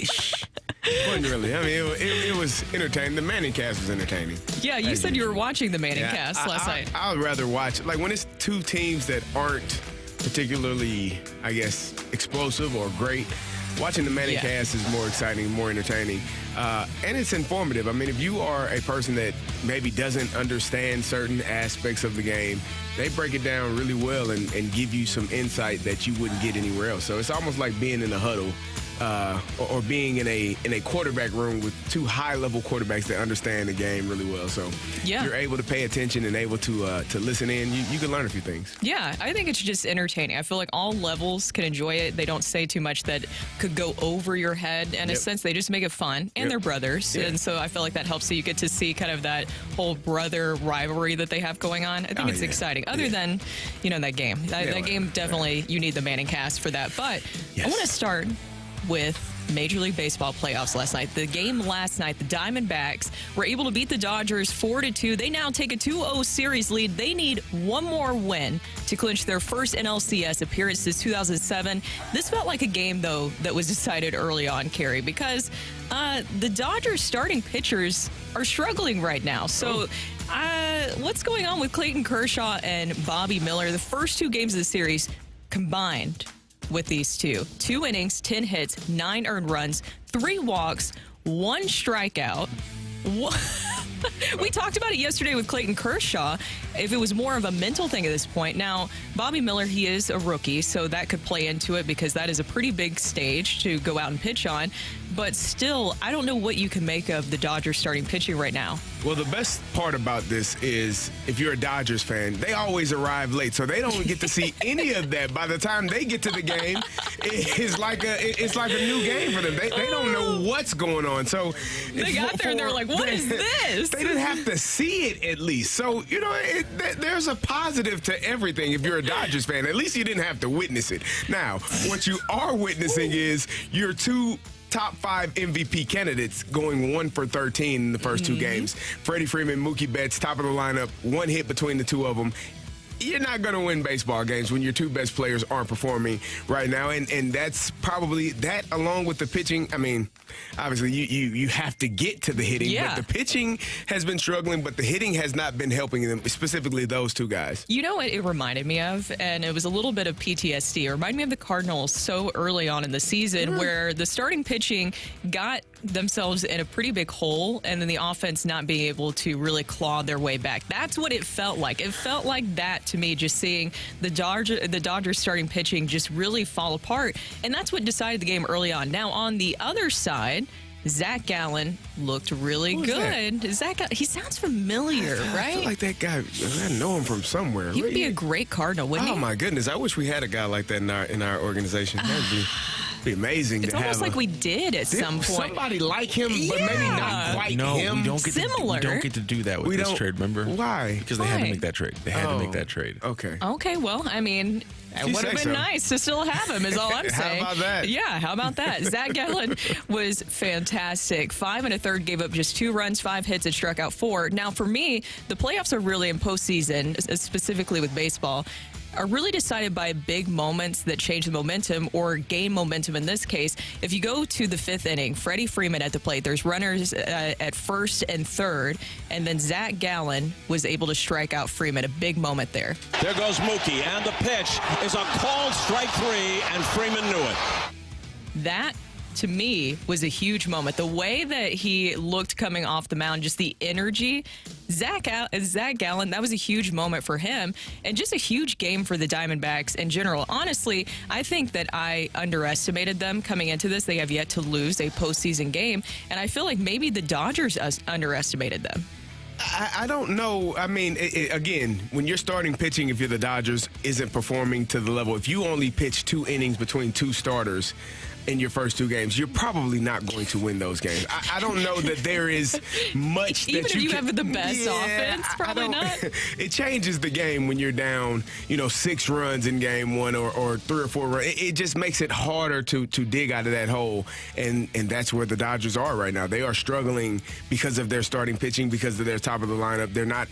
Sheesh. Wasn't really. I mean, it was entertaining. The Manning cast was entertaining. Yeah, you said you were watching the Manning cast last night. I would rather watch, like, when it's two teams that aren't particularly, I guess, explosive or great. Watching the Manning cast is more exciting, more entertaining, and it's informative. I mean, if you are a person that maybe doesn't understand certain aspects of the game, they break it down really well and give you some insight that you wouldn't get anywhere else. So it's almost like being in a huddle or being in a quarterback room with two high-level quarterbacks that understand the game really well. So if you're able to pay attention and able to listen in, you can learn a few things. Yeah, I think it's just entertaining. I feel like all levels can enjoy it. They don't say too much that could go over your head. In a sense, they just make it fun. And they're brothers. And so I feel like that helps. So you get to see kind of that whole brother rivalry that they have going on. I think it's exciting. Other than, that game. That game, definitely, you need the Manning cast for that. But I want to start with Major League Baseball playoffs last night. The game last night, the Diamondbacks were able to beat the Dodgers 4-2. They now take a 2-0 series lead. They need one more win to clinch their first NLCS appearance since 2007. This felt like a game, though, that was decided early on, Carey, because the Dodgers starting pitchers are struggling right now. So what's going on with Clayton Kershaw and Bobby Miller? The first two games of the series combined with these two. 2 innings, 10 hits, 9 earned runs, 3 walks, 1 strikeout. We talked about it yesterday with Clayton Kershaw, if it was more of a mental thing at this point. Now, Bobby Miller, he is a rookie, so that could play into it because that is a pretty big stage to go out and pitch on. But still, I don't know what you can make of the Dodgers starting pitching right now. Well, the best part about this is if you're a Dodgers fan, they always arrive late, so they don't get to see any of that. By the time they get to the game, it's like a new game for them. They don't know what's going on. So they got there and they were like, what is this? They didn't have to see it at least. So, there's a positive to everything if you're a Dodgers fan. At least you didn't have to witness it. Now, what you are witnessing is your two top 5 MVP candidates going 1 for 13 in the first 2 games. Freddie Freeman, Mookie Betts, top of the lineup, 1 hit between the two of them. You're not going to win baseball games when your two best players aren't performing right now. And that's probably that, along with the pitching. I mean, obviously, you have to get to the hitting. Yeah. But the pitching has been struggling, but the hitting has not been helping them, specifically those two guys. You know what it reminded me of? And it was a little bit of PTSD. It reminded me of the Cardinals so early on in the season where the starting pitching got themselves in a pretty big hole and then the offense not being able to really claw their way back. That's what it felt like. It felt like that to me, just seeing the Dodgers starting pitching just really fall apart. And that's what decided the game early on. Now, on the other side, Zach Gallen looked really good. He sounds familiar, right? I feel like that guy, I know him from somewhere. He would be a great Cardinal, wouldn't he? Oh, my goodness. I wish we had a guy like that in our organization. That would be amazing to have. It's almost like we did at some point. Somebody like him, but maybe not quite him. We don't get to do that with this trade, remember? Why? Because they had to make that trade. They had to make that trade. Okay. Okay, well, I mean, it would have been nice to still have him, is all I'm saying. How about that? Yeah, how about that? Zach Gallen was fantastic. 5 1/3, gave up just 2 runs, 5 hits, and struck out 4. Now, for me, the playoffs are really in postseason, specifically with baseball, are really decided by big moments that change the momentum or gain momentum in this case. If you go to the 5th inning, Freddie Freeman at the plate, there's runners at first and third, and then Zach Gallen was able to strike out Freeman, a big moment there. There goes Mookie, and the pitch is a called strike 3, and Freeman knew it. That, to me, was a huge moment. The way that he looked coming off the mound, just the energy. Zach Gallen, that was a huge moment for him, and just a huge game for the Diamondbacks in general. Honestly, I think that I underestimated them coming into this. They have yet to lose a postseason game, and I feel like maybe the Dodgers underestimated them. I don't know. I mean, again, when you're starting pitching, if you're the Dodgers, isn't performing to the level, if you only pitch 2 innings between 2 starters in your first 2 games, you're probably not going to win those games. I don't know that there is much Even that if you have the best offense, probably not. It changes the game when you're down, 6 runs in game 1 or 3 or 4 runs. It just makes it harder to dig out of that hole, and that's where the Dodgers are right now. They are struggling because of their starting pitching, because of their top of the lineup. They're not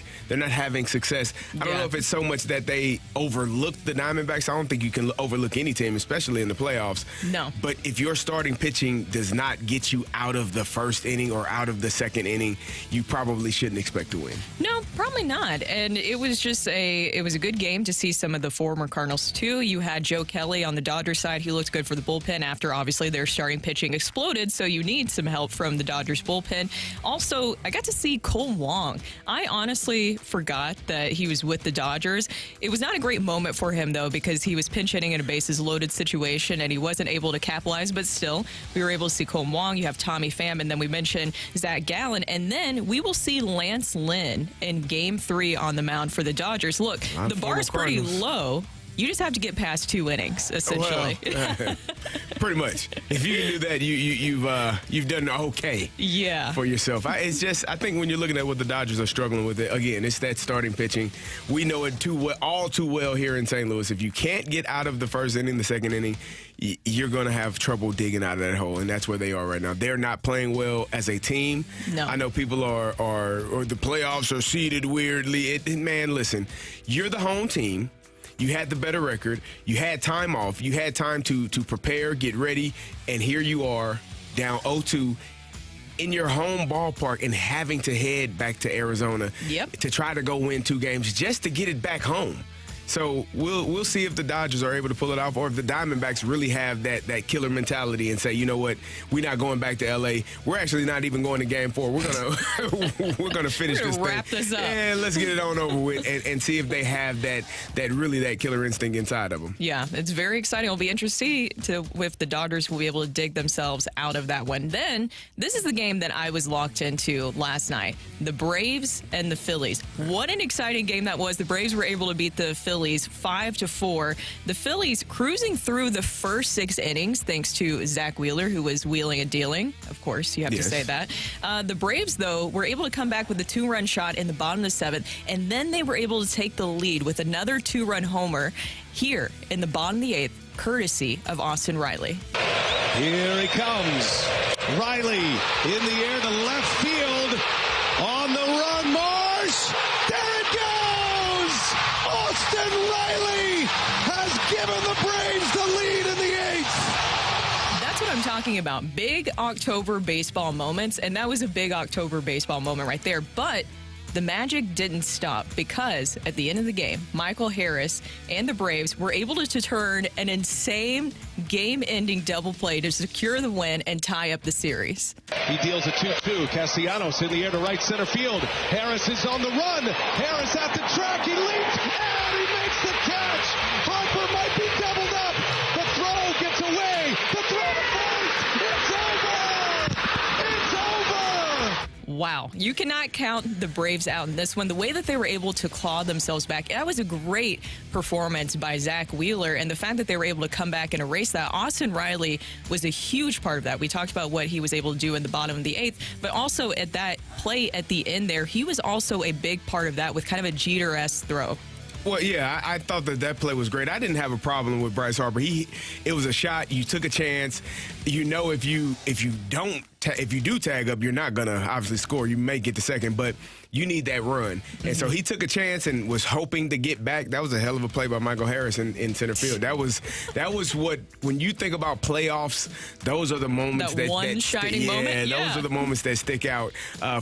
having success. I don't know if it's so much that they overlooked the Diamondbacks. I don't think you can overlook any team, especially in the playoffs. No. But if your starting pitching does not get you out of the first inning or out of the second inning, you probably shouldn't expect to win. No, probably not. And it was just a good game to see some of the former Cardinals too. You had Joe Kelly on the Dodgers side. He looked good for the bullpen after obviously their starting pitching exploded. So you need some help from the Dodgers bullpen. Also, I got to see Cole Wong. I honestly forgot that he was with the Dodgers. It was not a great moment for him though, because he was pinch hitting in a bases loaded situation and he wasn't able to capitalize, but still we were able to see Cole Wong. You have Tommy Pham, and then we mentioned Zach Gallen, and then we will see Lance Lynn in Game 3 on the mound for the Dodgers. Look, the bar is pretty low. You just have to get past 2 innings, essentially. Well, pretty much. If you can do that, you've done okay. Yeah. For yourself. I think when you're looking at what the Dodgers are struggling with, again, it's that starting pitching. We know it all too well here in St. Louis. If you can't get out of the first inning, the second inning, you're going to have trouble digging out of that hole, and that's where they are right now. They're not playing well as a team. No. I know people or the playoffs are seeded weirdly. Man, listen, you're the home team. You had the better record. You had time off. You had time to prepare, get ready, and here you are down 0-2 in your home ballpark and having to head back to Arizona to try to go win 2 games just to get it back home. So we'll see if the Dodgers are able to pull it off, or if the Diamondbacks really have that killer mentality and say, you know what, we're not going back to L.A. We're actually not even going to Game 4. We're gonna finish this thing. Wrap this up. And let's get it on over with and see if they have that killer instinct inside of them. Yeah, it's very exciting. It'll be interesting if the Dodgers will be able to dig themselves out of that one. Then this is the game that I was locked into last night: the Braves and the Phillies. What an exciting game that was. The Braves were able to beat the Phillies 5-4. The Phillies cruising through the first 6 innings thanks to Zach Wheeler, who was wheeling and dealing. Of course, you have to say that. The Braves, though, were able to come back with a 2-run shot in the bottom of the 7th, and then they were able to take the lead with another 2-run homer here in the bottom of the 8th, courtesy of Austin Riley. Here he comes. Riley in the air to left field. On the run, Marsh. There it goes! Austin Riley has given the Braves the lead in the 8th. That's what I'm talking about. Big October baseball moments, and that was a big October baseball moment right there. But the magic didn't stop, because at the end of the game, Michael Harris and the Braves were able to turn an insane game-ending double play to secure the win and tie up the series. He deals a 2-2. Castellanos in the air to right center field. Harris is on the run. Harris at the track. He leaps and he makes the catch. Harper might be doubled up. The throw gets away. The throw to first. It's over. It's over. Wow. You cannot count the Braves out in this one. The way that they were able to claw themselves back, that was a great performance by Zach Wheeler. And the fact that they were able to come back and erase that, Austin Riley was a huge part of that. We talked about what he was able to do in the bottom of the 8th, but also at that play at the end there, he was also a big part of that with kind of a Jeter-esque throw. Well, yeah, I thought that play was great. I didn't have a problem with Bryce Harper. It was a shot. You took a chance. You know, if you do tag up, you're not gonna obviously score. You may get the second, but you need that run. And so he took a chance and was hoping to get back. That was a hell of a play by Michael Harris in center field. That was what, when you think about playoffs, those are the moments that one shining moment. Yeah, those are the moments that stick out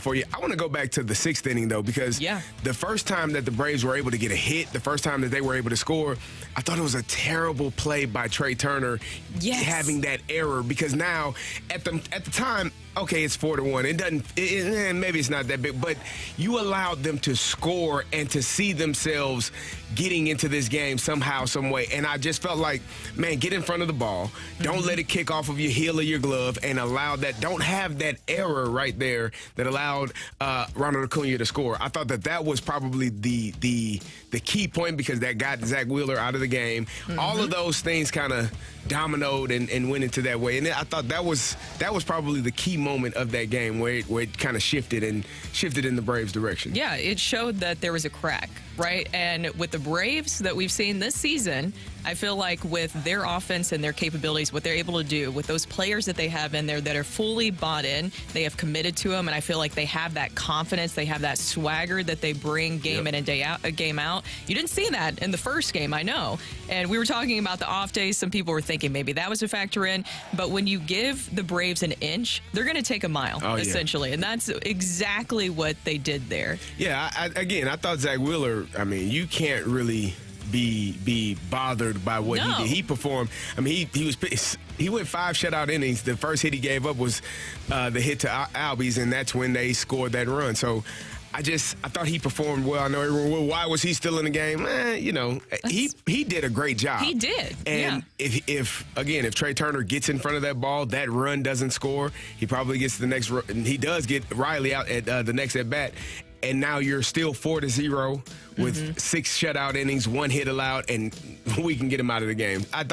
for you. I want to go back to the 6th inning though, because the first time that the Braves were able to get a hit, the first time that they were able to score, I thought it was a terrible play by Trey Turner having that error, because now at the time, okay, it's 4-1. Maybe it's not that big, but you allowed them to score and to see themselves getting into this game somehow, some way. And I just felt like, man, get in front of the ball. Don't let it kick off of your heel of your glove, and allow that. Don't have that error right there that allowed Ronald Acuna to score. I thought that was probably the key point, because that got Zach Wheeler out of the game. All of those things kind of dominoed and went into that way. And I thought that was probably the key moment of that game, where it kind of shifted in the Braves' direction. Yeah, it showed that there was a crack right? And with the Braves that we've seen this season, I feel like with their offense and their capabilities, what they're able to do with those players that they have in there that are fully bought in, they have committed to them, and I feel like they have that confidence, they have that swagger that they bring game in and game out. You didn't see that in the first game, I know. And we were talking about the off days. Some people were thinking maybe that was a factor in. But when you give the Braves an inch, they're going to take a mile, essentially. And that's exactly what they did there. Yeah, I thought Zach Wheeler, I mean, you can't really be bothered by what he did. He performed. I mean, he went 5 shutout innings. The first hit he gave up was the hit to Albies, and that's when they scored that run. So I thought he performed well. I know everyone, well, why was he still in the game? He did a great job. He did. And if Trey Turner gets in front of that ball, that run doesn't score, he probably gets the next run. And he does get Riley out at the next at bat. And now you're still 4-0 with 6 shutout innings, 1 hit allowed, and we can get him out of the game. I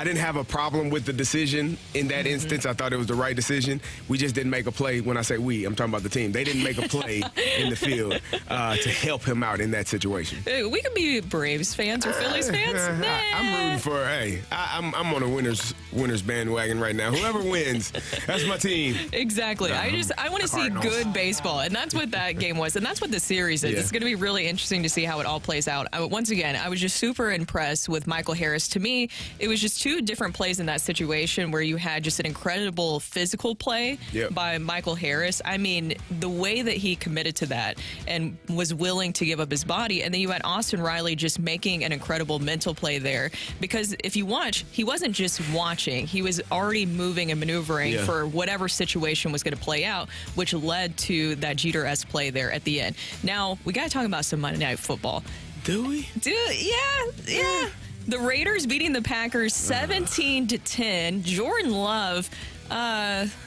didn't have a problem with the decision in that instance. I thought it was the right decision. We just didn't make a play. When I say we, I'm talking about the team. They didn't make a play in the field to help him out in that situation. We could be Braves fans or Phillies fans. I'm rooting for, I'm on a winners bandwagon right now. Whoever wins, that's my team. Exactly. I want to see good baseball, and that's what that game was, and that's what the series is. It's going to be really interesting to see how it all plays out. Once again, I was just super impressed with Michael Harris. To me, it was just 2 different plays in that situation where you had just an incredible physical play by Michael Harris. I mean, the way that he committed to that and was willing to give up his body, and then you had Austin Riley just making an incredible mental play there. Because if you watch, he wasn't just watching. He was already moving and maneuvering for whatever situation was going to play out, which led to that Jeter-esque play there at the end. Now, we got to talk about some Monday Night Football. Do we? Yeah. The Raiders beating the Packers 17-10. Jordan Love,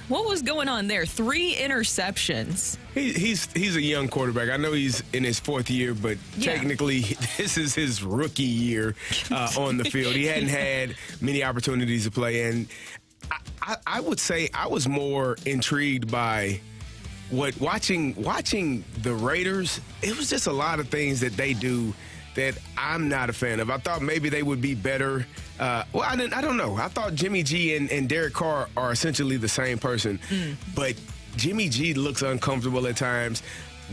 what was going on there? 3 interceptions. He's a young quarterback. I know he's in his 4th year, but technically this is his rookie year on the field. He hadn't had many opportunities to play, and I would say I was more intrigued by watching the Raiders. It was just a lot of things that they do that I'm not a fan of. I thought maybe they would be better. I don't know. I thought Jimmy G and Derek Carr are essentially the same person, but Jimmy G looks uncomfortable at times.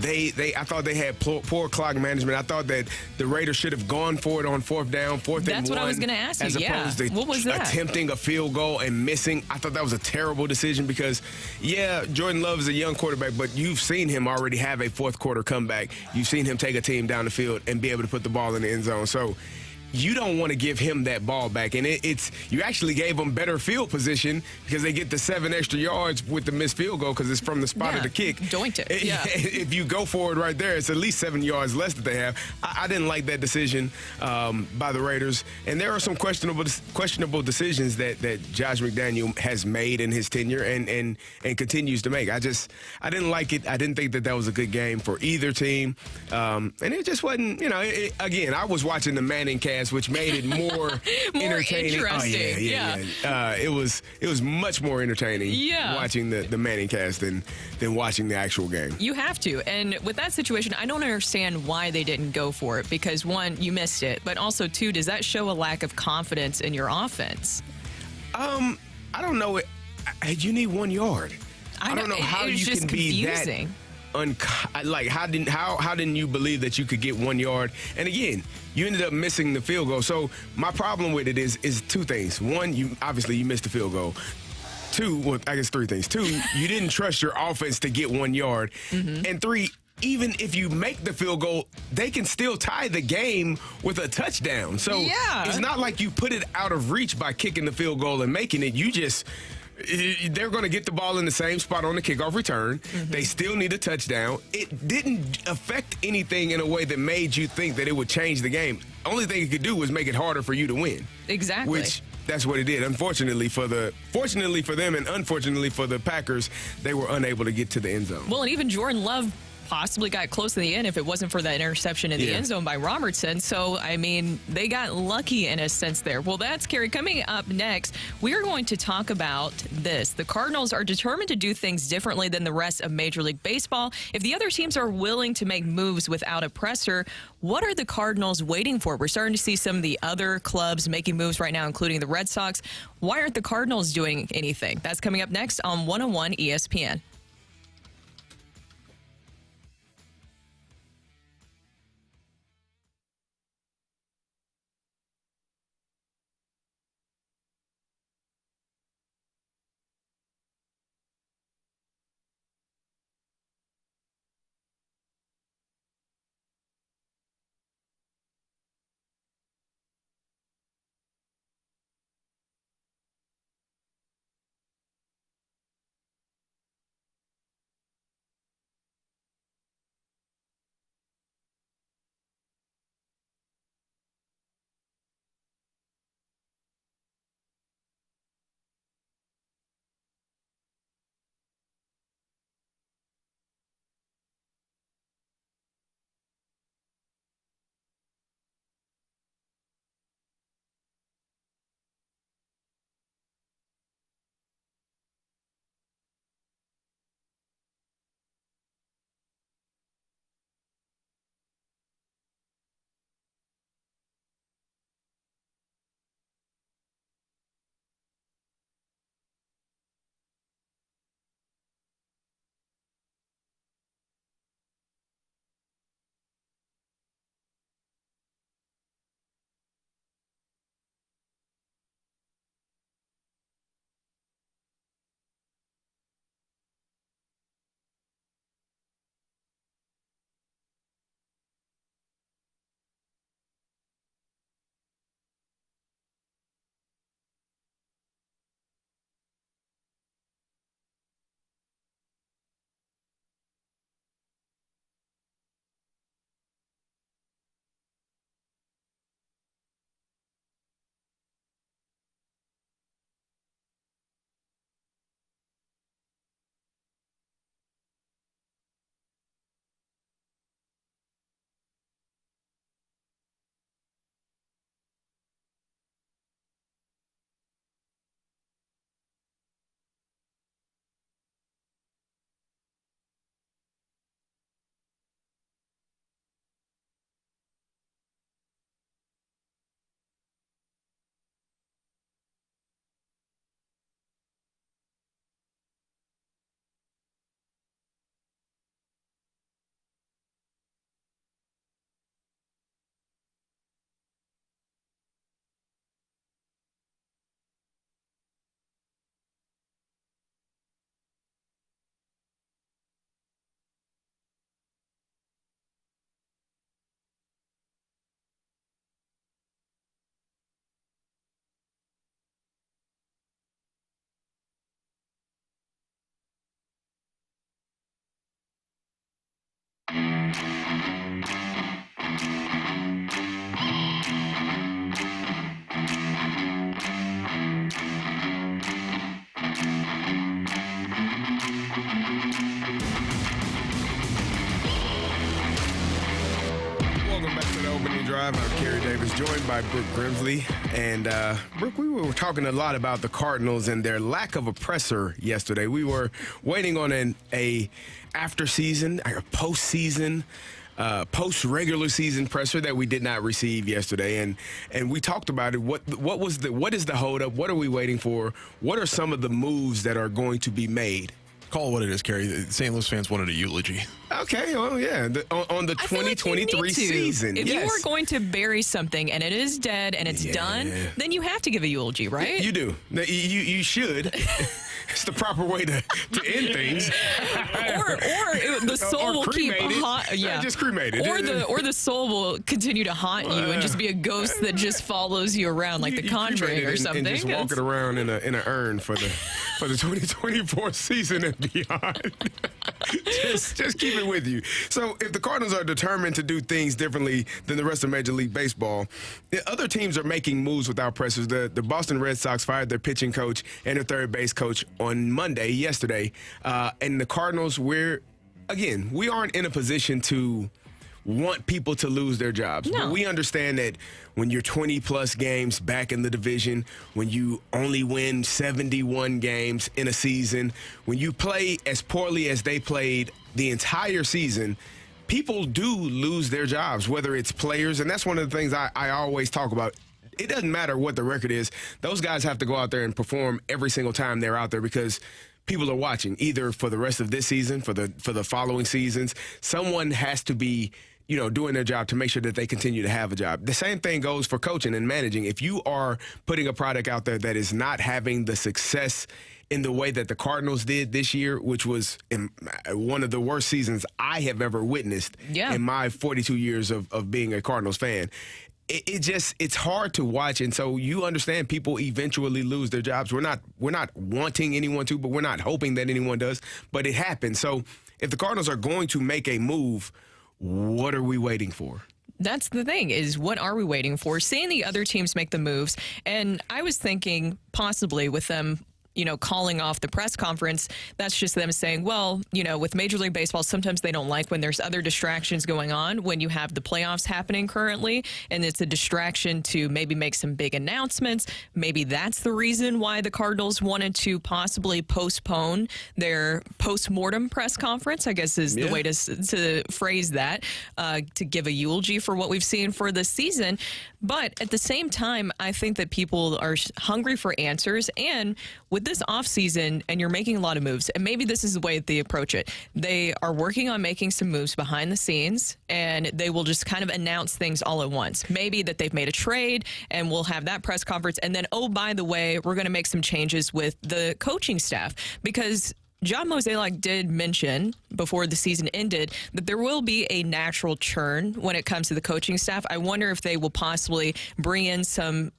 I thought they had poor clock management. I thought that the Raiders should have gone for it on 4th down, 4th and 1. That's what I was going to ask you. As opposed to what was that? Attempting a field goal and missing. I thought that was a terrible decision because, Jordan Love is a young quarterback, but you've seen him already have a 4th quarter comeback. You've seen him take a team down the field and be able to put the ball in the end zone. So you don't want to give him that ball back. And you actually gave him better field position because they get the 7 extra yards with the missed field goal because it's from the spot of the kick. Doinked it. Yeah. If you go forward right there, it's at least 7 yards less that they have. I didn't like that decision by the Raiders. And there are some questionable decisions that Josh McDaniel has made in his tenure and continues to make. I didn't like it. I didn't think that was a good game for either team. And it just wasn't, again, I was watching the Manning cast, which made it more entertaining. Interesting. It was much more entertaining watching the Manning cast than watching the actual game. You have to. And with that situation, I don't understand why they didn't go for it because, 1, you missed it, but also, 2, does that show a lack of confidence in your offense? I don't know. You need 1 yard. I don't know how you can be that. How didn't you believe that you could get 1 yard? And again, you ended up missing the field goal. So my problem with it is 2 things. 1, you missed the field goal. 2, I guess 3 things. 2, you didn't trust your offense to get 1 yard. And 3, even if you make the field goal, they can still tie the game with a touchdown. So it's not like you put it out of reach by kicking the field goal and making it. They're going to get the ball in the same spot on the kickoff return. They still need a touchdown. It didn't affect anything in a way that made you think that it would change the game. Only thing it could do was make it harder for you to win. Exactly. Which that's what it did. Fortunately for them and unfortunately for the Packers, they were unable to get to the end zone. Well, and even Jordan Love possibly got close in the end if it wasn't for that interception in the end zone by Robertson. So, I mean, they got lucky in a sense there. Well, that's Carey. Coming up next, we are going to talk about this. The Cardinals are determined to do things differently than the rest of Major League Baseball. If the other teams are willing to make moves without a presser, what are the Cardinals waiting for? We're starting to see some of the other clubs making moves right now, including the Red Sox. Why aren't the Cardinals doing anything? That's coming up next on 101 ESPN. Drive. I'm Carey Davis, joined by Brooke Grimsley. And Brooke, we were talking a lot about the Cardinals and their lack of a presser yesterday. We were waiting on a after season, a postseason, post-regular season presser that we did not receive yesterday, and we talked about it. What is the holdup? What are we waiting for? What are some of the moves that are going to be made? Call it what it is, Carey. The St. Louis fans wanted a eulogy. Okay, well, yeah, on the 2023 season. If you are going to bury something and it is dead and it's done, then you have to give a eulogy, right? You do. You should. It's the proper way to end things. or the soul will keep just cremate it. Or the soul will continue to haunt you and just be a ghost that just follows you around like The Conjuring or something. And just walk it around in an urn for the 2024 season and beyond. just keep it with you. So if the Cardinals are determined to do things differently than the rest of Major League Baseball, other teams are making moves without pressers. The Boston Red Sox fired their pitching coach and their third base coach on yesterday. And the Cardinals, we're again, we aren't in a position to want people to lose their jobs. No. But we understand that when you're 20-plus games back in the division, when you only win 71 games in a season, when you play as poorly as they played the entire season, people do lose their jobs, whether it's players. And that's one of the things I always talk about. It doesn't matter what the record is. Those guys have to go out there and perform every single time they're out there because people are watching, either for the rest of this season, for the following seasons. Someone has to be, doing their job to make sure that they continue to have a job. The same thing goes for coaching and managing. If you are putting a product out there that is not having the success in the way that the Cardinals did this year, which was one of the worst seasons I have ever witnessed in my 42 years of being a Cardinals fan, it's hard to watch. And so you understand people eventually lose their jobs. We're not wanting anyone to, but we're not hoping that anyone does, but it happens. So if the Cardinals are going to make a move, what are we waiting for? That's the thing, is what are we waiting for? Seeing the other teams make the moves, and I was thinking possibly with them calling off the press conference, that's just them saying, well, with Major League Baseball, sometimes they don't like when there's other distractions going on, when you have the playoffs happening currently, and it's a distraction to maybe make some big announcements. Maybe that's the reason why the Cardinals wanted to possibly postpone their post-mortem press conference, I guess is the way to phrase that, to give a eulogy for what we've seen for this season. But at the same time, I think that people are hungry for answers, and with this offseason, and you're making a lot of moves, and maybe this is the way that they approach it. They are working on making some moves behind the scenes, and they will just kind of announce things all at once. Maybe that they've made a trade, and we'll have that press conference, and then, oh, by the way, we're going to make some changes with the coaching staff, because John Mozeliak did mention before the season ended that there will be a natural churn when it comes to the coaching staff. I wonder if they will possibly bring in some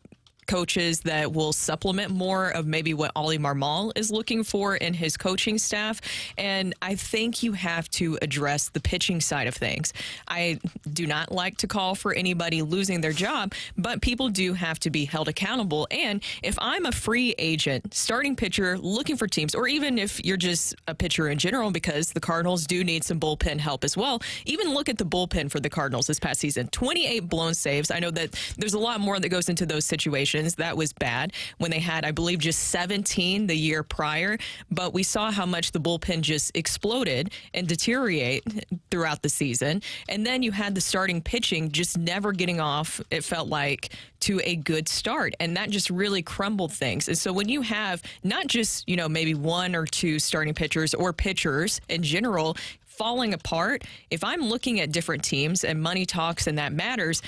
coaches that will supplement more of maybe what Oli Marmol is looking for in his coaching staff. And I think you have to address the pitching side of things. I do not like to call for anybody losing their job, but people do have to be held accountable. And if I'm a free agent, starting pitcher, looking for teams, or even if you're just a pitcher in general, because the Cardinals do need some bullpen help as well, even look at the bullpen for the Cardinals this past season. 28 blown saves. I know that there's a lot more that goes into those situations. That was bad when they had, I believe, just 17 the year prior. But we saw how much the bullpen just exploded and deteriorate throughout the season. And then you had the starting pitching just never getting off, it felt like, to a good start. And that just really crumbled things. And so when you have not just, maybe one or two starting pitchers or pitchers in general falling apart, if I'm looking at different teams and money talks and that matters,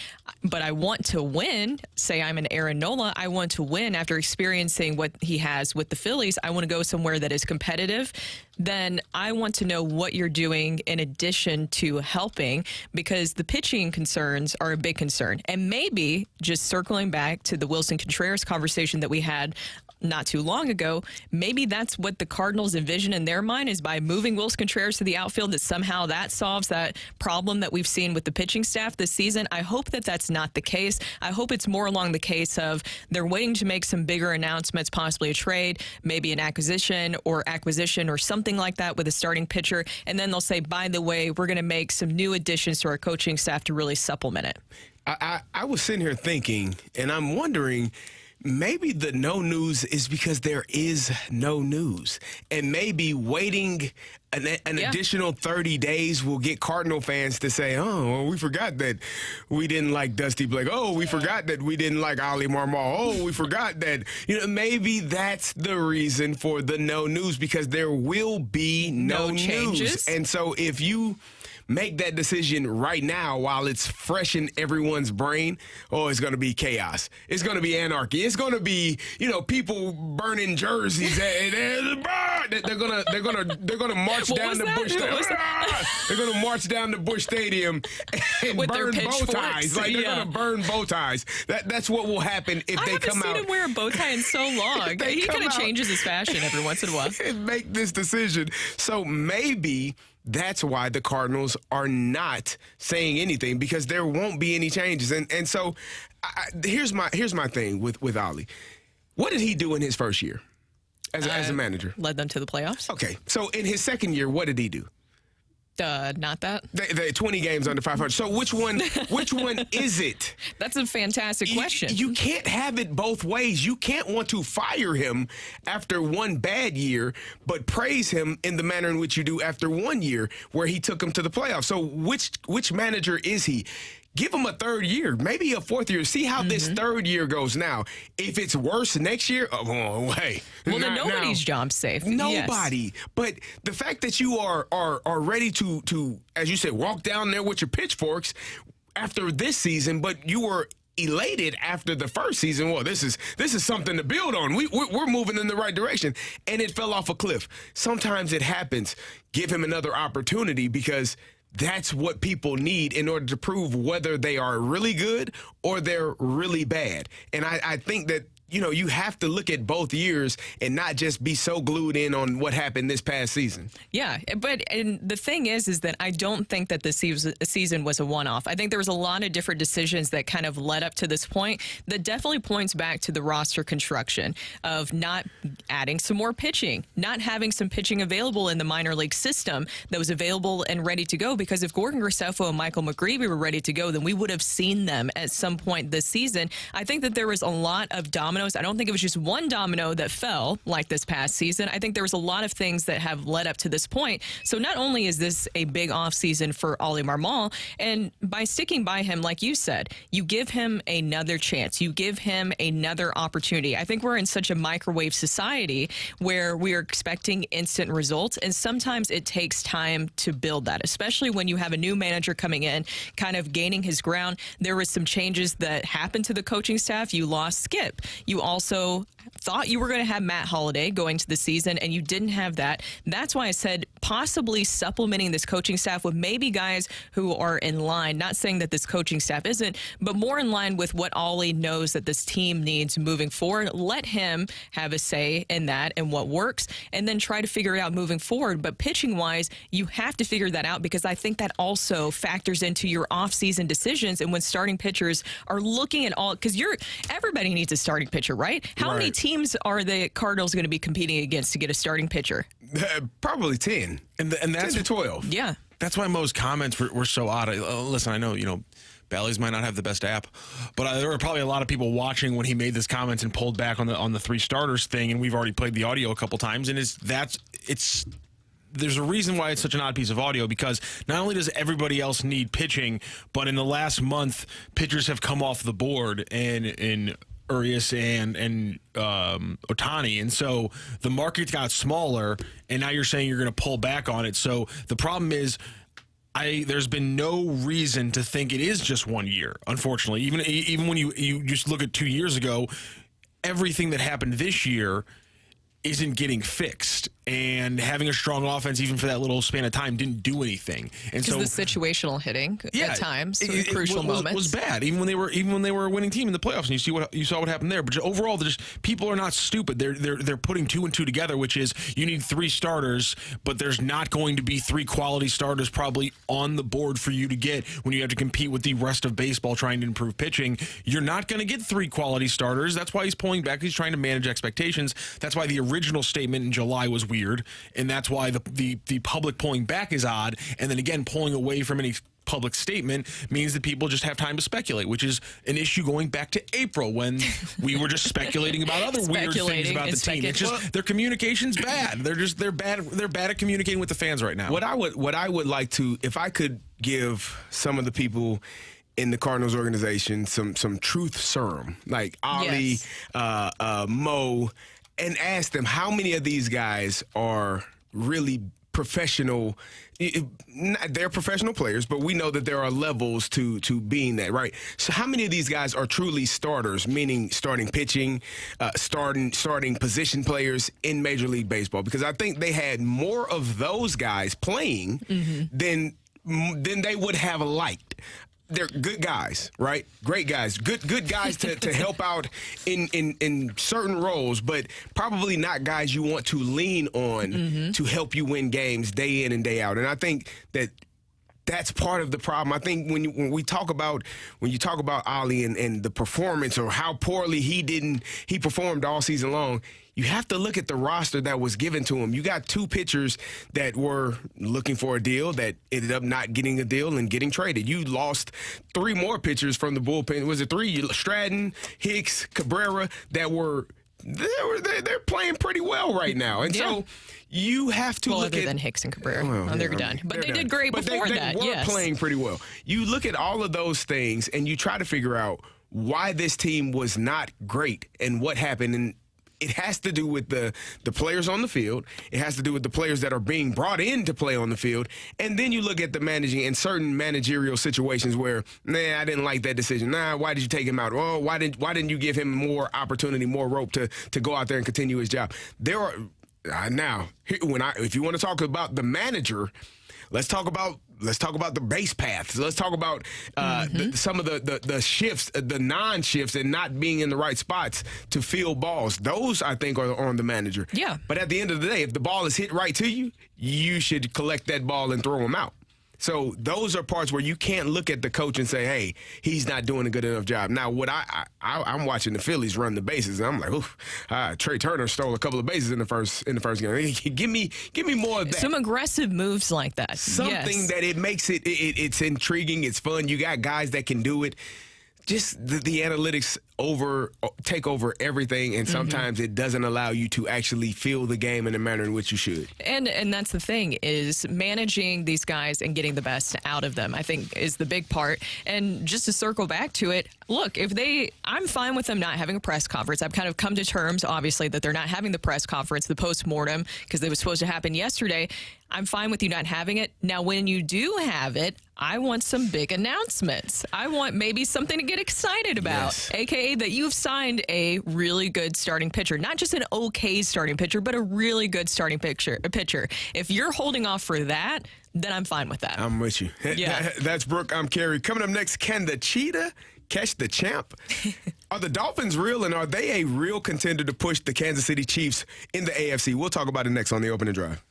but I want to win, say I'm an Aaron Nola, I want to win after experiencing what he has with the Phillies, I want to go somewhere that is competitive, then I want to know what you're doing in addition to helping, because the pitching concerns are a big concern. And maybe just circling back to the Wilson Contreras conversation that we had not too long ago, maybe that's what the Cardinals envision in their mind, is by moving Wilson Contreras to the outfield, that somehow that solves that problem that we've seen with the pitching staff this season. I hope that that's not the case. I hope it's more along the case of they're waiting to make some bigger announcements, possibly a trade, maybe an acquisition or something like that with a starting pitcher. And then they'll say, by the way, we're going to make some new additions to our coaching staff to really supplement it. I was sitting here thinking, and I'm wondering, maybe the no news is because there is no news. And maybe waiting an additional 30 days will get Cardinal fans to say, oh, well, we forgot that we didn't like Dusty Blake. Oh, we forgot that we didn't like Oli Marmol. Oh, we forgot that. Maybe that's the reason for the no news, because there will be no changes. News. And so if you make that decision right now while it's fresh in everyone's brain, it's going to be chaos. It's going to be anarchy. It's going to be, people burning jerseys. They're going to march down to Busch Stadium. They're going to march down to Busch Stadium and with burn bow ties. They're going to burn bow ties. That's what will happen if they come out. I haven't seen him wear a bow tie in so long. He kind of changes his fashion every once in a while. And make this decision. So maybe that's why the Cardinals are not saying anything, because there won't be any changes. And so here's my thing with Oli. What did he do in his first year as a manager? Led them to the playoffs. Okay. So in his second year, what did he do? Not that. They 20 games under 500. So which one is it? That's a fantastic question. You can't have it both ways. You can't want to fire him after one bad year, but praise him in the manner in which you do after 1 year where he took him to the playoffs. So which manager is he? Give him a third year, maybe a fourth year. See how this third year goes now. If it's worse next year, hey. Well, then nobody's job safe. Nobody. Yes. But the fact that you are ready to, as you said, walk down there with your pitchforks after this season, but you were elated after the first season. Well, this is something to build on. We're moving in the right direction, and it fell off a cliff. Sometimes it happens. Give him another opportunity because that's what people need in order to prove whether they are really good or they're really bad. And I think that, you have to look at both years and not just be so glued in on what happened this past season. Yeah, and the thing is that I don't think that this season was a one-off. I think there was a lot of different decisions that kind of led up to this point that definitely points back to the roster construction of not adding some more pitching, not having some pitching available in the minor league system that was available and ready to go. Because if Gordon Graceffo and Michael McGreevy were ready to go, then we would have seen them at some point this season. I think that there was a lot of dominoes. I don't think it was just one domino that fell like this past season. I think there was a lot of things that have led up to this point. So not only is this a big offseason for Oli Marmol, and by sticking by him, like you said, you give him another chance. You give him another opportunity. I think we're in such a microwave society where we are expecting instant results, and sometimes it takes time to build that, especially when you have a new manager coming in, kind of gaining his ground. There was some changes that happened to the coaching staff. You lost Skip. You also thought you were going to have Matt Holliday going to the season, and you didn't have that. That's why I said possibly supplementing this coaching staff with maybe guys who are in line, not saying that this coaching staff isn't, but more in line with what Ollie knows that this team needs moving forward. Let him have a say in that and what works, and then try to figure it out moving forward. But pitching-wise, you have to figure that out, because I think that also factors into your off-season decisions. And when starting pitchers are looking at all, because everybody needs a starting pitcher, right? How many teams are the Cardinals going to be competing against to get a starting pitcher? Probably 10. And that's 10 to 12. Yeah. That's why most comments were so odd. Listen, I know, Bally's might not have the best app, but there were probably a lot of people watching when he made this comment and pulled back on the three starters thing, and we've already played the audio a couple times, and there's a reason why it's such an odd piece of audio, because not only does everybody else need pitching, but in the last month, pitchers have come off the board in Urias and Ohtani, and so the market got smaller, and now you're saying you're going to pull back on it. So the problem is, there's been no reason to think it is just 1 year. Unfortunately, even when you just look at 2 years ago, everything that happened this year isn't getting fixed, and having a strong offense even for that little span of time didn't do anything. And so the situational hitting at times, crucial moments, was bad. Even when they were a winning team in the playoffs, and you saw what happened there. But overall, people are not stupid. They're putting 2 and 2 together, which is you need 3 starters, but there's not going to be 3 quality starters probably on the board for you to get when you have to compete with the rest of baseball trying to improve pitching. You're not going to get 3 quality starters. That's why he's pulling back. He's trying to manage expectations. That's why the original statement in July was weird, and that's why the public pulling back is odd, and then again pulling away from any public statement means that people just have time to speculate, which is an issue going back to April when we were just speculating about other weird things about the team. It's just their communication's bad. They're bad at communicating with the fans right now. What I would like to, if I could give some of the people in the Cardinals organization some truth serum, like Ollie, Mo, and ask them how many of these guys are really professional. They're professional players, but we know that there are levels to being that, right? So how many of these guys are truly starters, meaning starting pitching, starting position players in Major League Baseball? Because I think they had more of those guys playing than they would have liked. They're good guys, right? Great guys, good guys to help out in certain roles, but probably not guys you want to lean on to help you win games day in and day out. And I think that's part of the problem. I think when you talk about Ollie and the performance, or how poorly he performed all season long, you have to look at the roster that was given to him. You got 2 pitchers that were looking for a deal that ended up not getting a deal and getting traded. You lost 3 more pitchers from the bullpen. Was it 3? Stratton, Hicks, Cabrera, that were they're playing pretty well right now. And so you have to look other at than Hicks and Cabrera. They're done. But they did great before that. They were playing pretty well. You look at all of those things and you try to figure out why this team was not great and what happened. And it has to do with the players on the field. It has to do with the players that are being brought in to play on the field. And then you look at the managing and certain managerial situations where, I didn't like that decision. Why did you take him out? Oh, why didn't you give him more opportunity, more rope to go out there and continue his job? There are if you want to talk about the manager, let's talk about the base paths. Let's talk about some of the shifts, the non-shifts, and not being in the right spots to field balls. Those, I think, are on the manager. Yeah. But at the end of the day, if the ball is hit right to you, you should collect that ball and throw him out. So those are parts where you can't look at the coach and say, hey, he's not doing a good enough job. Now, what I'm watching the Phillies run the bases, and I'm like, oof, Trey Turner stole a couple of bases in the first game. Give me more of that. Some aggressive moves like that. Something that it makes it's intriguing, it's fun. You got guys that can do it. Just the analytics take over everything, and sometimes it doesn't allow you to actually feel the game in the manner in which you should. And that's the thing, is managing these guys and getting the best out of them, I think, is the big part. And just to circle back to it, look, I'm fine with them not having a press conference. I've kind of come to terms, obviously, that they're not having the press conference, the post-mortem, because it was supposed to happen yesterday. I'm fine with you not having it. Now, when you do have it, I want some big announcements. I want maybe something to get excited about, a.k.a. that you've signed a really good starting pitcher. Not just an okay starting pitcher, but a really good starting pitcher. If you're holding off for that, then I'm fine with that. I'm with you. Yeah. That's Brooke. I'm Carey. Coming up next, can the cheetah catch the champ? Are the Dolphins real, and are they a real contender to push the Kansas City Chiefs in the AFC? We'll talk about it next on the Opening Drive.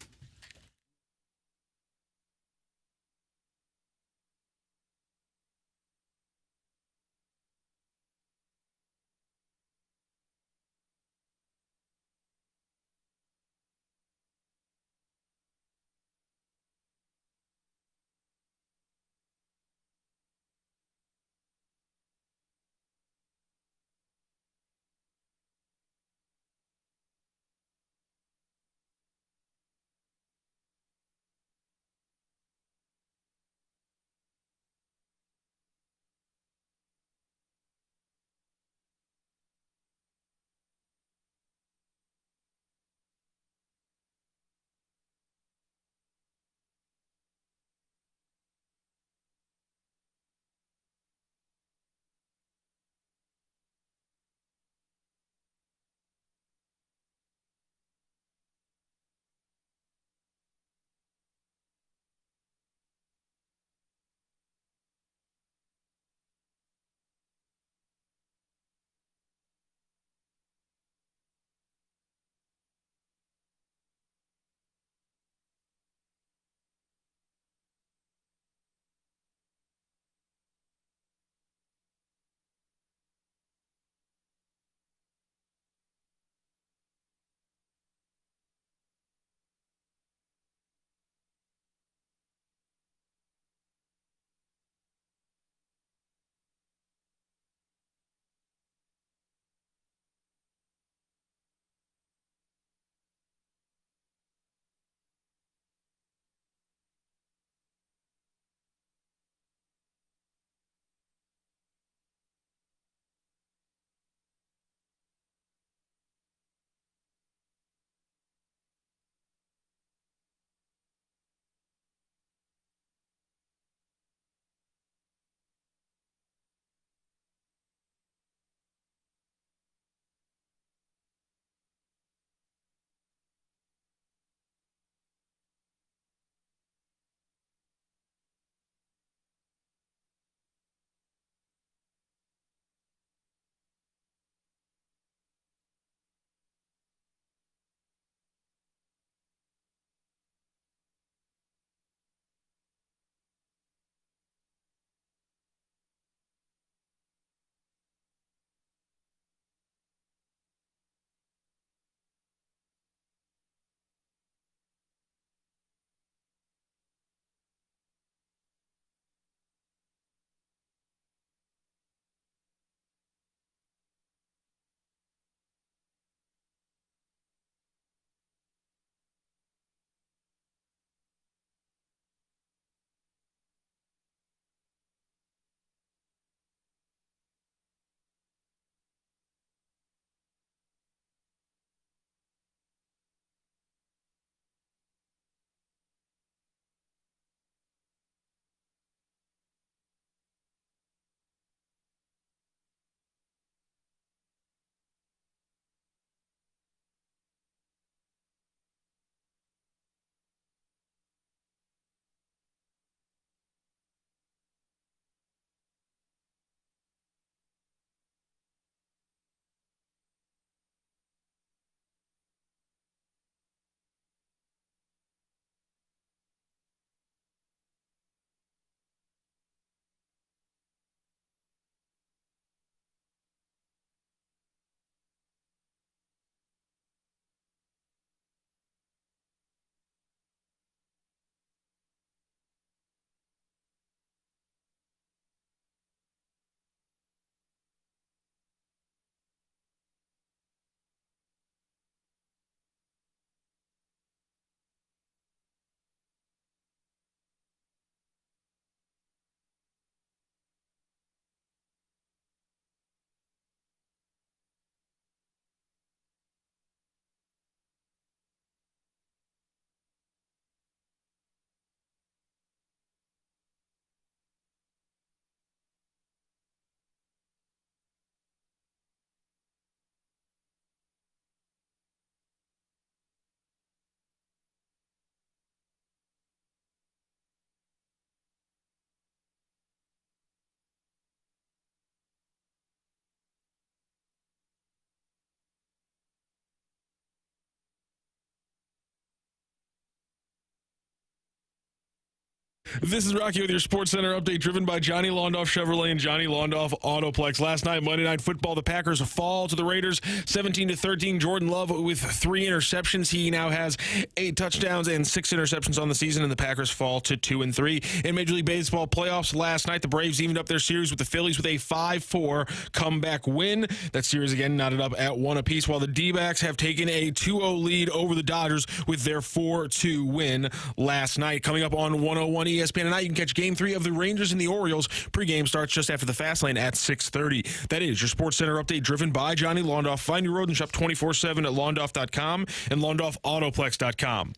This is Rocky with your Sports Center update, driven by Johnny Londoff Chevrolet and Johnny Londoff Autoplex. Last night, Monday Night Football, the Packers fall to the Raiders 17-13. Jordan Love with 3 interceptions. He now has 8 touchdowns and 6 interceptions on the season, and the Packers fall to 2-3. In Major League Baseball playoffs last night, the Braves evened up their series with the Phillies with a 5-4 comeback win. That series again knotted up at 1 apiece, while the D-backs have taken a 2-0 lead over the Dodgers with their 4-2 win last night. Coming up on 101 ESPN tonight, you can catch Game 3 of the Rangers and the Orioles. Pre-game starts just after the Fast Lane at 6:30. That is your Sports Center update, driven by Johnny Londoff. Find your road and shop 24/7 at londoff.com and londoffautoplex.com.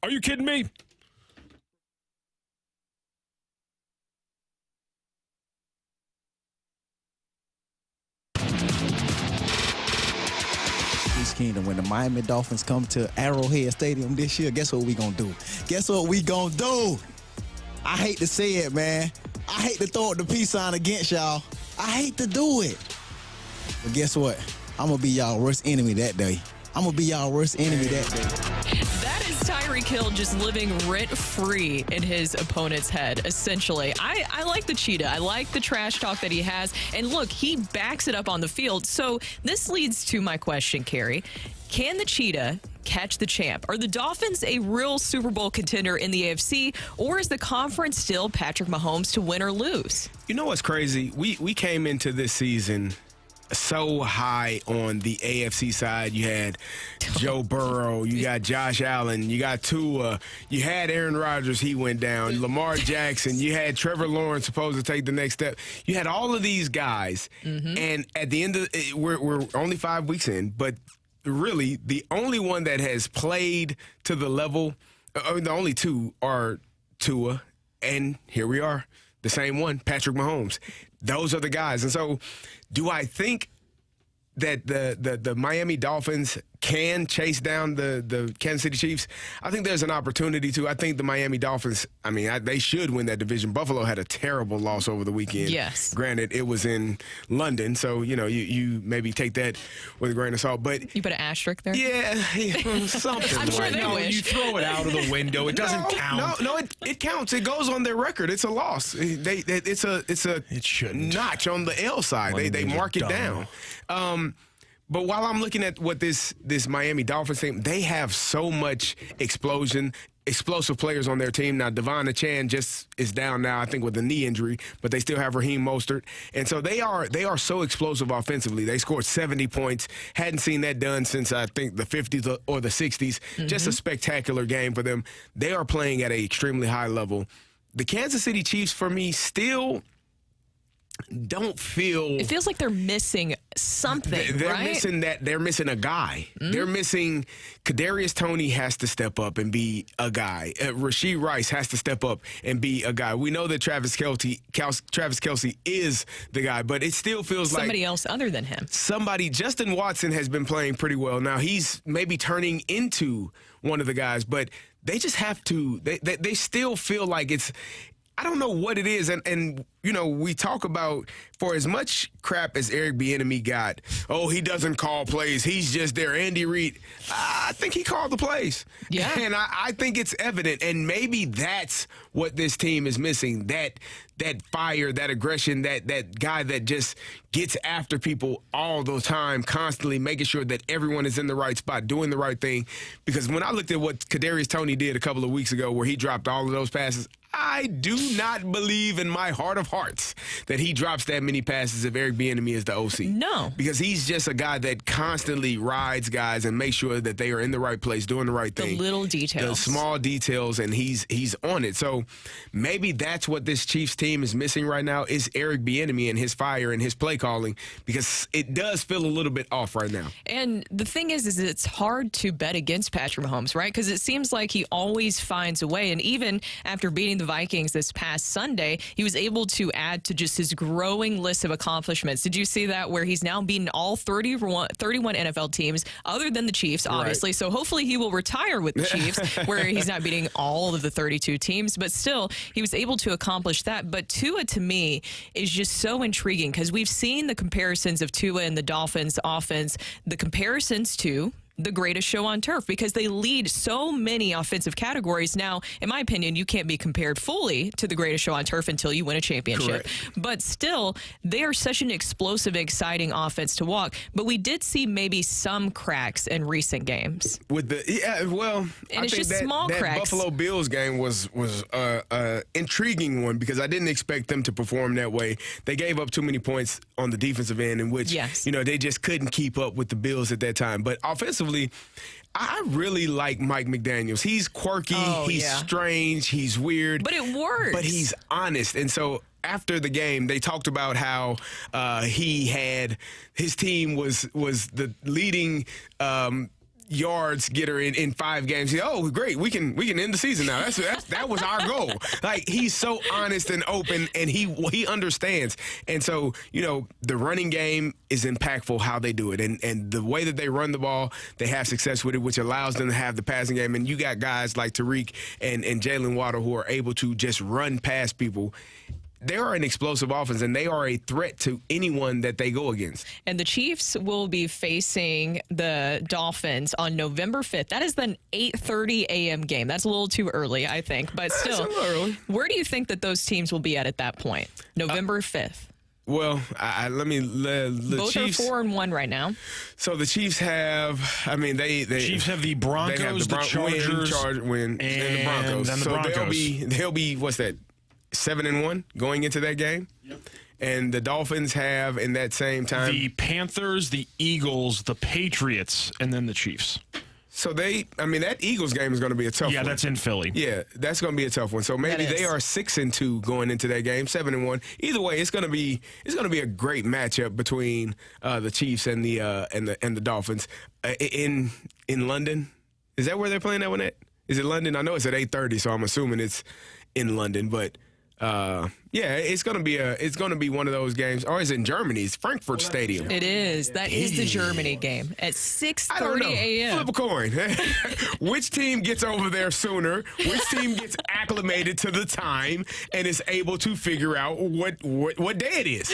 Are you kidding me? Kingdom. When the Miami Dolphins come to Arrowhead Stadium this year, guess what we gonna do? Guess what we gonna do? I hate to say it, man. I hate to throw up the peace sign against y'all. I hate to do it. But guess what? I'm gonna be y'all worst enemy that day. I'm gonna be y'all worst enemy that day. That is Tyreek Hill just living rent-free in his opponent's head, essentially. I like the cheetah. I like the trash talk that he has. And look, he backs it up on the field. So this leads to my question, Carey. Can the cheetah catch the champ? Are the Dolphins a real Super Bowl contender in the AFC, or is the conference still Patrick Mahomes to win or lose? You know what's crazy? We came into this season so high on the AFC side. You had Joe Burrow, you got Josh Allen, you got Tua, you had Aaron Rodgers, he went down, Lamar Jackson, you had Trevor Lawrence supposed to take the next step. You had all of these guys, and at the end of we're only 5 weeks in, but really the only one that has played to the level, the only 2 are Tua, and here we are, the same one, Patrick Mahomes. Those are the guys. And so do I think that the Miami Dolphins can chase down the Kansas City Chiefs? I think there's an opportunity to. I think the Miami Dolphins, they should win that division. Buffalo had a terrible loss over the weekend. Yes. Granted, it was in London, so, you maybe take that with a grain of salt. But you put an asterisk there? Yeah, something. I'm sure they wish. You throw it out of the window. It doesn't count. No, it counts. It goes on their record. It's a loss. It's a notch on the L side. They mark it down. But while I'm looking at what this Miami Dolphins team, they have so much explosive players on their team. Now, Devon Achane just is down now, I think, with a knee injury, but they still have Raheem Mostert. And so they are so explosive offensively. They scored 70 points. Hadn't seen that done since, I think, the 50s or the 60s. Just a spectacular game for them. They are playing at an extremely high level. The Kansas City Chiefs, for me, still don't feel. It feels like they're missing something. They're right? missing that. They're missing a guy. They're missing. Kadarius Toney has to step up and be a guy. Rashee Rice has to step up and be a guy. We know that Travis Kelce is the guy, but it still feels like somebody else other than him. Justin Watson has been playing pretty well. Now he's maybe turning into one of the guys, but they just have to. They still feel like it's. I don't know what it is, and we talk about, for as much crap as Eric Bieniemy got, he doesn't call plays, he's just there. Andy Reid, I think he called the plays. Yeah. And I think it's evident, and maybe that's what this team is missing, that fire, that aggression, that guy that just gets after people all the time, constantly making sure that everyone is in the right spot, doing the right thing. Because when I looked at what Kadarius Toney did a couple of weeks ago, where he dropped all of those passes, I do not believe in my heart of hearts that he drops that many passes if Eric Bieniemy is the OC. No. Because he's just a guy that constantly rides guys and makes sure that they are in the right place, doing the right thing. The little details. The small details, and he's on it. So maybe that's what this Chiefs team is missing right now, is Eric Bieniemy and his fire and his play calling, because it does feel a little bit off right now. And the thing is it's hard to bet against Patrick Mahomes, right? Because it seems like he always finds a way. And even after beating the Vikings this past Sunday, he was able to add to just his growing list of accomplishments. Did you see that, where he's now beaten all 31 NFL teams other than the Chiefs, obviously? Right. So hopefully he will retire with the Chiefs, where he's not beating all of the 32 teams. But still, he was able to accomplish that. But Tua, to me, is just so intriguing, because we've seen the comparisons of Tua and the Dolphins offense, the comparisons to the greatest show on turf because they lead so many offensive categories. Now, in my opinion, you can't be compared fully to the greatest show on turf until you win a championship. Correct. But still, they are such an explosive, exciting offense to walk. But we did see maybe some cracks in recent games. And I it's think just small that cracks. Buffalo Bills game was intriguing one because I didn't expect them to perform that way. They gave up too many points on the defensive end, in which they just couldn't keep up with the Bills at that time. But offensively, I really like Mike McDaniels. He's quirky, he's strange, he's weird. But it works. But he's honest. And so after the game, they talked about how his team was the leading yards getter in 5 games. Great, we can end the season now. That was our goal. Like, he's so honest and open, and he understands. And so, the running game is impactful how they do it, and the way that they run the ball, they have success with it, which allows them to have the passing game. And you got guys like Tariq and Jalen Waddle who are able to just run past people. They are an explosive offense, and they are a threat to anyone that they go against. And the Chiefs will be facing the Dolphins on November 5th. That is the 8:30 a.m. game. That's a little too early, I think. But still, That's a little early. Where do you think that those teams will be at that point? November 5th. Well, Both Chiefs are 4-1 right now. So the Chiefs have, they Chiefs have the Broncos, the Chargers, and the Broncos. Then the Broncos. They'll be what's that? 7-1 going into that game. Yep. And the Dolphins have in that same time the Panthers, the Eagles, the Patriots, and then the Chiefs. So that Eagles game is going to be a tough one. Yeah, that's in Philly. Yeah, that's going to be a tough one. So maybe they are 6-2 going into that game, 7-1. Either way, it's going to be a great matchup between the Chiefs and the Dolphins in London. Is that where they're playing that one at? Is it London? I know it's at 8:30, so I'm assuming it's in London, but. It's gonna be one of those games. Or is it in Germany? It's Frankfurt Stadium. It is. That is the Germany game at 6:30 a.m. Flip a coin. Which team gets over there sooner? Which team gets acclimated to the time and is able to figure out what day it is?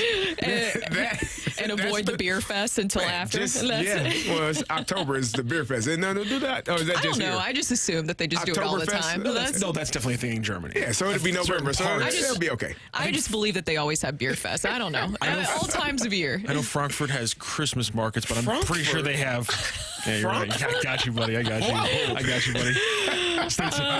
And avoid the beer fest until after. Well, October is the beer fest. No, do that. Or is that I don't know. Here? I just assume that they just do it all the time. That's definitely a thing in Germany. Yeah, so it'll be November. So it'll be okay. I just believe that they always have beer fest. I don't know. At all times of year. I know Frankfurt has Christmas markets, but I'm pretty sure they have. Yeah, you're right. I got you, buddy. I got you, buddy. Stay tuned.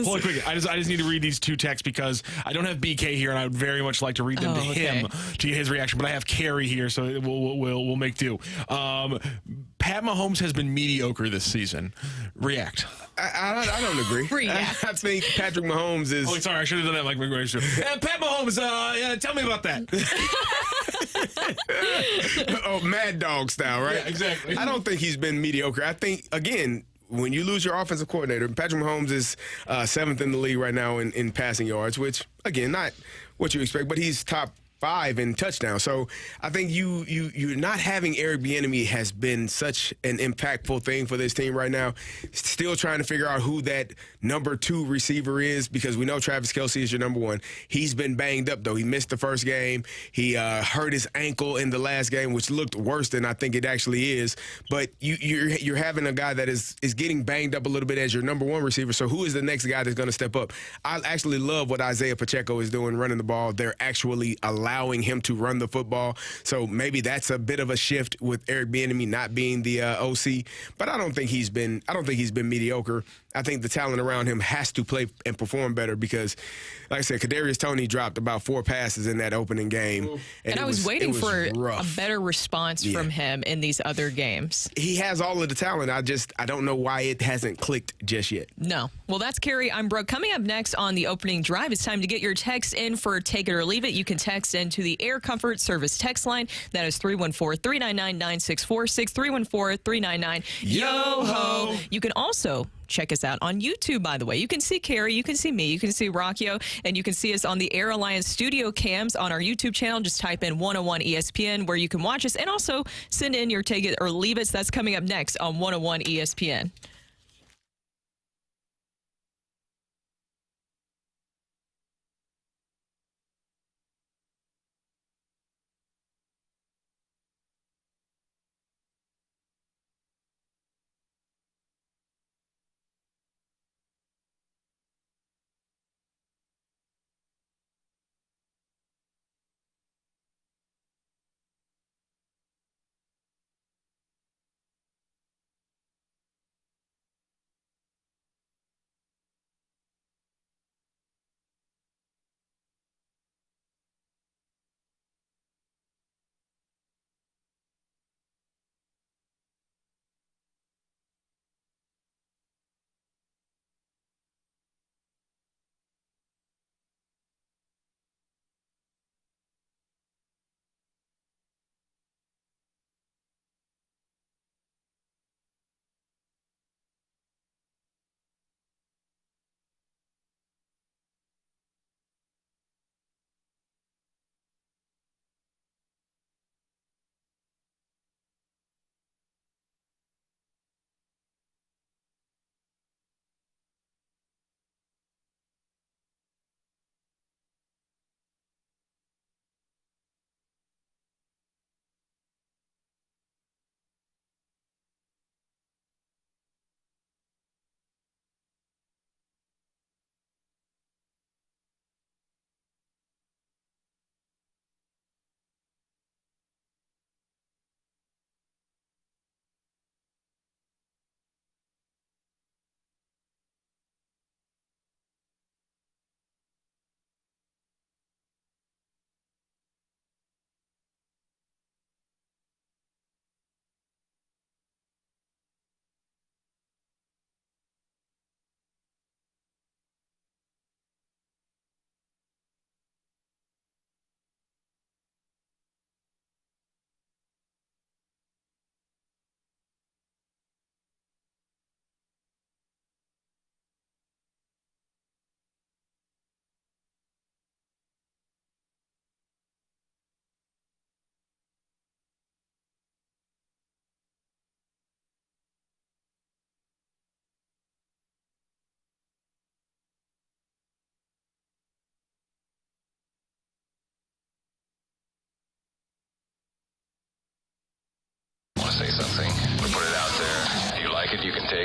Hold on quick. I just need to read these 2 texts because I don't have BK here, and I would very much like to read them to him to get his reaction. But I have Carey here, so we'll make do. Pat Mahomes has been mediocre this season. React. I don't agree. I think Patrick Mahomes is. Oh, sorry, I should have done that like McGregor. Pat Mahomes, tell me about that. Mad Dog style, right? Yeah, exactly. I don't think he's been mediocre. I think, again, when you lose your offensive coordinator, Patrick Mahomes is 7th in the league right now in passing yards, which, again, not what you expect, but he's top 5 in touchdowns. So I think you're not having Eric Bieniemy has been such an impactful thing for this team right now. Still trying to figure out who that number 2 receiver is because we know Travis Kelce is your number 1. He's been banged up though. He missed the first game. He hurt his ankle in the last game, which looked worse than I think it actually is. But you're having a guy that is getting banged up a little bit as your number 1 receiver. So who is the next guy that's going to step up? I actually love what Isaiah Pacheco is doing running the ball. They're actually allowing him to run the football. So maybe that's a bit of a shift with Eric Bieniemy not being the OC. But I don't think he's been mediocre. I think the talent around him has to play and perform better because, like I said, Kadarius Toney dropped about 4 passes in that opening game. And I was waiting for rough. a better response from him in these other games. He has all of the talent. I don't know why it hasn't clicked just yet. No. Well, that's Carey. I'm Brooke. Coming up next on the opening drive, it's time to get your text in for Take It or Leave It. You can text into the Air Comfort Service text line. That is 314-399-9646, 314-399-YO-HO. You can also check us out on YouTube, by the way. You can see Carey, you can see me, you can see Rockio, and you can see us on the Air Alliance studio cams on our YouTube channel. Just type in 101 ESPN where you can watch us and also send in your Take It or Leave It. That's coming up next on 101 ESPN.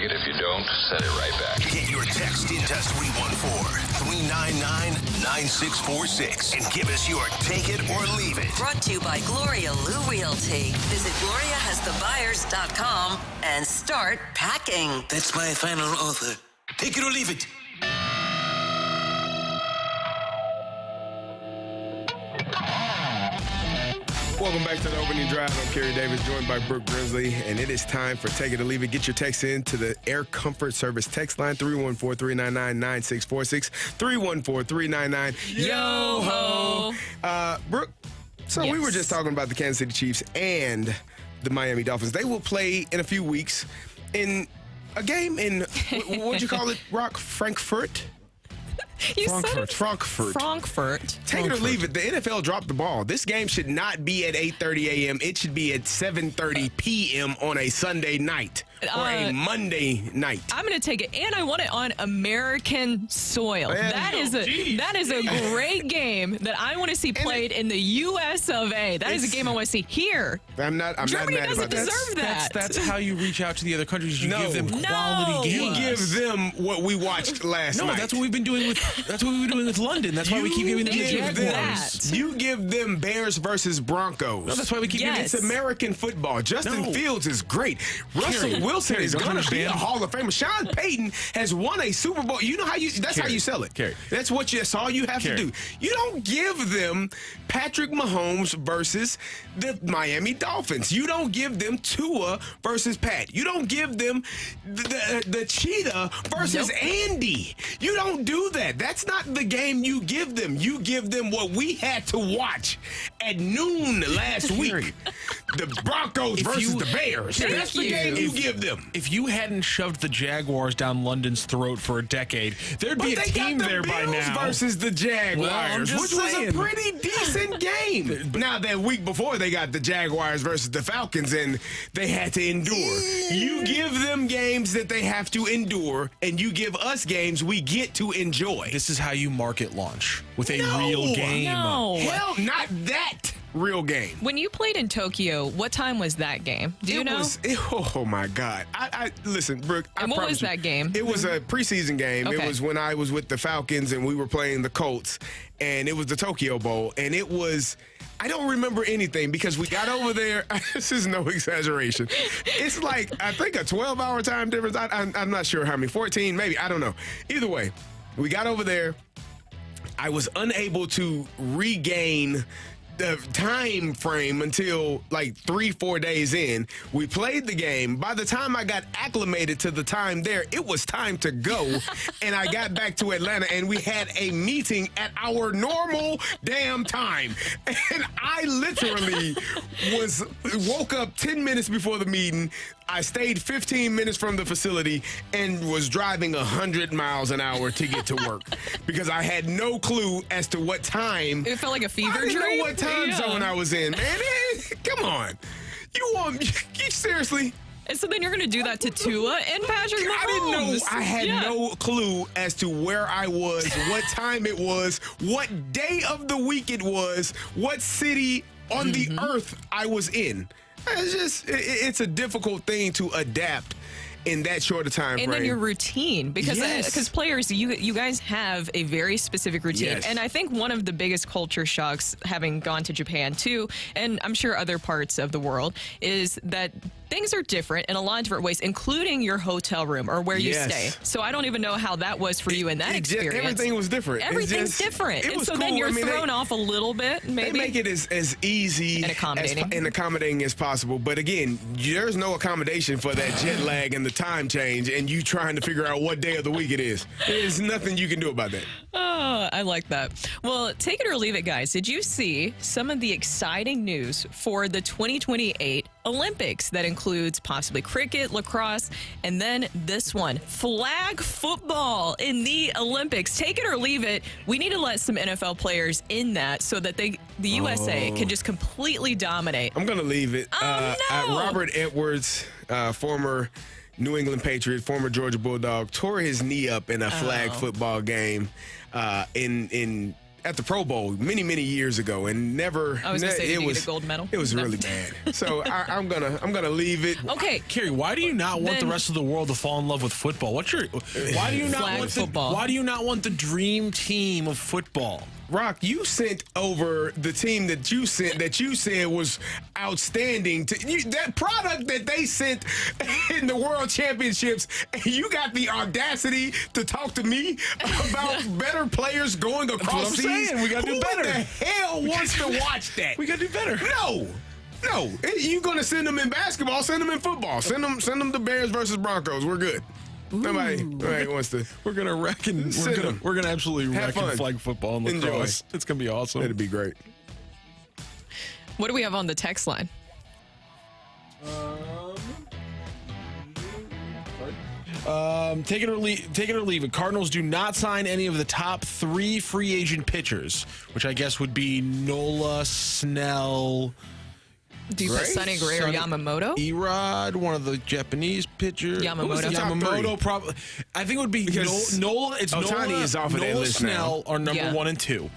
take it. If you don't, send it right back. Get your text into 314-399-9646 and give us your take it or leave it. Brought to you by Gloria Lou Realty. Visit GloriaHasTheBuyers.com and start packing. That's my final offer. Take it or leave it. Welcome back to the opening drive. I'm Carey Davis, joined by Brooke Grimsley, and it is time for Take It or Leave It. Get your text in to the Air Comfort Service text line, 314-399-9646, 314-399-YO-HO. Brooke, so we were just talking about the Kansas City Chiefs and the Miami Dolphins. They will play in a few weeks in a game in, what'd you call it, Rock? Frankfurt? Frankfurt. Take it or leave it. The NFL dropped the ball. This game should not be at 8:30 a.m. It should be at 7:30 p.m. on a Sunday night or a Monday night. I'm going to take it, and I want it on American soil. That is a great game that I want to see played in the U.S. of A. That is a game I want to see here. I'm not Germany mad doesn't about that. deserve that. That's how you reach out to the other countries. You give them quality games. You give them what we watched last night. No, that's what we've been doing with. That's what we've been doing with London. That's why we keep giving them the Jaguars. You give them Bears versus Broncos. No, that's why we keep giving. It's American football. Justin Fields is great. Russell Wilson is going to be a Hall of Famer. Sean Payton has won a Super Bowl. You know how you. That's how you sell it. That's that's all you have to do. You don't give them Patrick Mahomes versus the Miami Dolphins. You don't give them Tua versus Pat. You don't give them the Cheetah versus Andy. You don't do that. That's not the game you give them. You give them what we had to watch at noon last week. The Broncos versus the Bears. That's the game you give them. If you hadn't shoved the Jaguars down London's throat for a decade, there'd be a team there by now. Versus the Jaguars, which was a pretty decent game. Now, that week before, they got the Jaguars versus the Falcons, and they had to endure. You give them games that they have to endure, and you give us games we get to enjoy. This is how you market launch with a real game. No. Hell, not that real game. When you played in Tokyo, what time was that game? Do you know? Oh my God! I listen, Brooke. And what was that game? It was a preseason game. Okay. It was when I was with the Falcons and we were playing the Colts, and it was the Tokyo Bowl, and it was. I don't remember anything because we got over there. This is no exaggeration. It's like, I think a 12-hour time difference. I'm not sure how many, 14 maybe. I don't know. Either way, we got over there. I was unable to regain the time frame until like 3-4 days in. We played the game. By the time I got acclimated to the time there, it was time to go. And I got back to Atlanta and we had a meeting at our normal damn time. And I literally woke up 10 minutes before the meeting. I stayed 15 minutes from the facility and was driving 100 miles an hour to get to work because I had no clue as to what time. It felt like a fever dream. I didn't know what time zone I was in, man. Come on. You seriously? And so then you're going to do that to Tua and Patrick Mahomes. I didn't know. I had no clue as to where I was, what time it was, what day of the week it was, what city on the earth I was in. It's a difficult thing to adapt in that short a time frame. And then your routine, because players, you guys have a very specific routine. Yes. And I think one of the biggest culture shocks, having gone to Japan too, and I'm sure other parts of the world, is that things are different in a lot of different ways, including your hotel room or where you stay. So I don't even know how that was for you in that experience. Everything was different. Everything's different. It was so cool. then you're thrown off a little bit, maybe. They make it as easy and accommodating as possible. But again, there's no accommodation for that jet lag and the time change and you trying to figure out what day of the week it is. There's nothing you can do about that. Oh, I like that. Well, take it or leave it, guys. Did you see some of the exciting news for the 2028 Olympics that includes possibly cricket, lacrosse, and then this one, flag football in the Olympics? Take it or leave it. We need to let some NFL players in that so that the USA can just completely dominate. I'm going to leave it. Oh, no. Robert Edwards, former New England Patriot, former Georgia Bulldog, tore his knee up in a flag football game in at the Pro Bowl many years ago, and never. I was going to say, did you get a gold medal? It was really bad. So I'm gonna leave it. Okay, Carey, why do you not want the rest of the world to fall in love with football? Why do you not want football? Why do you not want the dream team of football? Rock, you sent over the team that you said was outstanding. That product that they sent in the World Championships, and you got the audacity to talk to me about better players going across seas. We got to do better. Who the hell wants to watch that? We got to do better. No. You're gonna send them in basketball. Send them in football. Send them to Bears versus Broncos. We're good. Nobody wants to. We're gonna reckon. We're gonna absolutely reckon flag football and lacrosse. It's gonna be awesome. It'd be great. What do we have on the text line? Take it or leave it. Cardinals do not sign any of the top 3 free agent pitchers, which I guess would be Nola, Snell. Do you put Sonny Gray or Yamamoto? Erod, one of the Japanese pitchers. Yamamoto probably. I think it would be Nola. It's Ohtani is off of that list Snell now. are number 1 and 2.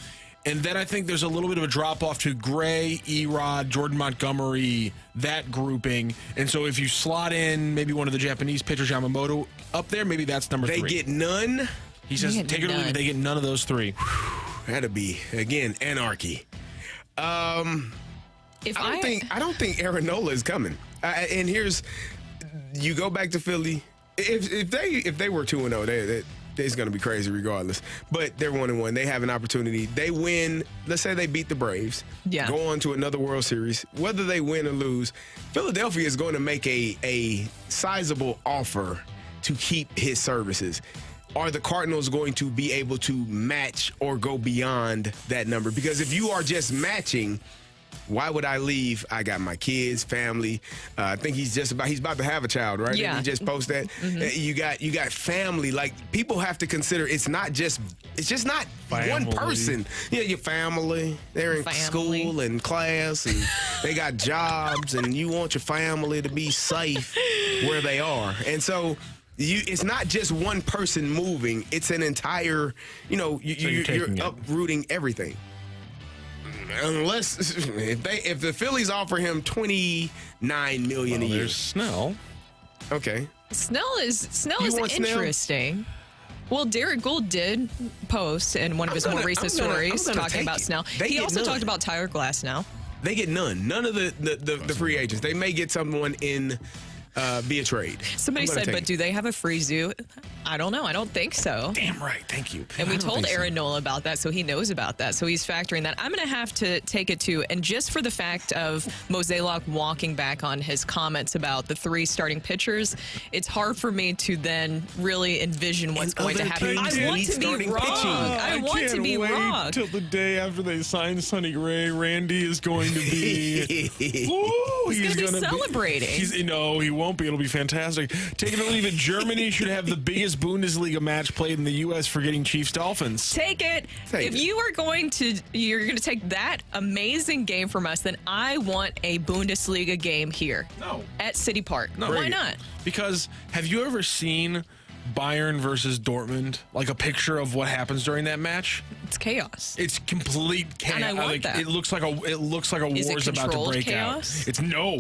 And then I think there's a little bit of a drop-off to Gray, Erod, Jordan Montgomery, that grouping. And so if you slot in maybe one of the Japanese pitchers, Yamamoto, up there, maybe that's number 3. They get none? He says, take it or leave it, they get none of those 3. That'd be, again, anarchy. I don't think Aaron Nola is coming. And you go back to Philly. If they were 2-0, it's going to be crazy regardless. But they're 1-1. They have an opportunity. They win. Let's say they beat the Braves. Yeah. Go on to another World Series. Whether they win or lose, Philadelphia is going to make a sizable offer to keep his services. Are the Cardinals going to be able to match or go beyond that number? Because if you are just matching, why would I leave? I got my kids, family. I think he's about to have a child, right? Yeah. Didn't he just post that? Mm-hmm. You got family. Like, people have to consider it's just not family. One person. Yeah, your family. They're in school and class, and they got jobs, and you want your family to be safe where they are. And so it's not just one person moving. It's an entire, you're uprooting everything. Unless if the Phillies offer him $29 million a year. There's Snell. Okay. Snell is interesting. Well, Derek Gould did post in one of his more recent stories talking about Snell. He also talked about Tyler Glasnow. They get none. None of the free agents. They may get someone in via trade. Somebody said, but do they have a free zoo? I don't know. I don't think so. Damn right. Thank you. And we told Aaron Nola about that, so he knows about that. So he's factoring that. I'm going to have to take it to, and just for the fact of Mozeliak walking back on his comments about the 3 starting pitchers, it's hard for me to then really envision what's going to happen. I want to be wrong. I want to be wrong. Till the day after they sign Sonny Gray, Randy is going to be. He's going to be celebrating. He won't be. It'll be fantastic. Take it or leave it. Germany should have the biggest Bundesliga match played in the U.S. forgetting Chiefs-Dolphins. Take it. If you are going to take that amazing game from us, then I want a Bundesliga game here. No. At City Park. No. Why not? Because have you ever seen Bayern versus Dortmund, like a picture of what happens during that match? It's chaos. It's complete chaos. And I want that. It looks like a war's about to break chaos? out. It's no,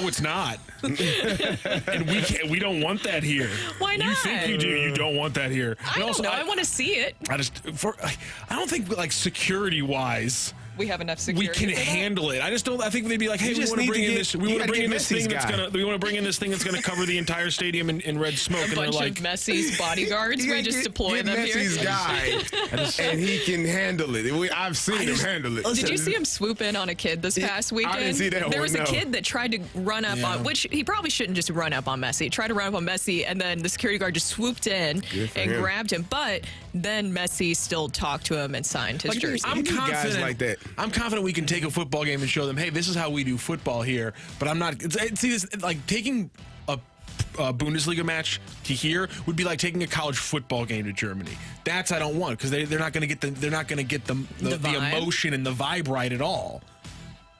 it's not. And we don't want that here. Why not? You think you do? You don't want that here. I don't know. I want to see it. I don't think like security wise. We have enough security. We can handle it. I think they'd be like, hey, we want to bring in this. We want to bring in this thing that's gonna cover the entire stadium in red smoke. A bunch of Messi's bodyguards. We just deploy them here. Messi's guy, and he can handle it. I've seen him handle it. Did you see him swoop in on a kid this past weekend? I didn't see that. There was a kid that tried to run up on, which he probably shouldn't just run up on Messi. Tried to run up on Messi, and then the security guard just swooped in and grabbed him. But then Messi still talked to him and signed his jersey. I'm confident. Guys like that. I'm confident we can take a football game and show them, hey, this is how we do football here. But I'm not. See this like taking a Bundesliga match to here would be like taking a college football game to Germany. That's I don't want because they're not going to get the emotion and the vibe right at all.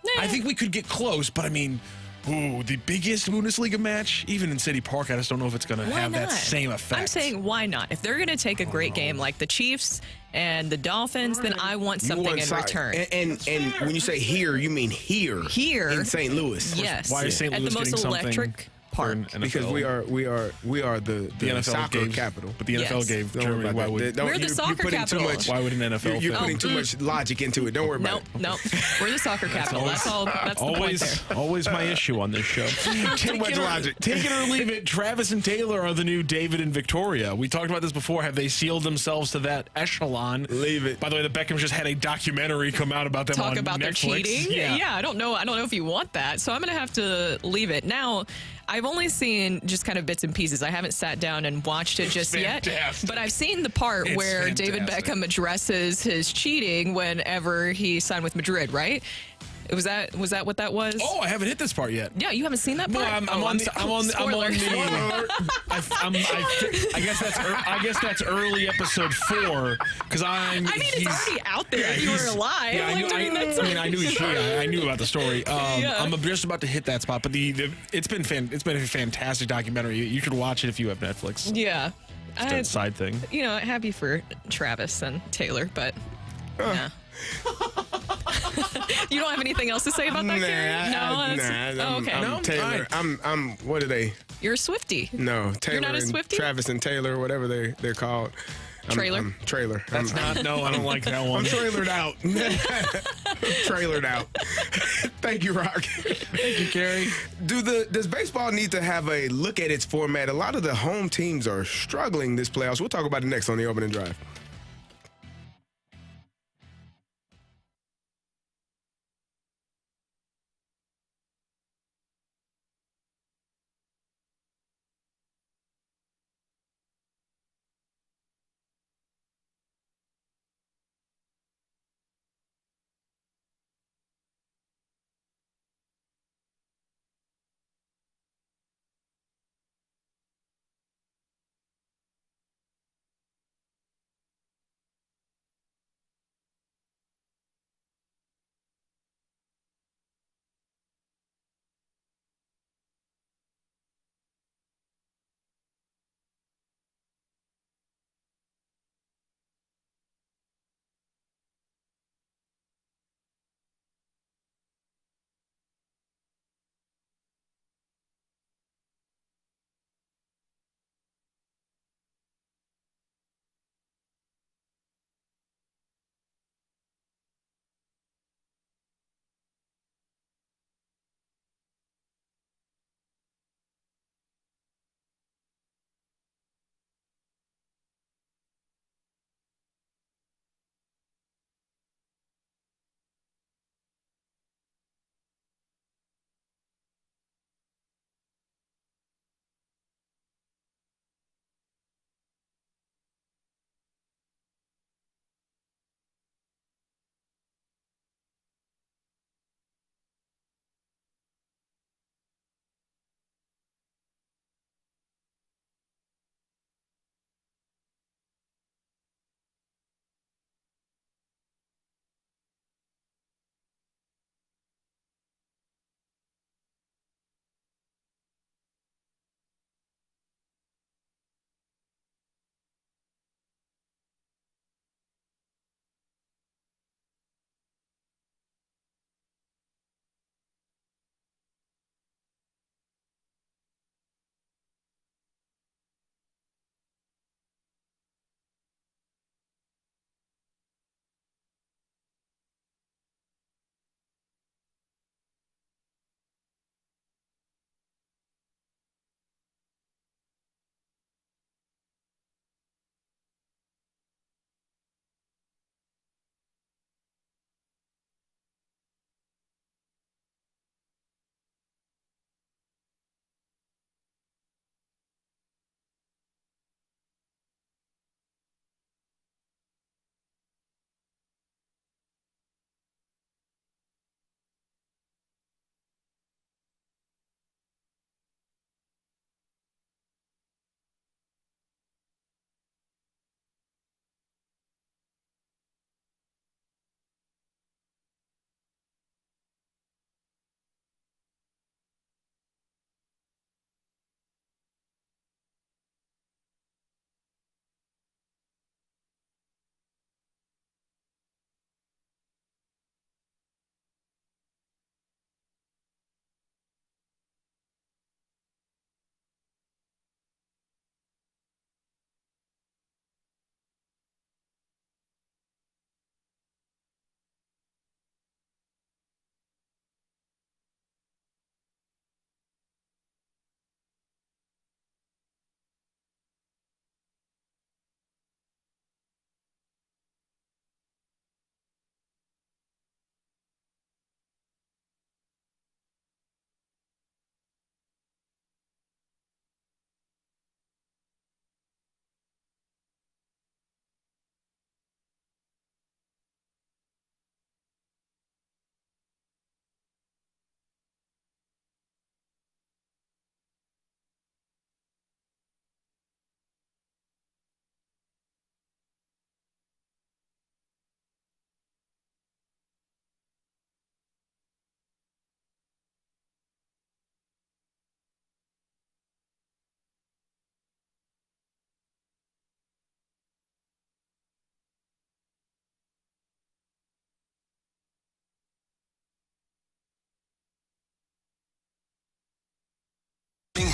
Nah. I think we could get close, but I mean. Ooh, the biggest Bundesliga match, even in City Park, I just don't know if it's going to have that same effect. I'm saying, why not? If they're going to take a great game like the Chiefs and the Dolphins, then I want something in return. And when you say here, you mean here in St. Louis. Yes. Why is St. Louis at the getting most something electric park? Because we are the NFL soccer gave, capital. But the NFL gave Germany. Why would We're the soccer capital. why would an NFL? You're putting too much logic into it. Don't worry about it. Nope. We're the soccer capital. That's all. That's the point there. Always my issue on this show. Too much logic. Take it or leave it. Travis and Taylor are the new David and Victoria. We talked about this before. Have they sealed themselves to that echelon? Leave it. By the way, the Beckhams just had a documentary come out about them on Talk about Netflix. their cheating. Yeah, I don't know if you want that. So I'm gonna have to leave it now. I've only seen just kind of bits and pieces. I haven't sat down and watched it just yet. But I've seen the part where David Beckham addresses his cheating whenever he signed with Madrid, right? Was that what that was? Oh, I haven't hit this part yet. Yeah, you haven't seen that part? No, I guess that's early episode 4 because it's already out there. If you were alive. Yeah, I knew about the story. I'm just about to hit that spot, but it's been a fantastic documentary. You should watch it if you have Netflix. Yeah. Just a side thing. Happy for Travis and Taylor, but yeah. You don't have anything else to say about that, Carey? Okay. I'm Taylor. I'm what are they? You're a Swiftie. No, Taylor. You're not a Swiftie? Travis and Taylor, whatever they're called. Trailer? Trailer. That's not. No, I don't like that one. I'm trailered out. Trailered out. Thank you, Rock. Thank you, Carey. Does baseball need to have a look at its format? A lot of the home teams are struggling this playoffs. We'll talk about it next on the Opening Drive.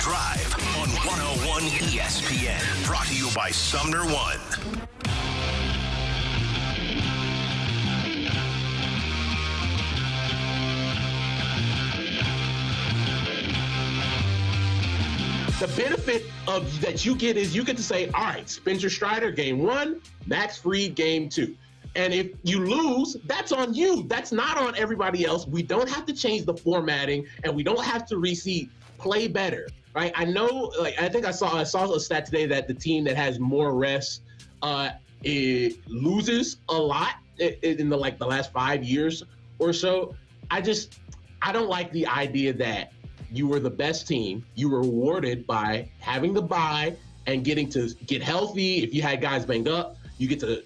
Drive on 101 ESPN. Brought to you by Sumner One. The benefit of that you get is you get to say, all right, Spencer Strider, game 1, Max Fried, game 2. And if you lose, that's on you. That's not on everybody else. We don't have to change the formatting, and we don't have to reseed. Play better, right? I know, I think I saw a stat today that the team that has more rest it loses a lot in the last 5 years or so. I don't like the idea that you were the best team. You were rewarded by having the bye and getting to get healthy. If you had guys banged up, you get to,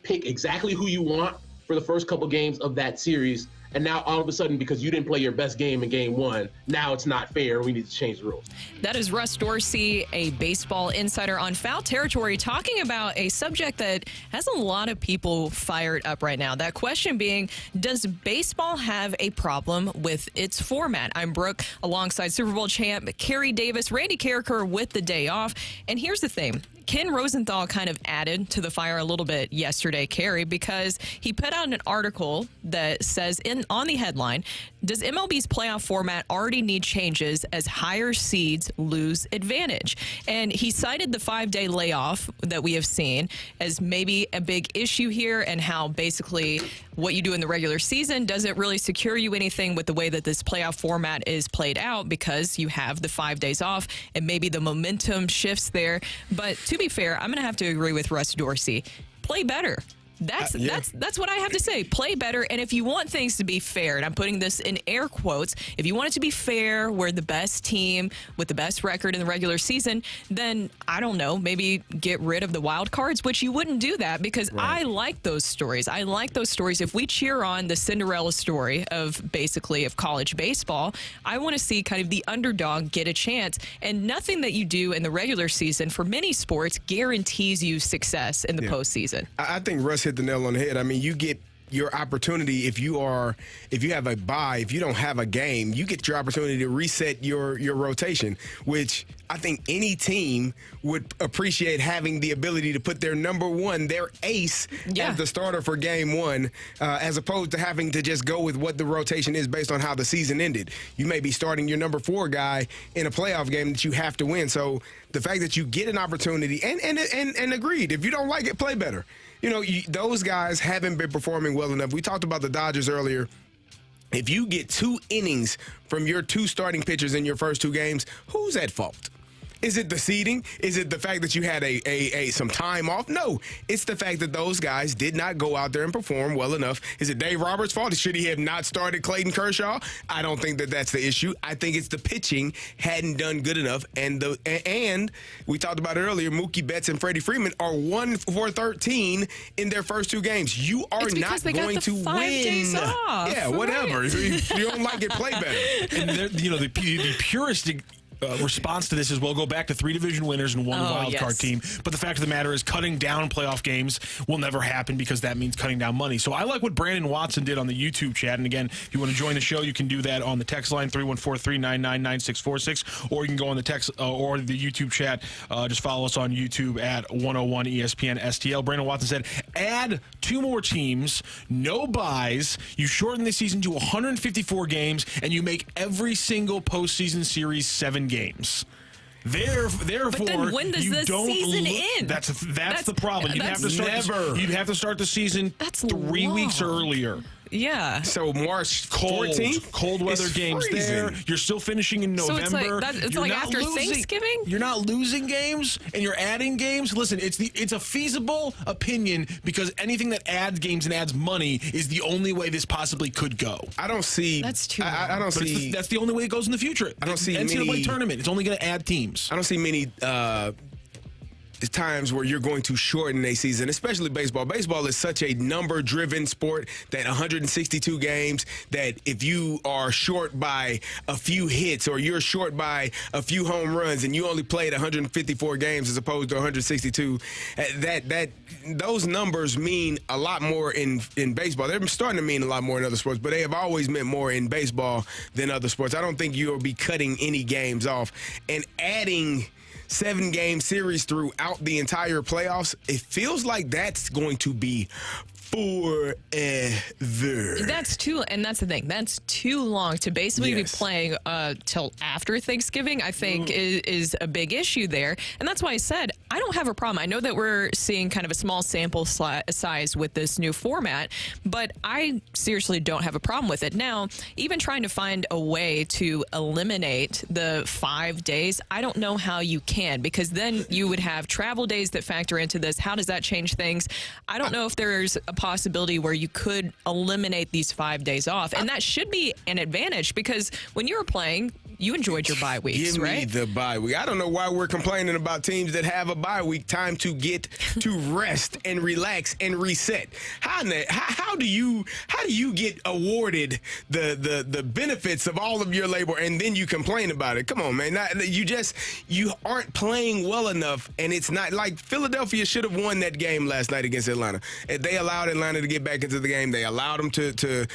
pick exactly who you want for the first couple games of that series. And now all of a sudden, because you didn't play your best game in game 1, now it's not fair. We need to change the rules. That is Russ Dorsey, a baseball insider on Foul Territory, talking about a subject that has a lot of people fired up right now. That question being, does baseball have a problem with its format? I'm Brooke, alongside Super Bowl champ Carey Davis, Randy Karraker with the day off. And here's the thing. Ken Rosenthal kind of added to the fire a little bit yesterday, Carey, because he put out an article that says on the headline, does MLB's playoff format already need changes as higher seeds lose advantage? And he cited the 5-day layoff that we have seen as maybe a big issue here, and how basically what you do in the regular season doesn't really secure you anything with the way that this playoff format is played out, because you have the 5 days off and maybe the momentum shifts there. But to be fair, I'm going to have to agree with Russ Dorsey. Play better. That's what I have to say. Play better. And if you want things to be fair, and I'm putting this in air quotes, if you want it to be fair, we're the best team with the best record in the regular season, then I don't know, maybe get rid of the wild cards, which you wouldn't do that, because I like those stories. I like those stories. If we cheer on the Cinderella story of college baseball, I want to see kind of the underdog get a chance. And nothing that you do in the regular season for many sports guarantees you success in the postseason. I think Russ hit the nail on the head. I mean, you get your opportunity if you have a bye, if you don't have a game, you get your opportunity to reset your rotation, which I think any team would appreciate, having the ability to put their number one, their ace, as the starter for game 1, as opposed to having to just go with what the rotation is based on how the season ended. You may be starting your number 4 guy in a playoff game that you have to win. So the fact that you get an opportunity, and agreed, if you don't like it, play better. Those guys haven't been performing well enough. We talked about the Dodgers earlier. If you get 2 innings from your 2 starting pitchers in your first 2 games, who's at fault? Is it the seeding? Is it the fact that you had some time off? No, it's the fact that those guys did not go out there and perform well enough. Is it Dave Roberts' fault? Should he have not started Clayton Kershaw? I don't think that that's the issue. I think it's the pitching hadn't done good enough. And we talked about it earlier, Mookie Betts and Freddie Freeman are 1 for 13 in their first 2 games. You are not going to win. 5 days off. Yeah, whatever. If you don't like it, play better. And the purest response to this is, we'll go back to 3 division winners and 1 wild card team. But the fact of the matter is, cutting down playoff games will never happen, because that means cutting down money. So I like what Brandon Watson did on the YouTube chat. And again, if you want to join the show, you can do that on the text line 314-399-9646, or you can go on the text or the YouTube chat. Just follow us on YouTube at 101 ESPN STL. Brandon Watson said, add 2 more teams, no buys. You shorten the season to 154 games, and you make every single postseason series 7 games. Therefore, but then when does the season end? That's the problem. You'd have to start the season 3 weeks earlier. Yeah. So March 14th, cold weather games freezing. There. You're still finishing in November. So it's like after Thanksgiving? You're not losing games, and you're adding games. Listen, it's a feasible opinion, because anything that adds games and adds money is the only way this possibly could go. I don't see. That's too. I don't see. That's the only way it goes in the future. I don't see NCAA many tournament. It's only going to add teams. I don't see many times where you're going to shorten a season, especially baseball. Baseball is such a number-driven sport that 162 games, that if you are short by a few hits or you're short by a few home runs and you only played 154 games as opposed to 162, those numbers mean a lot more in baseball. They're starting to mean a lot more in other sports, but they have always meant more in baseball than other sports. I don't think you'll be cutting any games off. And adding 7-game series throughout the entire playoffs, it feels like that's going to be forever. That's the thing. That's too long to basically be playing till after Thanksgiving, I think is a big issue there. And that's why I said I don't have a problem. I know that we're seeing kind of a small sample size with this new format, but I seriously don't have a problem with it. Now, even trying to find a way to eliminate the 5 days, I don't know how you can, because then you would have travel days that factor into this. How does that change things? I don't know if there's a possibility where you could eliminate these 5 days off, and that should be an advantage, because when you were playing, you enjoyed your bye weeks, right? Give me the bye week. I don't know why we're complaining about teams that have a bye week, time to get to rest and relax and reset. How do you get awarded the benefits of all of your labor and then you complain about it? Come on, man. You aren't playing well enough, and it's not like Philadelphia should have won that game last night against Atlanta. They allowed Atlanta to get back into the game. They allowed them to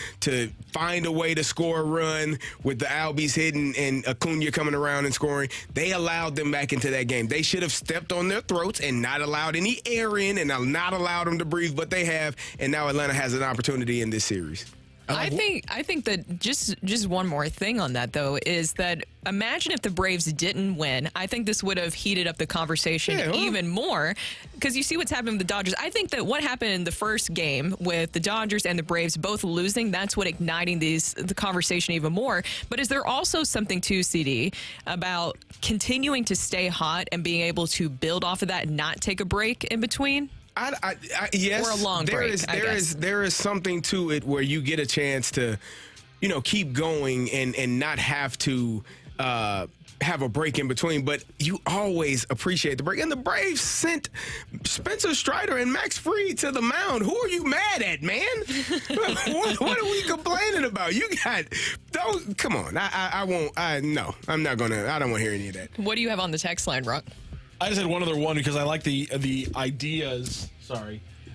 find a way to score a run with the Albies hitting and Acuna coming around and scoring. They allowed them back into that game. They should have stepped on their throats and not allowed any air in and not allowed them to breathe, but they have, and now Atlanta has an opportunity in this series. I think that just one more thing on that, though, is that imagine if the Braves didn't win. I think this would have heated up the conversation even more, because you see what's happening with the Dodgers. I think that what happened in the first game with the Dodgers and the Braves both losing, that's what igniting the conversation even more. But is there also something too, CD, about continuing to stay hot and being able to build off of that and not take a break in between? Yes, or a long break. There is something to it where you get a chance to, keep going and not have to have a break in between. But you always appreciate the break. And the Braves sent Spencer Strider and Max Fried to the mound. Who are you mad at, man? what are we complaining about? You got those. Come on, I won't. No, I'm not gonna. I don't want to hear any of that. What do you have on the text line, Rock? I just had one other one because I like the ideas.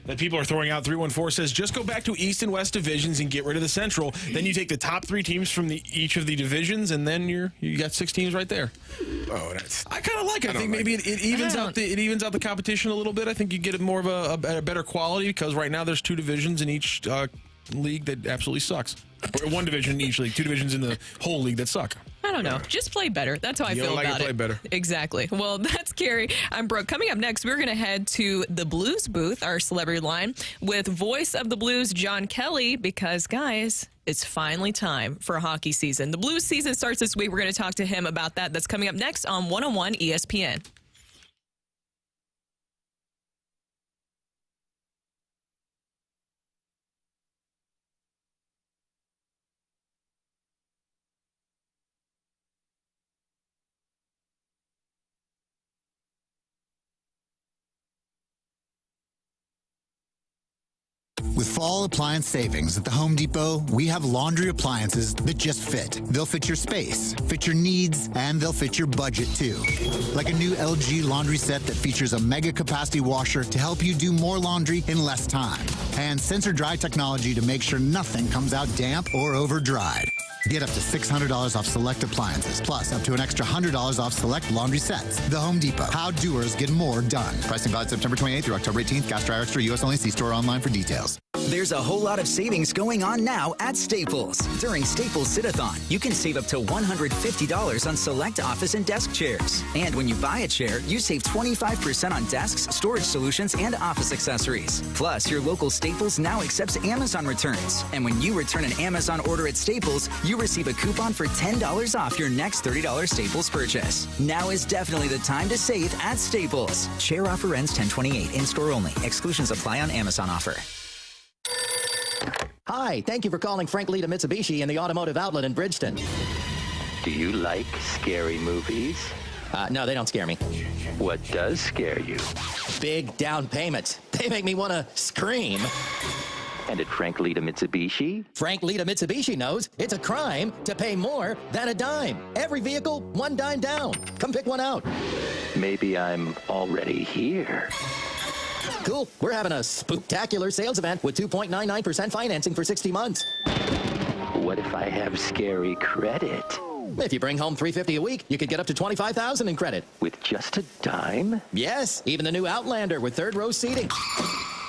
That people are throwing out. 314 says just go back to East and West divisions and get rid of the Central. Then you take the top 3 teams from each of the divisions, and then you got 6 teams right there. Oh, I kind of like it. I think maybe it evens out the competition a little bit. I think you get more of a better quality, because right now there's 2 divisions in each league that absolutely sucks. Or 1 division in each league, 2 divisions in the whole league that suck. I don't know. Just play better. That's how I feel about it. Play better. Exactly. Well, that's Carey. I'm Brooke. Coming up next, we're going to head to the Blues booth, our celebrity line, with voice of the Blues, John Kelly, because, guys, it's finally time for hockey season. The Blues season starts this week. We're going to talk to him about that. That's coming up next on 101 ESPN. With fall appliance savings at the Home Depot, we have laundry appliances that just fit. They'll fit your space, fit your needs, and they'll fit your budget too. Like a new LG laundry set that features a mega capacity washer to help you do more laundry in less time. And sensor dry technology to make sure nothing comes out damp or over dried. Get up to $600 off select appliances, plus up to an extra $100 off select laundry sets. The Home Depot. How doers get more done. Pricing valid September 28th through October 18th. Gas dryer extra. U.S. only. See store online for details. There's a whole lot of savings going on now at Staples. During Staples Sit-a-thon, you can save up to $150 on select office and desk chairs. And when you buy a chair, you save 25% on desks, storage solutions, and office accessories. Plus, your local Staples now accepts Amazon returns. And when you return an Amazon order at Staples, you receive a coupon for $10 off your next $30 Staples purchase. Now is definitely the time to save at Staples. Chair offer ends 10/28. In-store only. Exclusions apply on Amazon offer. Hi, thank you for calling Frank Lita Mitsubishi in the Automotive Outlet in Bridgeton. Do you like scary movies? No, they don't scare me. What does scare you? Big down payments. They make me want to scream. And at Frank Lita Mitsubishi? Frank Lita Mitsubishi knows it's a crime to pay more than a dime. Every vehicle, one dime down. Come pick one out. Maybe I'm already here. Cool. We're having a spooktacular sales event with 2.99% financing for 60 months. What if I have scary credit? If you bring home $350 a week, you could get up to $25,000 in credit. With just a dime? Yes, even the new Outlander with third row seating.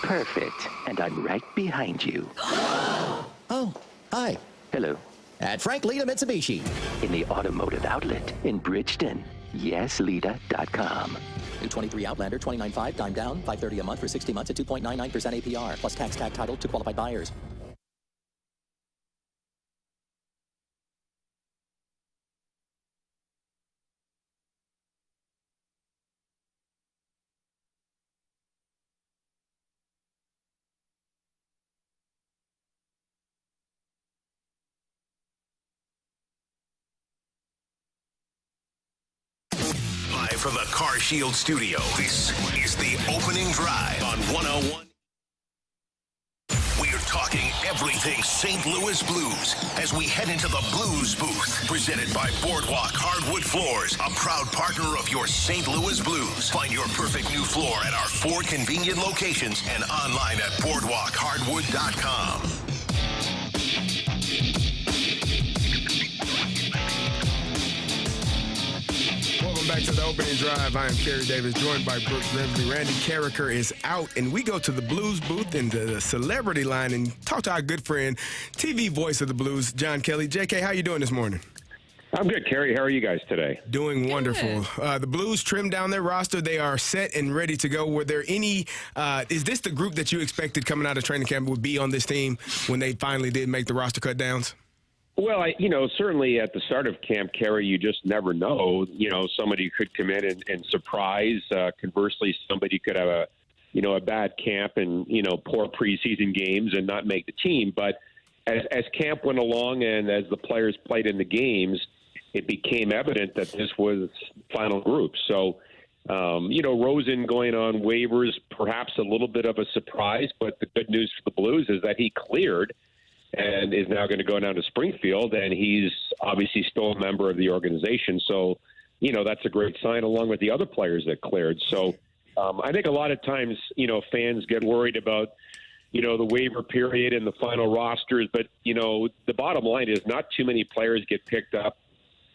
Perfect. And I'm right behind you. Oh, hi. Hello. At Frank Lita Mitsubishi. In the automotive outlet in Bridgeton. YesLita.com. New 23 Outlander, 29.5, dime down, $530 a month for 60 months at 2.99% APR, plus tax tag title to qualified buyers. From the Car Shield studio, this is the opening drive on 101. We're talking everything St. Louis Blues as we head into the Blues booth. Presented by Boardwalk Hardwood Floors, a proud partner of your St. Louis Blues. Find your perfect new floor at our 4 convenient locations and online at boardwalkhardwood.com. Back to the opening drive. I am Carey Davis, joined by Brooke Grimsley. Randy Karraker is out, and we go to the Blues booth in the celebrity line and talk to our good friend, TV voice of the Blues, John Kelly. JK, how you doing this morning? I'm good, Carey. How are you guys today? Doing wonderful. The Blues trimmed down their roster. They are set and ready to go. Were there any is this the group that you expected coming out of training camp would be on this team when they finally did make the roster cut downs? Well, certainly at the start of camp, Carey, you just never know. Somebody could come in and surprise. Conversely, somebody could have a bad camp and, poor preseason games and not make the team. But as camp went along and as the players played in the games, it became evident that this was final group. So, Rosen going on waivers, perhaps a little bit of a surprise. But the good news for the Blues is that he cleared and is now going to go down to Springfield, and he's obviously still a member of the organization. So, that's a great sign, along with the other players that cleared. So I think a lot of times, fans get worried about, the waiver period and the final rosters. But, the bottom line is not too many players get picked up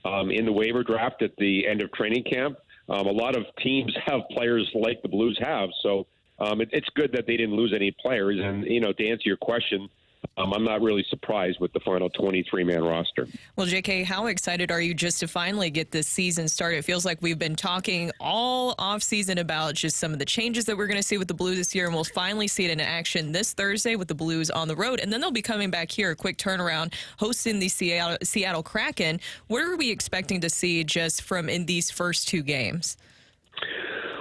in the waiver draft at the end of training camp. A lot of teams have players like the Blues have. So it's good that they didn't lose any players. And, to answer your question, I'm not really surprised with the final 23-man roster. Well, JK, how excited are you just to finally get this season started? It feels like we've been talking all offseason about just some of the changes that we're going to see with the Blues this year, and we'll finally see it in action this Thursday with the Blues on the road. And then they'll be coming back here, a quick turnaround, hosting the Seattle Kraken. What are we expecting to see just from in these first 2 games?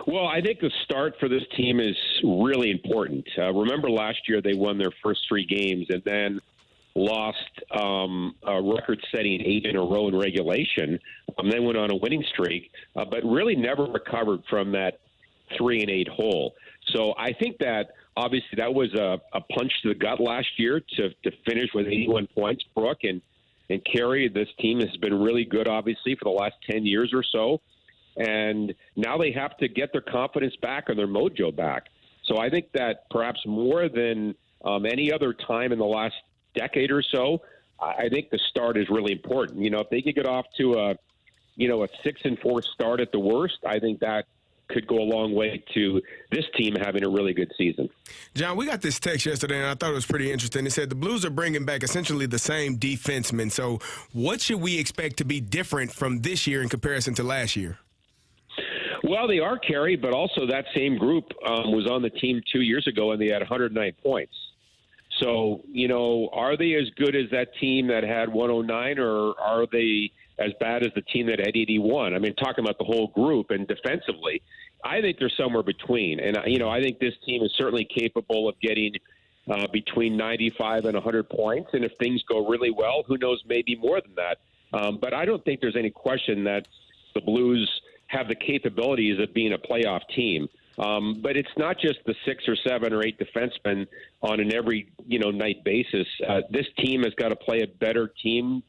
Well, I think the start for this team is really important. Remember last year they won their first 3 games and then lost a record-setting 8 in a row in regulation. Then went on a winning streak, but really never recovered from that 3-8 hole. So I think that obviously that was a punch to the gut last year to finish with 81 points, Brooke. And Carey, this team has been really good, obviously, for the last 10 years or so. And now they have to get their confidence back and their mojo back. So I think that perhaps more than any other time in the last decade or so, I think the start is really important. If they could get off to a 6-4 start at the worst, I think that could go a long way to this team having a really good season. John, we got this text yesterday, and I thought it was pretty interesting. It said the Blues are bringing back essentially the same defensemen. So what should we expect to be different from this year in comparison to last year? Well, they are, Carey, but also that same group was on the team 2 years ago, and they had 109 points. So, are they as good as that team that had 109, or are they as bad as the team that had 81? I mean, talking about the whole group and defensively, I think they're somewhere between. And, I think this team is certainly capable of getting between 95 and 100 points. And if things go really well, who knows, maybe more than that. But I don't think there's any question that the Blues have the capabilities of being a playoff team. But it's not just the 6 or 7 or 8 defensemen on an every night basis. This team has got to play a better team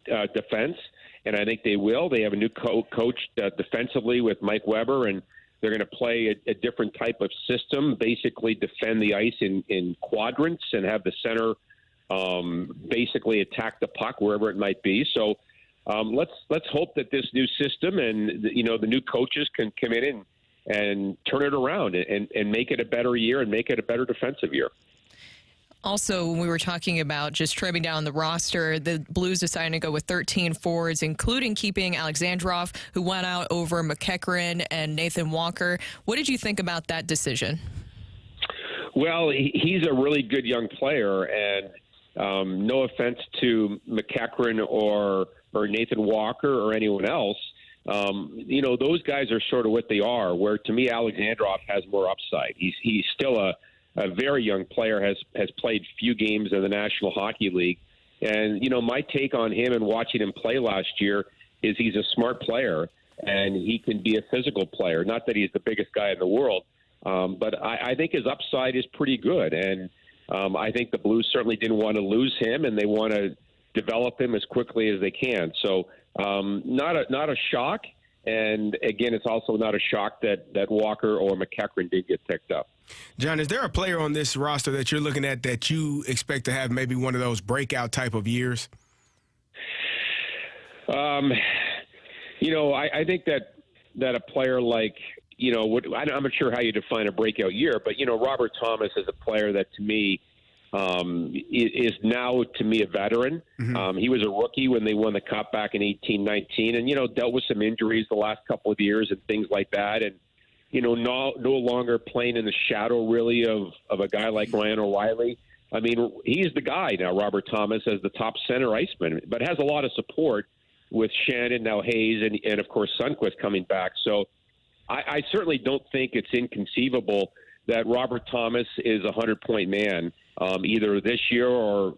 defense, and I think they will. They have a new coach defensively with Mike Weber, and they're going to play a different type of system, basically defend the ice in quadrants and have the center basically attack the puck wherever it might be. So let's hope that this new system and the new coaches can come in and turn it around and make it a better year and make it a better defensive year. Also, when we were talking about just trimming down the roster, the Blues decided to go with 13 forwards, including keeping Alexandrov, who went out over McEachran and Nathan Walker. What did you think about that decision? Well, he's a really good young player, and no offense to McEachran or Nathan Walker or anyone else, those guys are sort of what they are, where to me Alexandrov has more upside. He's still a very young player, has played few games in the National Hockey League. And, my take on him and watching him play last year is he's a smart player and he can be a physical player. Not that he's the biggest guy in the world, but I think his upside is pretty good. And I think the Blues certainly didn't want to lose him, and they want to develop him as quickly as they can. So not a shock. And, again, it's also not a shock that Walker or McEachran did get picked up. John, is there a player on this roster that you're looking at that you expect to have maybe one of those breakout type of years? I think that a player like, I'm not sure how you define a breakout year, but, Robert Thomas is a player that to me is now, to me, a veteran. Mm-hmm. He was a rookie when they won the Cup back in 18-19 and, dealt with some injuries the last couple of years and things like that. And, no longer playing in the shadow, really, of a guy like Ryan O'Reilly. I mean, he's the guy now, Robert Thomas, as the top center iceman, but has a lot of support with Shannon, now Hayes, and of course, Sundqvist coming back. So I certainly don't think it's inconceivable that Robert Thomas is a 100-point man, either this year or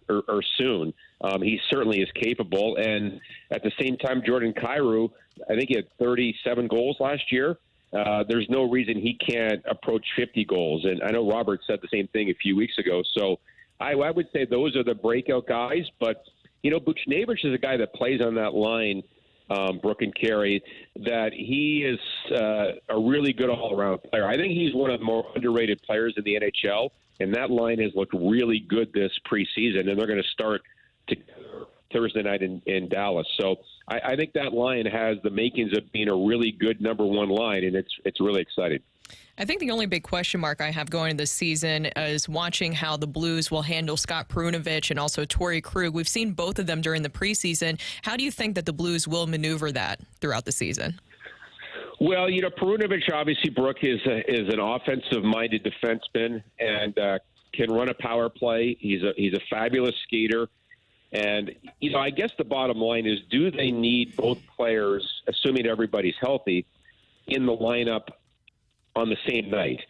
soon. He certainly is capable. And at the same time, Jordan Kyrou, I think he had 37 goals last year. There's no reason he can't approach 50 goals. And I know Robert said the same thing a few weeks ago. So I would say those are the breakout guys. But, Buchnevich is a guy that plays on that line, Brooke and Carey, that he is a really good all-around player. I think he's one of the more underrated players in the NHL, and that line has looked really good this preseason, and they're going to start Thursday night in Dallas. So I think that line has the makings of being a really good number one line, and it's really exciting. I think the only big question mark I have going into this season is watching how the Blues will handle Scott Perunovich and also Torrey Krug. We've seen both of them during the preseason. How do you think that the Blues will maneuver that throughout the season? Well, Perunovich, obviously, Brooke, is an offensive-minded defenseman and can run a power play. He's a fabulous skater. And, I guess the bottom line is, do they need both players, assuming everybody's healthy, in the lineup on the same night?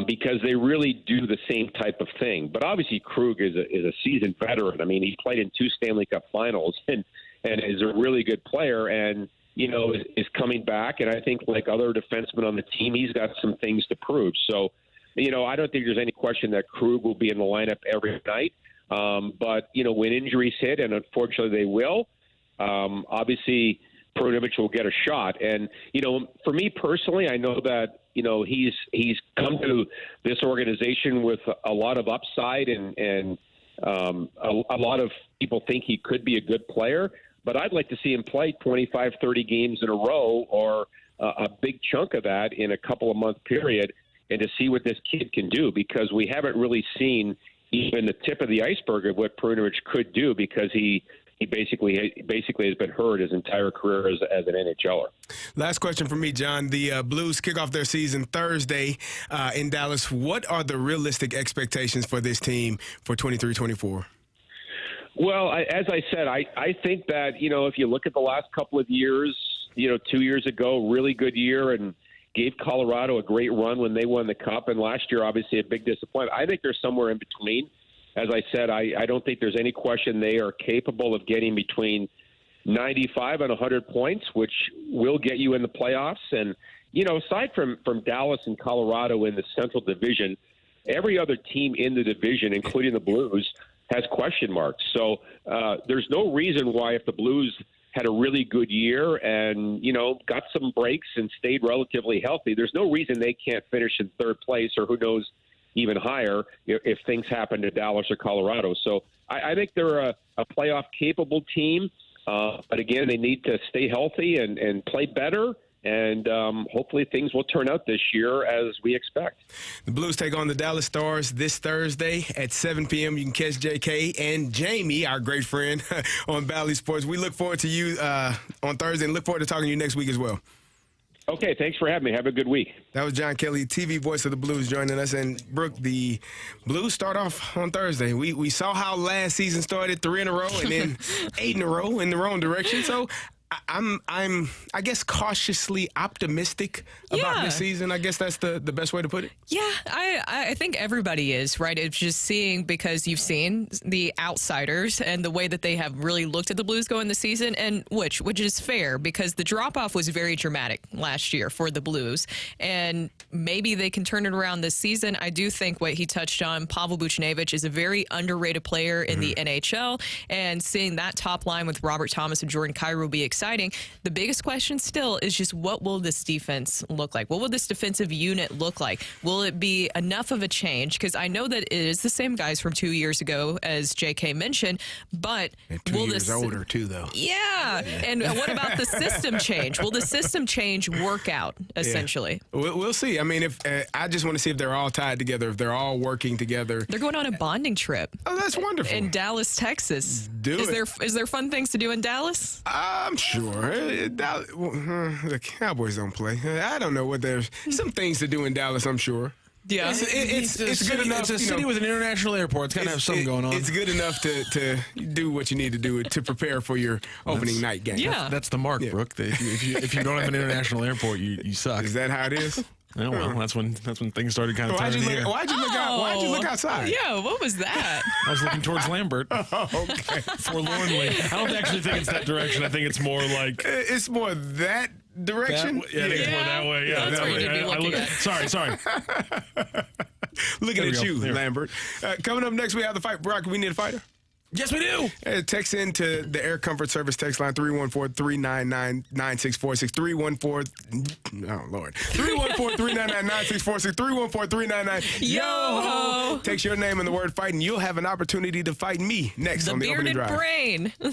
Because they really do the same type of thing. But obviously, Krug is a seasoned veteran. I mean, he played in 2 Stanley Cup finals and is a really good player and, is coming back. And I think like other defensemen on the team, he's got some things to prove. So, I don't think there's any question that Krug will be in the lineup every night. But, when injuries hit, and unfortunately they will, obviously Perunovich will get a shot. And, for me personally, I know that, he's come to this organization with a lot of upside and a lot of people think he could be a good player. But I'd like to see him play 25, 30 games in a row or a big chunk of that in a couple of month period and to see what this kid can do, because we haven't really seen even the tip of the iceberg of what Perunovich could do, because he basically has been hurt his entire career as an NHLer. Last question for me, John. The Blues kick off their season Thursday in Dallas. What are the realistic expectations for this team for 23-24? Well, as I said, I think that, if you look at the last couple of years, 2 years ago, really good year, and gave Colorado a great run when they won the Cup, and last year, obviously, a big disappointment. I think they're somewhere in between. As I said, I don't think there's any question they are capable of getting between 95 on 100 points, which will get you in the playoffs. And, you know, aside from Dallas and Colorado in the Central Division, every other team in the division, including the Blues, has question marks. So there's no reason why, if the Blues had a really good year and, you know, got some breaks and stayed relatively healthy, there's no reason they can't finish in third place, or who knows, even higher if things happen to Dallas or Colorado. So I think they're a playoff-capable team. But again, they need to stay healthy and play better. And hopefully things will turn out this year as we expect. The Blues take on the Dallas Stars this Thursday at 7 p.m. You can catch JK and Jamie, our great friend, on Bally Sports. We look forward to you on Thursday and look forward to talking to you next week as well. Okay, thanks for having me. Have a good week. That was John Kelly, TV voice of the Blues, joining us. And, Brooke, the Blues start off on Thursday. We saw how last season started, 3 in a row and then 8 in a row in the wrong direction. So I'm I guess cautiously optimistic about this season. I guess that's the best way to put it. Yeah, I think everybody is, right? It's just seeing, because you've seen the outsiders and the way that they have really looked at the Blues going this season, and which is fair, because the drop-off was very dramatic last year for the Blues, and maybe they can turn it around this season. I do think what he touched on, Pavel Buchnevich is a very underrated player in the NHL, and seeing that top line with Robert Thomas and Jordan Kyrou will be exciting. The biggest question still is just, what will this defense look like? What will this defensive unit look like? Will it be enough of a change? Because I know that it is the same guys from 2 years ago, as JK mentioned, but and 2 years older too, though. Yeah. And what about the system change? Will the system change work out, essentially? Yeah. We'll see. I mean, if I just want to see if they're all tied together, if they're all working together. They're going on a bonding trip. Oh, that's wonderful. In Dallas, Texas. Is there fun things to do in Dallas? I'm sure. The Cowboys don't play. I don't know what there's some things to do in Dallas, I'm sure. Yeah, it's good enough. It's a city with an international airport. It's got to have something going on. It's good enough to do what you need to do to prepare for your opening night game. Yeah, that's the mark, Brooke. If you don't have an international airport, you suck. Is that how it is? Oh, well, that's when things started kind of Why'd turning. Why'd you look outside? Yeah, what was that? I was looking towards Lambert. Okay. Forlornly. I don't actually think it's that direction. I think it's more like it's more that direction. I think it's more that way. Yeah, that's that where you way. need to be looking at. Sorry. Looking at you, Lambert. Coming up next, we have the fight. Brock, we need a fighter. Yes, we do. Text into the Air Comfort Service text line 314-399-9646. 314-399-9646. 314-399. Text your name and the word fight, and you'll have an opportunity to fight me next on the Opening Drive. The bearded brain.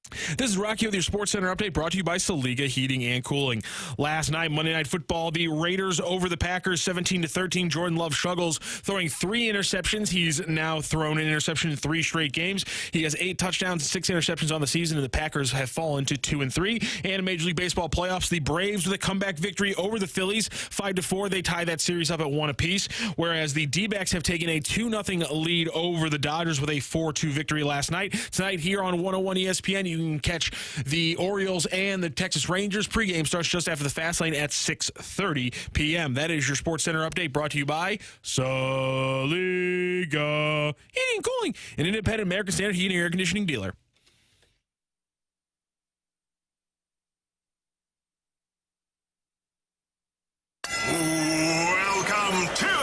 This is Rocky with your Sports Center update brought to you by Saliga Heating and Cooling. Last night, Monday Night Football, the Raiders over the Packers 17-13. Jordan Love struggles throwing 3 interceptions. He's now thrown an interception in 3 straight games. He has 8 touchdowns and 6 interceptions on the season, and the Packers have fallen to 2-3. And in Major League Baseball playoffs, the Braves with a comeback victory over the Phillies, 5-4. They tie that series up at 1 apiece, whereas the D-backs have taken a 2-0 lead over the Dodgers with a 4-2 victory last night. Tonight here on 101 ESPN, you can catch the Orioles and the Texas Rangers. Pregame starts just after the Fast Lane at 6:30 p.m. That is your Sports Center update brought to you by Saliga Heating and Cooling, an independent American Standard heating and air conditioning dealer. Welcome to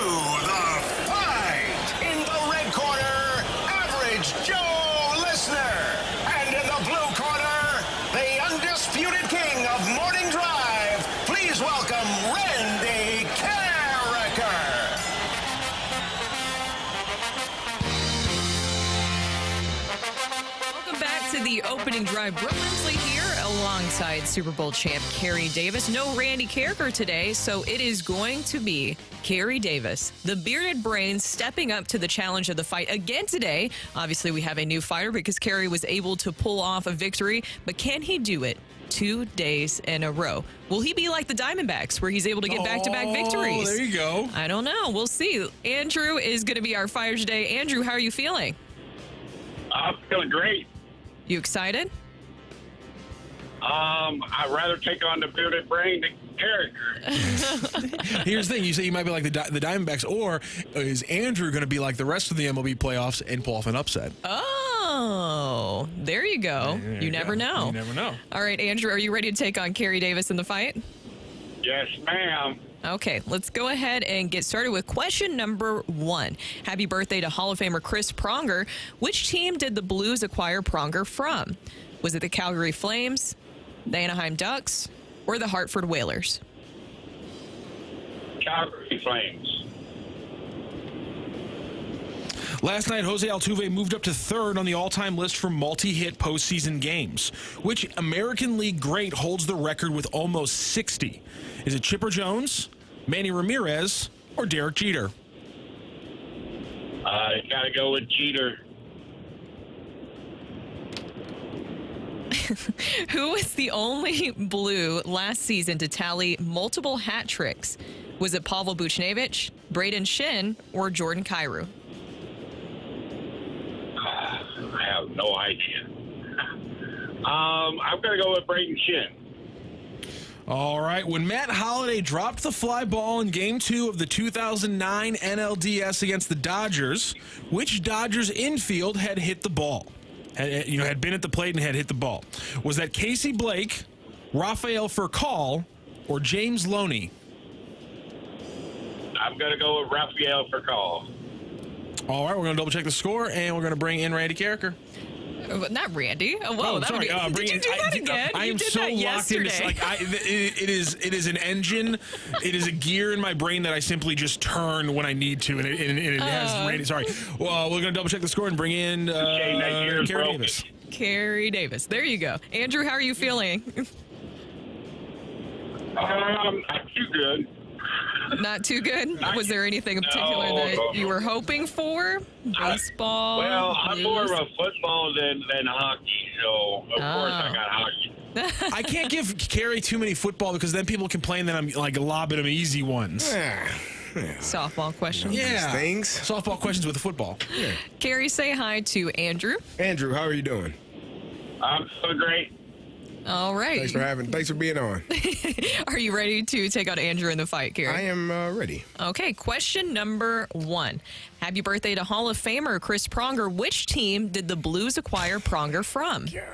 the fight. In the red corner, Average Joe Listener. And in the blue corner, the undisputed king of morning drive. Please welcome Randy Karraker. Welcome back to the opening drive. Brooke Grimsley here alongside Super Bowl champ Carey Davis. No Randy Karraker today, so it is going to be Carey Davis, the bearded brain, stepping up to the challenge of the fight again today. Obviously, we have a new fighter because Carey was able to pull off a victory, but can he do it 2 days in a row? Will he be like the Diamondbacks where he's able to get back-to-back victories? There you go. I don't know. We'll see. Andrew is going to be our fighter today. Andrew, how are you feeling? I'm feeling great. You excited? I'd rather take on the bearded brain than Karraker. Here's the thing. You say you might be like the Diamondbacks, or is Andrew going to be like the rest of the MLB playoffs and pull off an upset? Oh, there you go. You never know. You never know. All right, Andrew, are you ready to take on Carey Davis in the fight? Yes, ma'am. Okay, let's go ahead and get started with question number 1. Happy birthday to Hall of Famer Chris Pronger. Which team did the Blues acquire Pronger from? Was it the Calgary Flames, the Anaheim Ducks, or the Hartford Whalers? Calgary Flames. Last night, Jose Altuve moved up to 3rd on the all-time list for multi-hit postseason games. Which American League great holds the record with almost 60? Is it Chipper Jones, Manny Ramirez, or Derek Jeter? Gotta go with Jeter. Who was the only Blue last season to tally multiple hat tricks? Was it Pavel Buchnevich, Braden Shin, or Jordan Kyrou? I have no idea. I'm going to go with Braden Shin. All right. When Matt Holliday dropped the fly ball in Game 2 of the 2009 NLDS against the Dodgers, which Dodgers infield had hit the ball? Had been at the plate and had hit the ball. Was that Casey Blake, Rafael Furcal, or James Loney? I'm going to go with Rafael Furcal. All right, we're going to double check the score, and we're going to bring in Randy Karraker. Not Randy. Whoa, that sorry. Would be, did you do that again? I am so locked into it is an engine. It is a gear in my brain that I simply just turn when I need to, and it has Randy. Sorry. Well, we're going to double check the score and bring in Carey Davis. Carey Davis. There you go. Andrew, how are you feeling? Not too good. Not too good? Was there anything in particular that you were hoping for? Baseball? Well, I'm more of a football than hockey, so of course I got hockey. I can't give Carey too many football because then people complain that I'm like lobbing him easy ones. Softball questions. Yeah. Things. Softball questions with the football. Yeah. Carey, say hi to Andrew. Andrew, how are you doing? I'm so great. All right. Thanks for being on. Are you ready to take on Andrew in the fight, Carey? I am ready. Okay, question number 1. Happy birthday to Hall of Famer Chris Pronger. Which team did the Blues acquire Pronger from? You're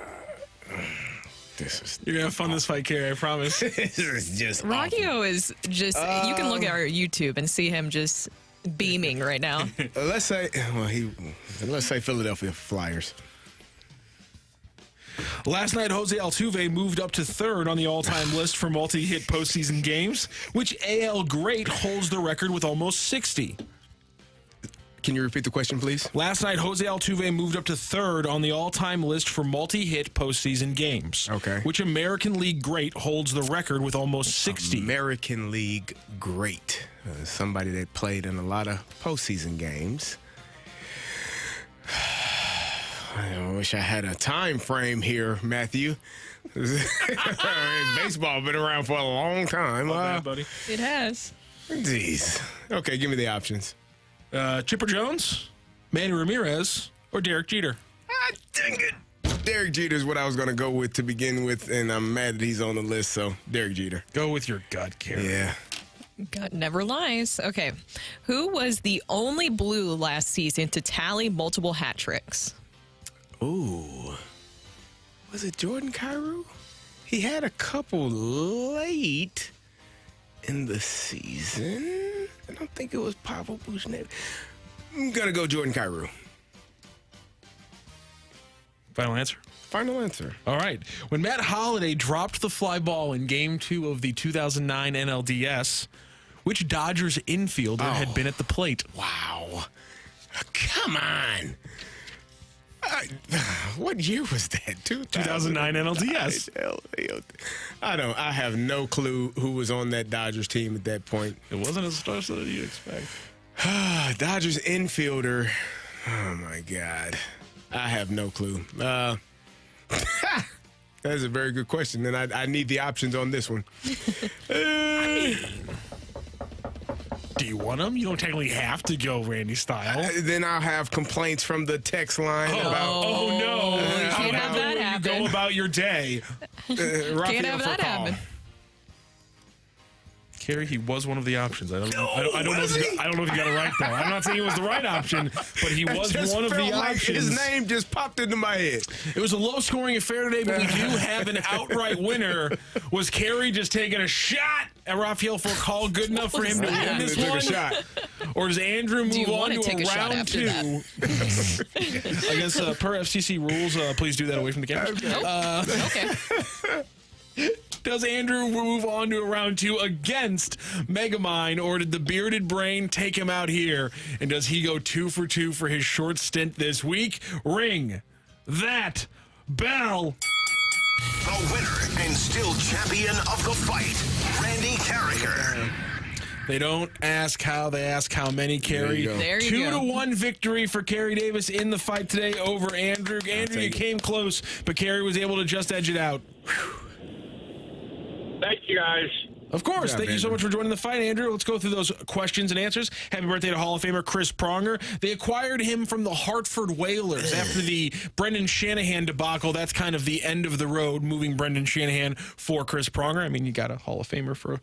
going to have fun this fight, Carey, I promise. This is just Rockio is just, you can look at our YouTube and see him just beaming right now. Let's say Philadelphia Flyers. Last night, Jose Altuve moved up to 3rd on the all-time list for multi-hit postseason games, which AL great holds the record with almost 60. Can you repeat the question, please? Last night, Jose Altuve moved up to third on the all-time list for multi-hit postseason games. Okay. Which American League great holds the record with almost 60? American League great. Somebody that played in a lot of postseason games. I wish I had a time frame here, Matthew. Baseball been around for a long time. Bad, buddy. It has. Jeez. Okay, give me the options. Chipper Jones, Manny Ramirez, or Derek Jeter? Dang it. Derek Jeter is what I was going to go with to begin with, and I'm mad that he's on the list, so Derek Jeter. Go with your gut, Carey. Yeah. God never lies. Okay. Who was the only Blue last season to tally multiple hat tricks? Ooh. Was it Jordan Kyrou? He had a couple late in the season. I don't think it was Pavel Buchnevich. I'm going to go Jordan Kyrou. Final answer? Final answer. All right. When Matt Holliday dropped the fly ball in Game 2 of the 2009 NLDS, which Dodgers infielder had been at the plate? Wow. Come on. What year was that? 2009 NLDS. I have no clue who was on that Dodgers team at that point. It wasn't as star as you'd expect. Dodgers infielder. Oh, my God. I have no clue. That's a very good question, and I need the options on this one. Do you want them? You don't technically have to go Randy style. Then I'll have complaints from the text line about. Oh no! Can't have that happen. You go about your day. Can't have that happen. Carey, he was one of the options. I don't know if you got it right though. I'm not saying it was the right option, but he was one of the options. His name just popped into my head. It was a low-scoring affair today, but we do have an outright winner. Was Carey just taking a shot at Rafael Furcal good enough for him to win this one? Took a shot. Or does Andrew move on to round 2? I guess per FCC rules, please do that away from the camera. Okay. Does Andrew move on to a round 2 against Megamind, or did the bearded brain take him out here? And does he go 2 for 2 for his short stint this week? Ring that bell. The winner and still champion of the fight, Randy Karraker. They don't ask how, they ask how many, Carey. There you go. 2-1 victory for Carey Davis in the fight today over Andrew. Andrew, you came close, but Carey was able to just edge it out. Thank you, guys. Of course. Thank you so much for joining the fight, Andrew. Let's go through those questions and answers. Happy birthday to Hall of Famer Chris Pronger. They acquired him from the Hartford Whalers after the Brendan Shanahan debacle. That's kind of the end of the road, moving Brendan Shanahan for Chris Pronger. I mean, you got a Hall of Famer for a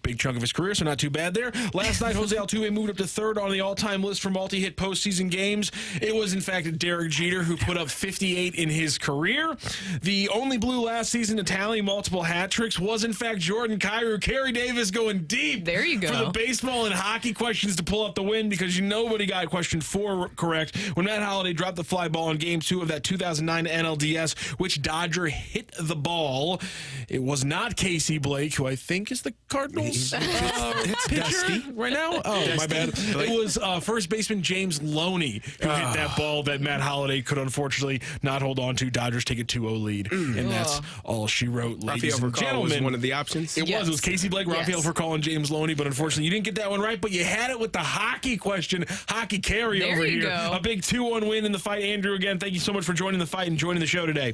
big chunk of his career, so not too bad there. Last night, Jose Altuve moved up to third on the all-time list for multi-hit postseason games. It was, in fact, Derek Jeter who put up 58 in his career. The only Blue last season to tally multiple hat tricks was, in fact, Jordan Kyrou. Carey Davis going deep. There you go. For the baseball and hockey questions to pull up the win, because nobody got question 4 correct when Matt Holliday dropped the fly ball in Game 2 of that 2009 NLDS, which Dodger hit the ball. It was not Casey Blake, who I think is the Cardinals pitcher right now. Oh, my bad. It was first baseman James Loney who hit that ball that Matt Holliday could unfortunately not hold on to. Dodgers take a 2-0 lead, and that's all she wrote, ladies and gentlemen. Was one of the options. It was Casey Blake, Rafael Furcal, and James Loney, but unfortunately you didn't get that one right, but you had it with the hockey question. Hockey Carey there over you here. Go. A big 2-1 win in the fight. Andrew, again, thank you so much for joining the fight and joining the show today.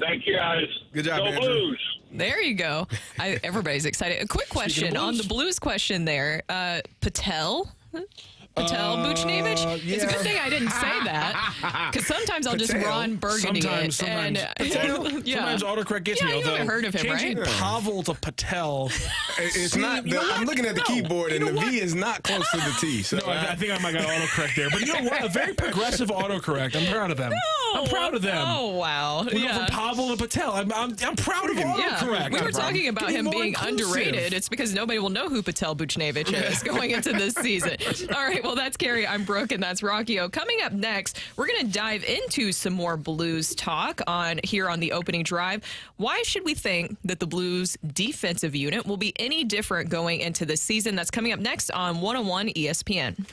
Thank you, guys. Good job, Go Andrew. Blues. There you go. Everybody's excited. A quick question on the Blues question there. Patel Buchnevich? Yeah. It's a good thing I didn't say that, because sometimes I'll just Ron Burgundy sometimes. And, sometimes autocorrect gets me. You haven't heard of him, changing right? Pavel to Patel. It's not. I'm looking at the keyboard, and the V is not close to the T. So I think I might got autocorrect there. But you know what? A very progressive autocorrect. I'm proud of them. I'm proud of them. Oh, wow. We go from Pavel to Patel. I'm proud of autocorrect. We were talking about him being underrated. It's because nobody will know who Patel Buchnevich is going into this season. All right, well, that's Carey. I'm Brooke, and that's Rocky O. Coming up next, we're going to dive into some more Blues talk here on the opening drive. Why should we think that the Blues defensive unit will be any different going into this season? That's coming up next on 101 ESPN.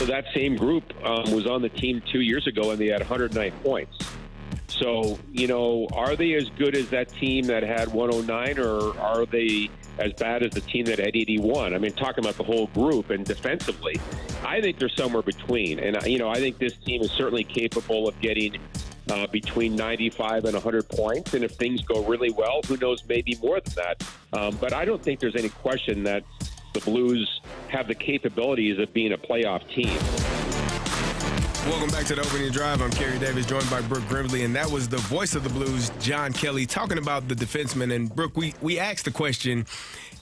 So that same group was on the team 2 years ago, and they had 109 points. So, are they as good as that team that had 109, or are they as bad as the team that had 81? I mean, talking about the whole group and defensively, I think they're somewhere between. And, I think this team is certainly capable of getting between 95 and 100 points. And if things go really well, who knows, maybe more than that. But I don't think there's any question that the Blues have the capabilities of being a playoff team. Welcome back to the Opening Drive. I'm Carey Davis, joined by Brooke Grimsley, and that was the voice of the Blues, John Kelly, talking about the defensemen. And Brooke, we asked the question,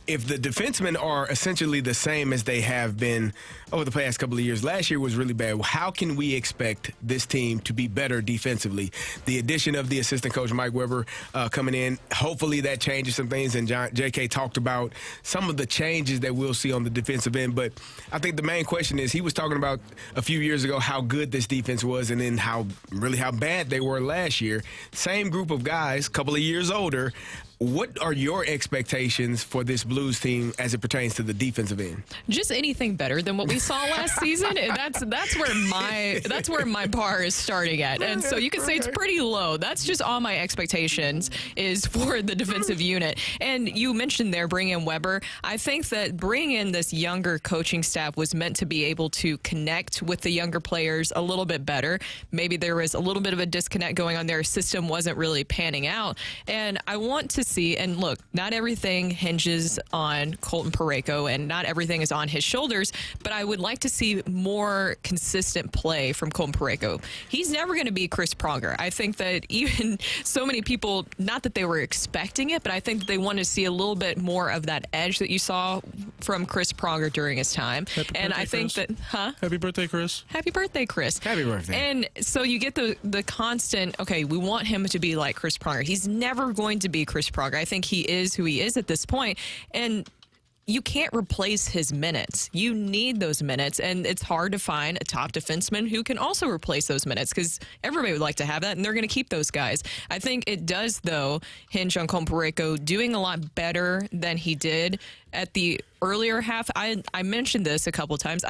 if the defensemen are essentially the same as they have been over the past couple of years, last year was really bad. How can we expect this team to be better defensively? The addition of the assistant coach, Mike Weber, coming in, hopefully that changes some things. And JK talked about some of the changes that we'll see on the defensive end. But I think the main question is, he was talking about a few years ago how good this defense was, and then how bad they were last year. Same group of guys, couple of years older. What are your expectations for this Blues team as it pertains to the defensive end? Just anything better than what we saw last season. That's where my bar is starting at. And so you can say it's pretty low. That's just all my expectations is for the defensive unit. And you mentioned there bringing in Weber. I think that bringing in this younger coaching staff was meant to be able to connect with the younger players a little bit better. Maybe there was a little bit of a disconnect going on. Their system wasn't really panning out. And I want to see, and look, not everything hinges on Colton Parayko and not everything is on his shoulders, but I would like to see more consistent play from Colton Parayko. He's never going to be Chris Pronger. I think that even so many people, not that they were expecting it, but I think that they want to see a little bit more of that edge that you saw from Chris Pronger during his time. Happy birthday, Chris. Happy birthday, Chris. Happy birthday. And so you get the constant, okay, we want him to be like Chris Pronger. He's never going to be Chris Pronger. I think he is who he is at this point, and you can't replace his minutes. You need those minutes, and it's hard to find a top defenseman who can also replace those minutes, because everybody would like to have that, and they're going to keep those guys. I think it does, though, hinge on Colton Parayko doing a lot better than he did at the earlier half. I mentioned this a couple of times.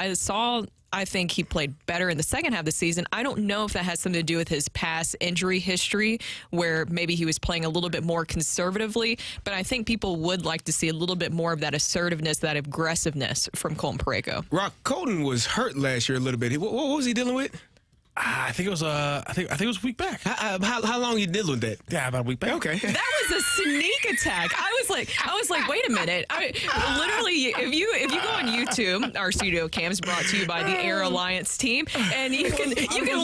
I think he played better in the second half of the season. I don't know if that has something to do with his past injury history, where maybe he was playing a little bit more conservatively, but I think people would like to see a little bit more of that assertiveness, that aggressiveness from Colton Parayko. Rock, Colton was hurt last year a little bit. What was he dealing with? I think it was a week back. How long you dealing with that? Yeah, about a week back. Okay. That was a sneak attack. I was like, wait a minute. Literally, if you go on YouTube, our studio cams brought to you by the Air Alliance team, and you can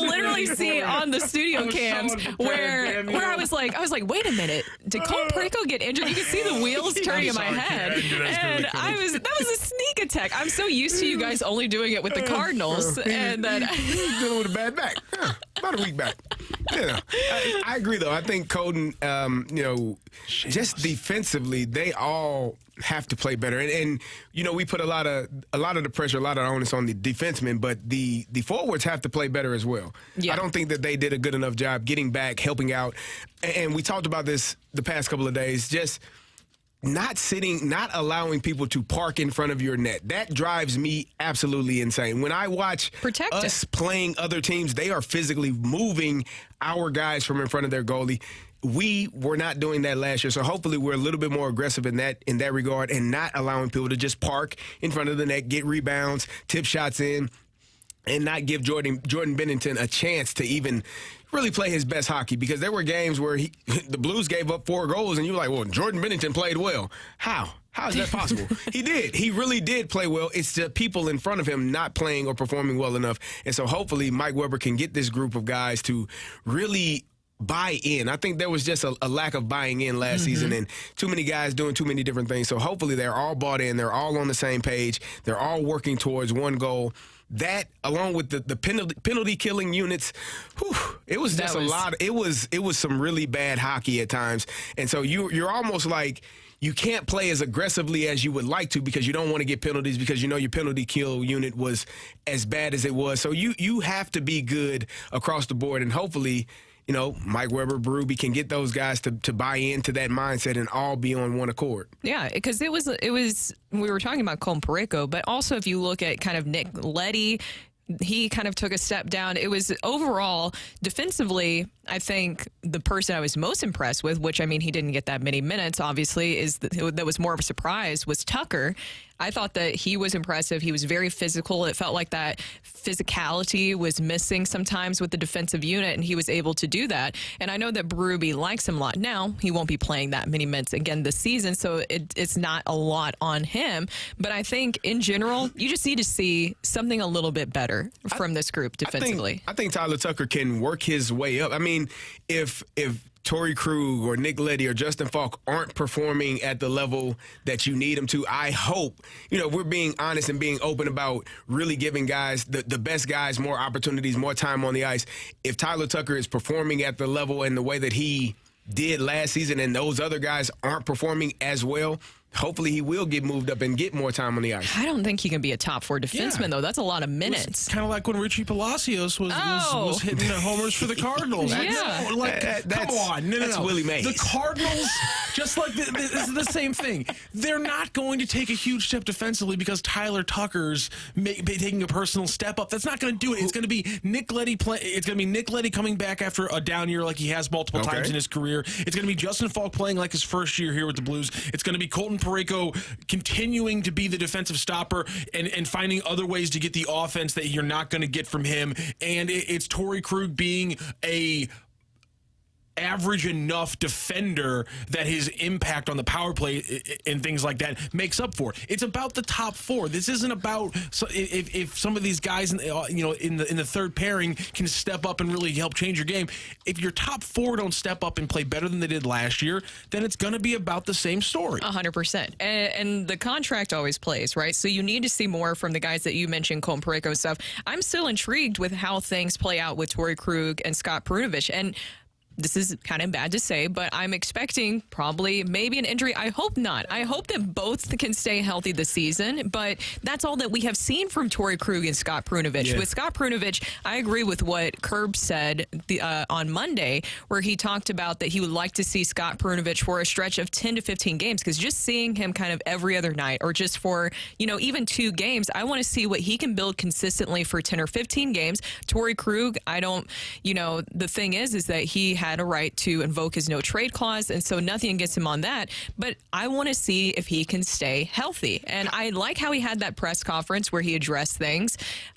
literally see on the studio cams where I was like, wait a minute, did Colton Parayko get injured? You can see the wheels turning in my head, and that was a sneak attack. I'm so used to you guys only doing it with the Cardinals, and that dealing with a bad back. About a week back. I agree, though. I think Colton, just defensively, they all have to play better. And we put a lot of the pressure, a lot of the onus on the defensemen, but the forwards have to play better as well. Yeah. I don't think that they did a good enough job getting back, helping out. And we talked about this the past couple of days, just not allowing people to park in front of your net. That drives me absolutely insane. When I watch us playing other teams, they are physically moving our guys from in front of their goalie. We were not doing that last year, so hopefully we're a little bit more aggressive in that regard, and not allowing people to just park in front of the net, get rebounds, tip shots in, and not give Jordan Bennington a chance to even really play his best hockey, because there were games where the Blues gave up 4 goals, and you were like, well, Jordan Bennington played well. How is that possible? He did. He really did play well. It's the people in front of him not playing or performing well enough. And so hopefully Mike Weber can get this group of guys to really buy in. I think there was just a lack of buying in last season, and too many guys doing too many different things. So hopefully they're all bought in. They're all on the same page. They're all working towards one goal. That, along with the penalty killing units, it was just a lot. It was some really bad hockey at times. And so you're almost like, you can't play as aggressively as you would like to, because you don't want to get penalties, because your penalty kill unit was as bad as it was. So you have to be good across the board, and hopefully Mike Weber, Berube can get those guys to buy into that mindset and all be on one accord. Yeah, because it was we were talking about Colton Parayko, but also if you look at kind of Nick Leddy, he kind of took a step down. It was overall defensively, I think the person I was most impressed with, which I mean, he didn't get that many minutes, obviously, that was more of a surprise, was Tucker. I thought that he was impressive. He was very physical. It felt like that physicality was missing sometimes with the defensive unit, and he was able to do that. And I know that Berube likes him a lot. Now, he won't be playing that many minutes again this season, so it's not a lot on him. But I think, in general, you just need to see something a little bit better from this group defensively. I think Tyler Tucker can work his way up. I mean, if Torrey Krug or Nick Leddy or Justin Falk aren't performing at the level that you need them to, I hope, we're being honest and being open about really giving guys, the best guys, more opportunities, more time on the ice. If Tyler Tucker is performing at the level and the way that he did last season and those other guys aren't performing as well, hopefully he will get moved up and get more time on the ice. I don't think he can be a top 4 defenseman, though. That's a lot of minutes. It's kind of like when Richie Palacios was hitting the homers for the Cardinals. Come on. No. That's Willie Mays. The Cardinals, just like this is the same thing. They're not going to take a huge step defensively because Tyler Tucker's taking a personal step up. That's not going to do it. It's going to be Nick Leddy It's going to be Nick Leddy coming back after a down year like he has multiple times in his career. It's going to be Justin Falk playing like his first year here with the Blues. It's going to be Colton Parayko continuing to be the defensive stopper and finding other ways to get the offense that you're not going to get from him. And it's Torrey Krug being a average enough defender that his impact on the power play and things like that makes up for it. It's about the top 4. This isn't about if some of these guys in the third pairing can step up and really help change your game. If your top 4 don't step up and play better than they did last year, then it's going to be about the same story. 100%. And the contract always plays, right? So you need to see more from the guys that you mentioned, Colton Parayko and stuff. I'm still intrigued with how things play out with Torrey Krug and Scott Perunovich. And this is kind of bad to say, but I'm expecting maybe an injury. I hope not. I hope that both can stay healthy this season, but that's all that we have seen from Torrey Krug and Scott Perunovich. Yeah. With Scott Perunovich, I agree with what Curb said on Monday, where he talked about that he would like to see Scott Perunovich for a stretch of 10 to 15 games, because just seeing him kind of every other night or just for, even 2 games, I want to see what he can build consistently for 10 or 15 games. Torrey Krug, the thing is that he had a right to invoke his no trade clause, and so nothing against him on that, but I want to see if he can stay healthy. And I like how he had that press conference where he addressed things.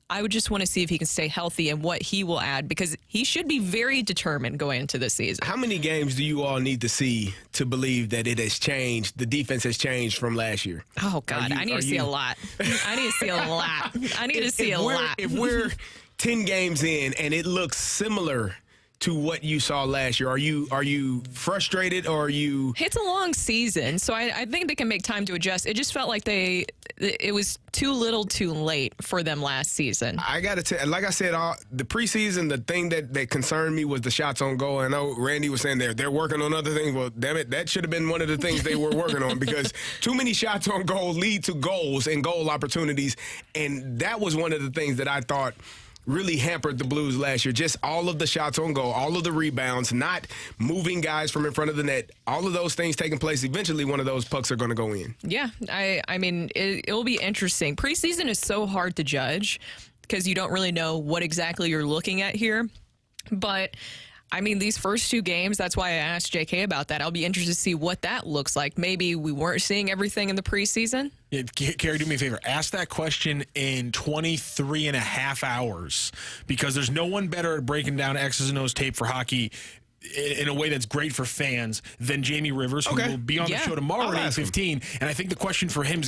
I would just want to see if he can stay healthy and what he will add, because he should be very determined going into this season. How many games do you all need to see to believe that it has changed, the defense has changed from last year? Oh, God, I need to see a lot. I need to see a lot. I need to see a lot. If we're 10 games in and it looks similar to what you saw last year, are you frustrated, or are you? It's a long season, so I think they can make time to adjust. It just felt like it was too little too late for them last season. I got to tell you, like I said, the preseason, the thing that concerned me was the shots on goal. I know Randy was saying they're working on other things. Well, damn it, that should have been one of the things they were working on, because too many shots on goal lead to goals and goal opportunities, and that was one of the things that I thought really hampered the Blues last year. Just all of the shots on goal, all of the rebounds, not moving guys from in front of the net, all of those things taking place. Eventually, one of those pucks are going to go in. Yeah, I mean, it'll be interesting. Preseason is so hard to judge because you don't really know what exactly you're looking at here. But I mean, these first 2 games, that's why I asked JK about that. I'll be interested to see what that looks like. Maybe we weren't seeing everything in the preseason. Yeah, Carey, do me a favor. Ask that question in 23 and a half hours, because there's no one better at breaking down X's and O's tape for hockey in a way that's great for fans than Jamie Rivers, who will be on the show tomorrow at 8:15. And I think the question for him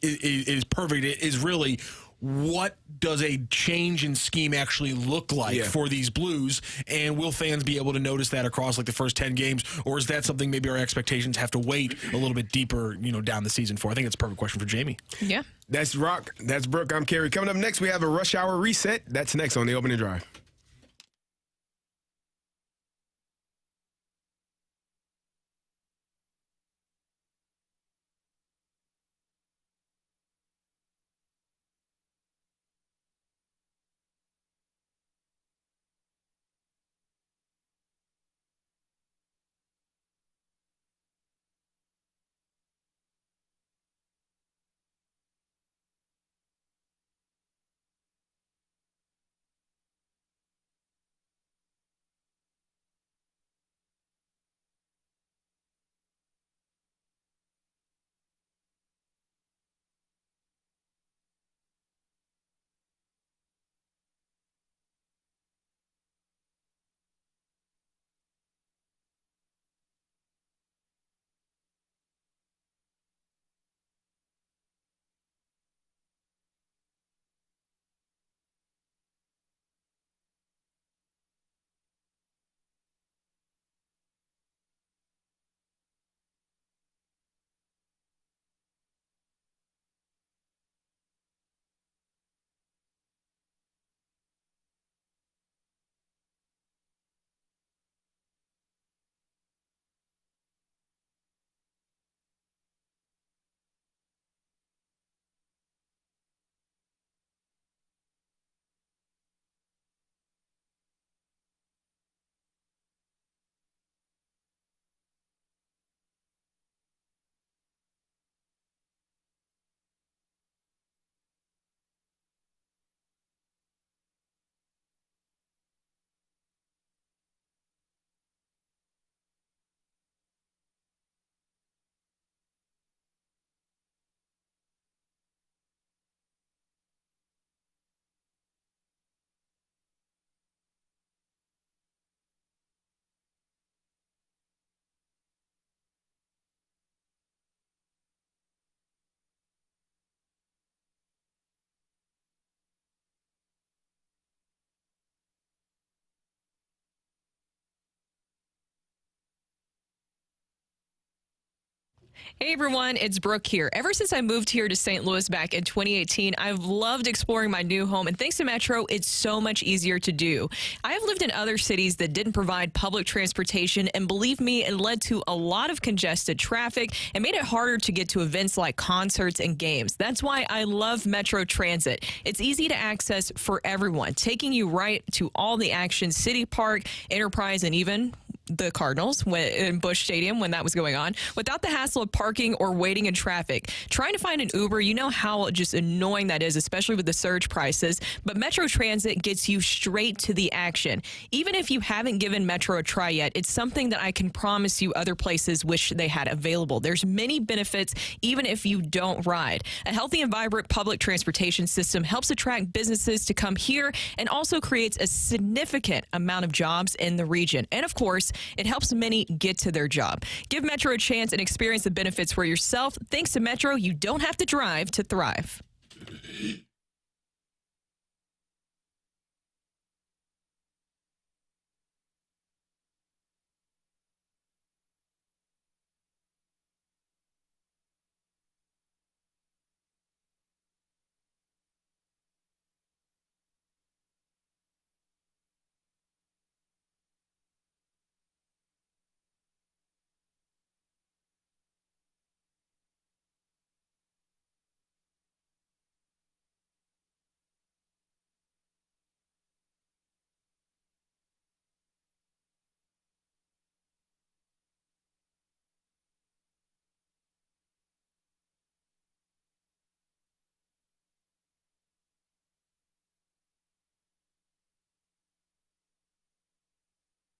is perfect. It is really, what does a change in scheme actually look like for these Blues? And will fans be able to notice that across like the first 10 games? Or is that something maybe our expectations have to wait a little bit deeper, down the season for? I think it's a perfect question for Jamie. Yeah. That's Rock. That's Brooke. I'm Carey. Coming up next, we have a rush hour reset. That's next on the Opening Drive. Hey everyone, it's Brooke here. Ever since I moved here to St. Louis back in 2018, I've loved exploring my new home, and thanks to Metro, it's so much easier to do. I have lived in other cities that didn't provide public transportation, and believe me, it led to a lot of congested traffic and made it harder to get to events like concerts and games. That's why I love Metro Transit. It's easy to access for everyone, taking you right to all the action, City Park, Enterprise, and even the Cardinals in Busch Stadium when that was going on, without the hassle of parking or waiting in traffic. Trying to find an Uber, you know how just annoying that is, especially with the surge prices, but Metro Transit gets you straight to the action. Even if you haven't given Metro a try yet, it's something that I can promise you other places wish they had available. There's many benefits even if you don't ride. A healthy and vibrant public transportation system helps attract businesses to come here and also creates a significant amount of jobs in the region. And of course, it helps many get to their job. Give Metro a chance and experience the benefits for yourself. Thanks to Metro, you don't have to drive to thrive.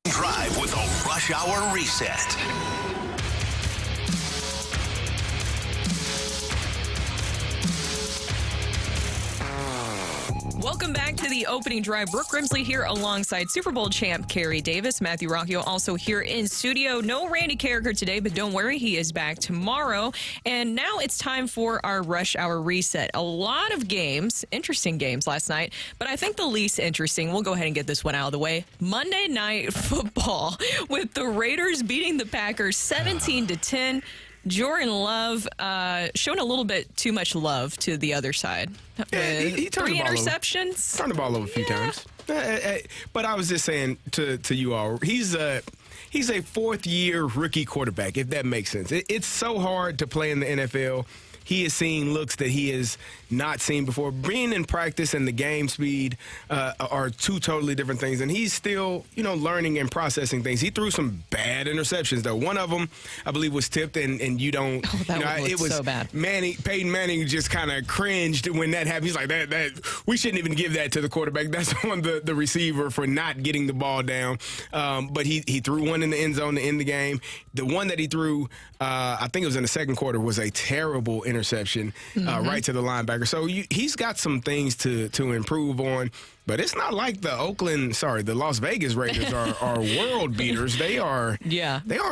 Drive with a Rush Hour Reset. Welcome back to the opening drive. Brooke Grimsley here alongside Super Bowl champ Carey Davis. Matthew Rocchio also here in studio. No Randy Karraker today, but don't worry, he is back tomorrow. And now it's time for our Rush Hour Reset. A lot of games, interesting games last night, but I think the least interesting, we'll go ahead and get this one out of the way. Monday Night Football with the Raiders beating the Packers 17-10. Jordan Love showing a little bit too much love to the other side. Yeah, he turned 3 the ball interceptions. Over. Turned the ball over a few times. But I was just saying to you all, he's a fourth-year rookie quarterback, if that makes sense. It's so hard to play in the NFL. He is seeing looks that he has not seen before. Being in practice and the game speed are two totally different things, and he's still, learning and processing things. He threw some bad interceptions, though. One of them, I believe, was tipped, and you don't. Oh, that one was so bad. Peyton Manning just kind of cringed when that happened. He's like, that we shouldn't even give that to the quarterback. That's on the receiver for not getting the ball down. But he threw one in the end zone to end the game. The one that he threw, I think it was in the second quarter, was a terrible interception right to the linebacker. So he's got some things to improve on, but it's not like the Las Vegas Raiders are world beaters. They aren't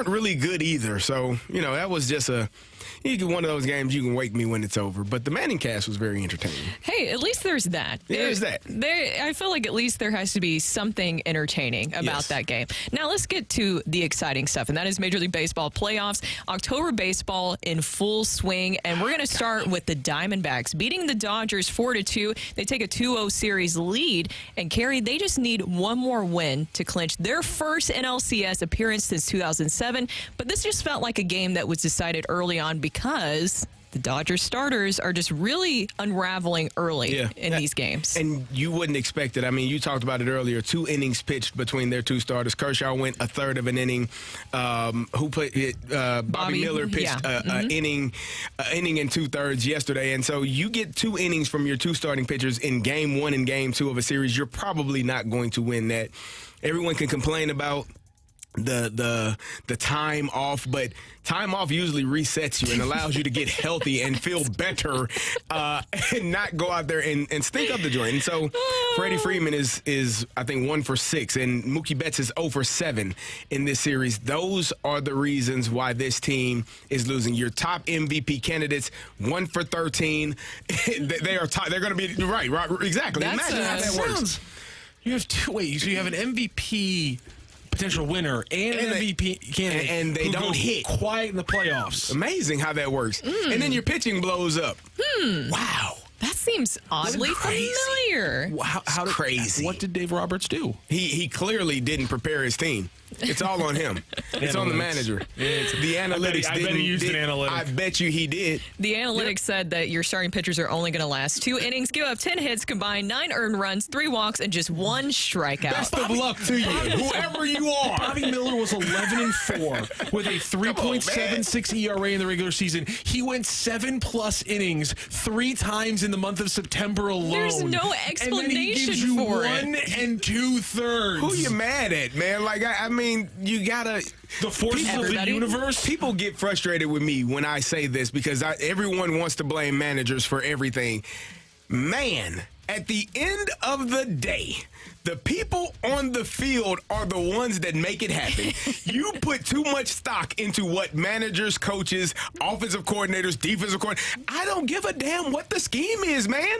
really good either. So, that was just one of those games you can wake me when it's over. But the Manning cast was very entertaining. Hey, at least there's that. There's that. I feel like at least there has to be something entertaining about that game. Now let's get to the exciting stuff, and that is Major League Baseball playoffs. October baseball in full swing, and we're going to start with the Diamondbacks beating the Dodgers 4-2. They take a 2-0 series lead, and Carey, they just need one more win to clinch their first NLCS appearance since 2007. But this just felt like a game that was decided early on because the Dodgers starters are just really unraveling early in these games. And you wouldn't expect it. I mean, you talked about it earlier. 2 innings pitched between their two starters. Kershaw went a third of an inning. Bobby Miller pitched an inning and 2/3 yesterday. And so you get 2 innings from your 2 starting pitchers in game 1 and game 2 of a series. You're probably not going to win that. Everyone can complain about the time off, but time off usually resets you and allows you to get healthy and feel better and not go out there and stink up the joint. And so Freddie Freeman is I think 1 for 6, and Mookie Betts is 0 for 7 in this series. Those are the reasons why this team is losing. Your top MVP candidates, 1 for 13. They are they're going to be right, exactly. Imagine how that works. You have 2 ways. So you have an MVP potential winner and an MVP candidate, and they don't hit quiet in the playoffs. Amazing how that works. And then your pitching blows up. Wow. That seems oddly familiar. How crazy. What did Dave Roberts do? He clearly didn't prepare his team. It's all on him. It's on the manager. The analytics I bet he used an analytic. I bet you he did. The analytics said that your starting pitchers are only going to last 2 innings, give up 10 hits combined, 9 earned runs, 3 walks, and just 1 strikeout. Best of luck to you, whoever you are. Bobby Miller was 11-4 with a 3.76 ERA in the regular season. He went 7+ innings 3 times in the month of September alone. There's no explanation and then he gives you for 1 it. 2/3. Who you mad at, man? Like, I mean, you gotta. The forces of the universe. People get frustrated with me when I say this because everyone wants to blame managers for everything. Man, at the end of the day, the people on the field are the ones that make it happen. You put too much stock into what managers, coaches, offensive coordinators, defensive coordinators. I don't give a damn what the scheme is, man.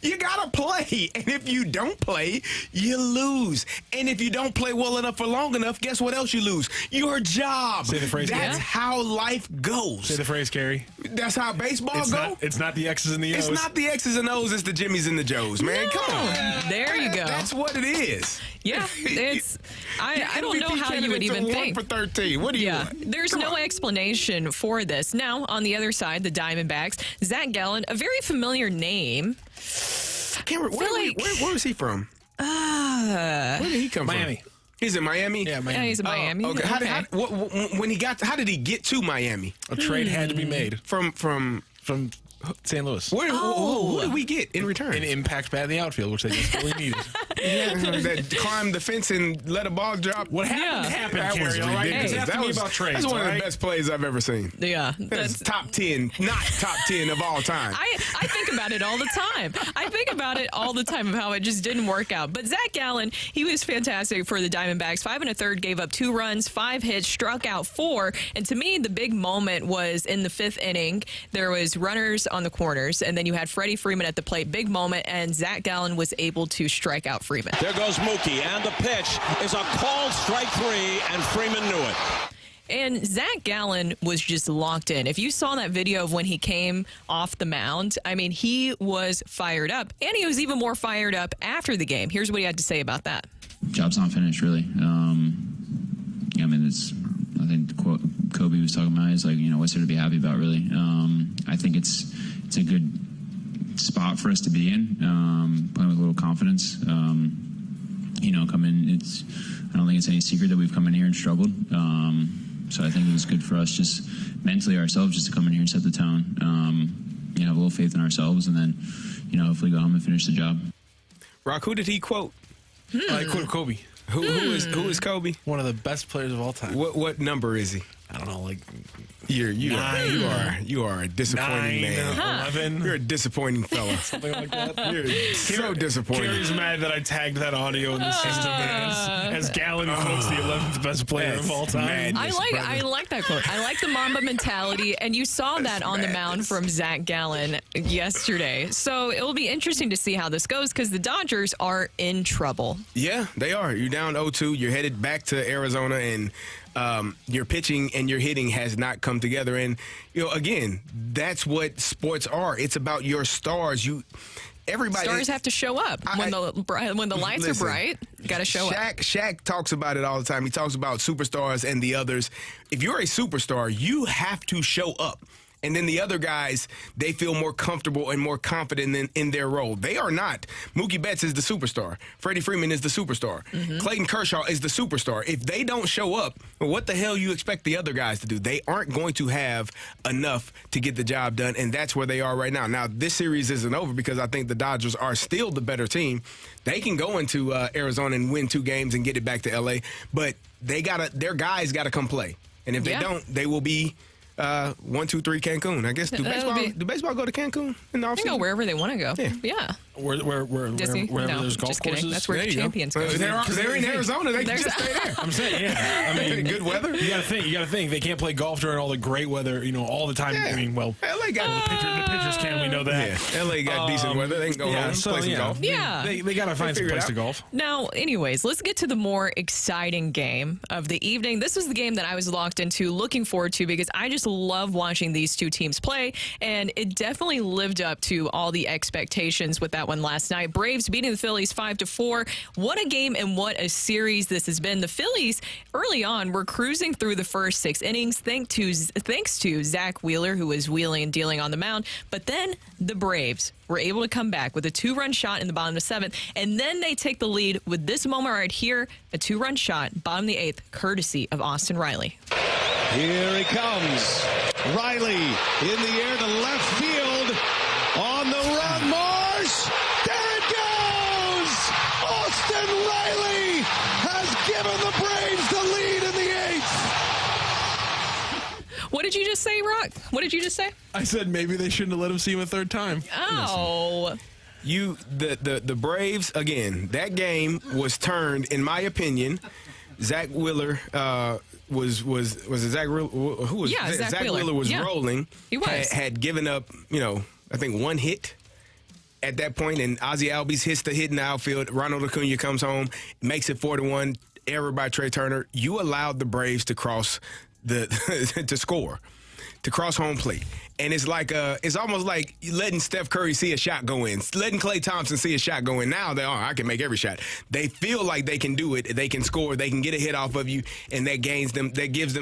You got to play. And if you don't play, you lose. And if you don't play well enough for long enough, guess what else you lose? Your job. Say the phrase. That's how life goes. Say the phrase, Carey. That's how baseball goes. It's not the X's and the O's. It's not the X's and O's. It's the Jimmys and the Joes, man. Come on. There you go. That's what it is. Yeah, it's. I don't know how you would even think. 1 for 13. What do you want? There's no explanation for this. Now, on the other side, the Diamondbacks, Zach Gallen, a very familiar name. I can't remember. Where was he from? Where did he come Miami. from? He's in Miami? Yeah, Miami. He's in Miami. Okay. How did he get to Miami? A trade had to be made. From St. Louis. Who did we get in return? An impact bat in the outfield, which they desperately needed. That climbed the fence and let a ball drop. What happened, That was Carey, all right? ridiculous. Hey, that was about trades. That's one of right? the best plays I've ever seen. Yeah. That's top 10, not top 10 of all time. I think about it all the time. I think about it all the time of how it just didn't work out. But Zach Gallen, he was fantastic for the Diamondbacks. 5 1/3, gave up 2 runs, 5 hits, struck out 4. And to me, the big moment was in the 5th inning. There was runners on the corners, and then you had Freddie Freeman at the plate. Big moment, and Zach Gallen was able to strike out Freeman. There goes Mookie, and the pitch is a called strike 3, and Freeman knew it. And Zach Gallen was just locked in. If you saw that video of when he came off the mound, I mean, he was fired up. And he was even more fired up after the game. Here's what he had to say about that. Job's not finished, really. I mean, I think the quote Kobe was talking about is like, what's there to be happy about, really? I think it's a good spot for us to be in, playing with a little confidence. Come in. I don't think it's any secret that we've come in here and struggled. So I think it was good for us, just mentally ourselves, just to come in here and set the tone. Have a little faith in ourselves, and then, hopefully go home and finish the job. Rock, who did he quote? I quoted Kobe. Who is Kobe? One of the best players of all time. What number is he? I don't know, like you are a disappointing 9, man. 11. You're a disappointing fella. Something like that. You're so disappointing. Carey's mad that I tagged that audio in the system as Gallen quotes the 11th best player of all time. I like that quote. I like the Mamba mentality, and you saw that on the mound from Zach Gallen yesterday. So it will be interesting to see how this goes because the Dodgers are in trouble. Yeah, they are. You're down 0-2. You're headed back to Arizona, and your pitching and your hitting has not come together. And, again, that's what sports are. It's about your stars. Stars have to show up. When the lights are bright, got to show up. Shaq talks about it all the time. He talks about superstars and the others. If you're a superstar, you have to show up. And then the other guys, they feel more comfortable and more confident in their role. They are not. Mookie Betts is the superstar. Freddie Freeman is the superstar. Mm-hmm. Clayton Kershaw is the superstar. If they don't show up, what the hell you expect the other guys to do? They aren't going to have enough to get the job done, and that's where they are right now. Now, this series isn't over because I think the Dodgers are still the better team. They can go into Arizona and win 2 games and get it back to L.A., but their guys got to come play. And if they don't, they will be 1, 2, 3 Cancun. I guess do baseball go to Cancun in the They can go offseason? wherever they want to go. Yeah. Wherever Disney? wherever No, there's golf just kidding. courses. That's where There you go. champions go. They're in Arizona. They can There's- just stay there. I'm saying, yeah. I mean, good weather. You got to think. They can't play golf during all the great weather, all the time. Yeah. I mean, well, LA got the pitchers can. We know that. Yeah, LA got decent weather. They can go home, play some golf. Yeah. They got to find some figure it place out. to golf. Now, anyways, let's get to the more exciting game of the evening. This was the game that I was locked into, looking forward to, because I just love watching these two teams play, and it definitely lived up to all the expectations with that one last night. Braves beating the Phillies 5-4. What a game and what a series this has been. The Phillies, early on, were cruising through the first 6 innings thanks to Zach Wheeler, who was wheeling and dealing on the mound. But then the Braves were able to come back with a 2-run shot in the bottom of the 7th, and then they take the lead with this moment right here, a 2-run shot, bottom of the 8th, courtesy of Austin Riley. Here he comes. Riley in the air to left field. On the run, Marsh. There it goes! Austin Riley has given the Braves the lead in the 8th. What did you just say, Rock? What did you just say? I said maybe they shouldn't have let him see him a third time. Oh. The Braves, again, that game was turned, in my opinion. Zach Wheeler was it Zach Wheeler? Who was Zach Wheeler was Yeah. rolling. He was. Had given up, I think 1 hit at that point, and Ozzie Albies hits the hit in the outfield. Ronald Acuna comes home, makes it 4-1. Error by Trey Turner. You allowed the Braves to cross to score, to cross home plate. And it's almost like letting Steph Curry see a shot go in, letting Klay Thompson see a shot go in. Now I can make every shot. They feel like they can do it. They can score. They can get a hit off of you, and that gives them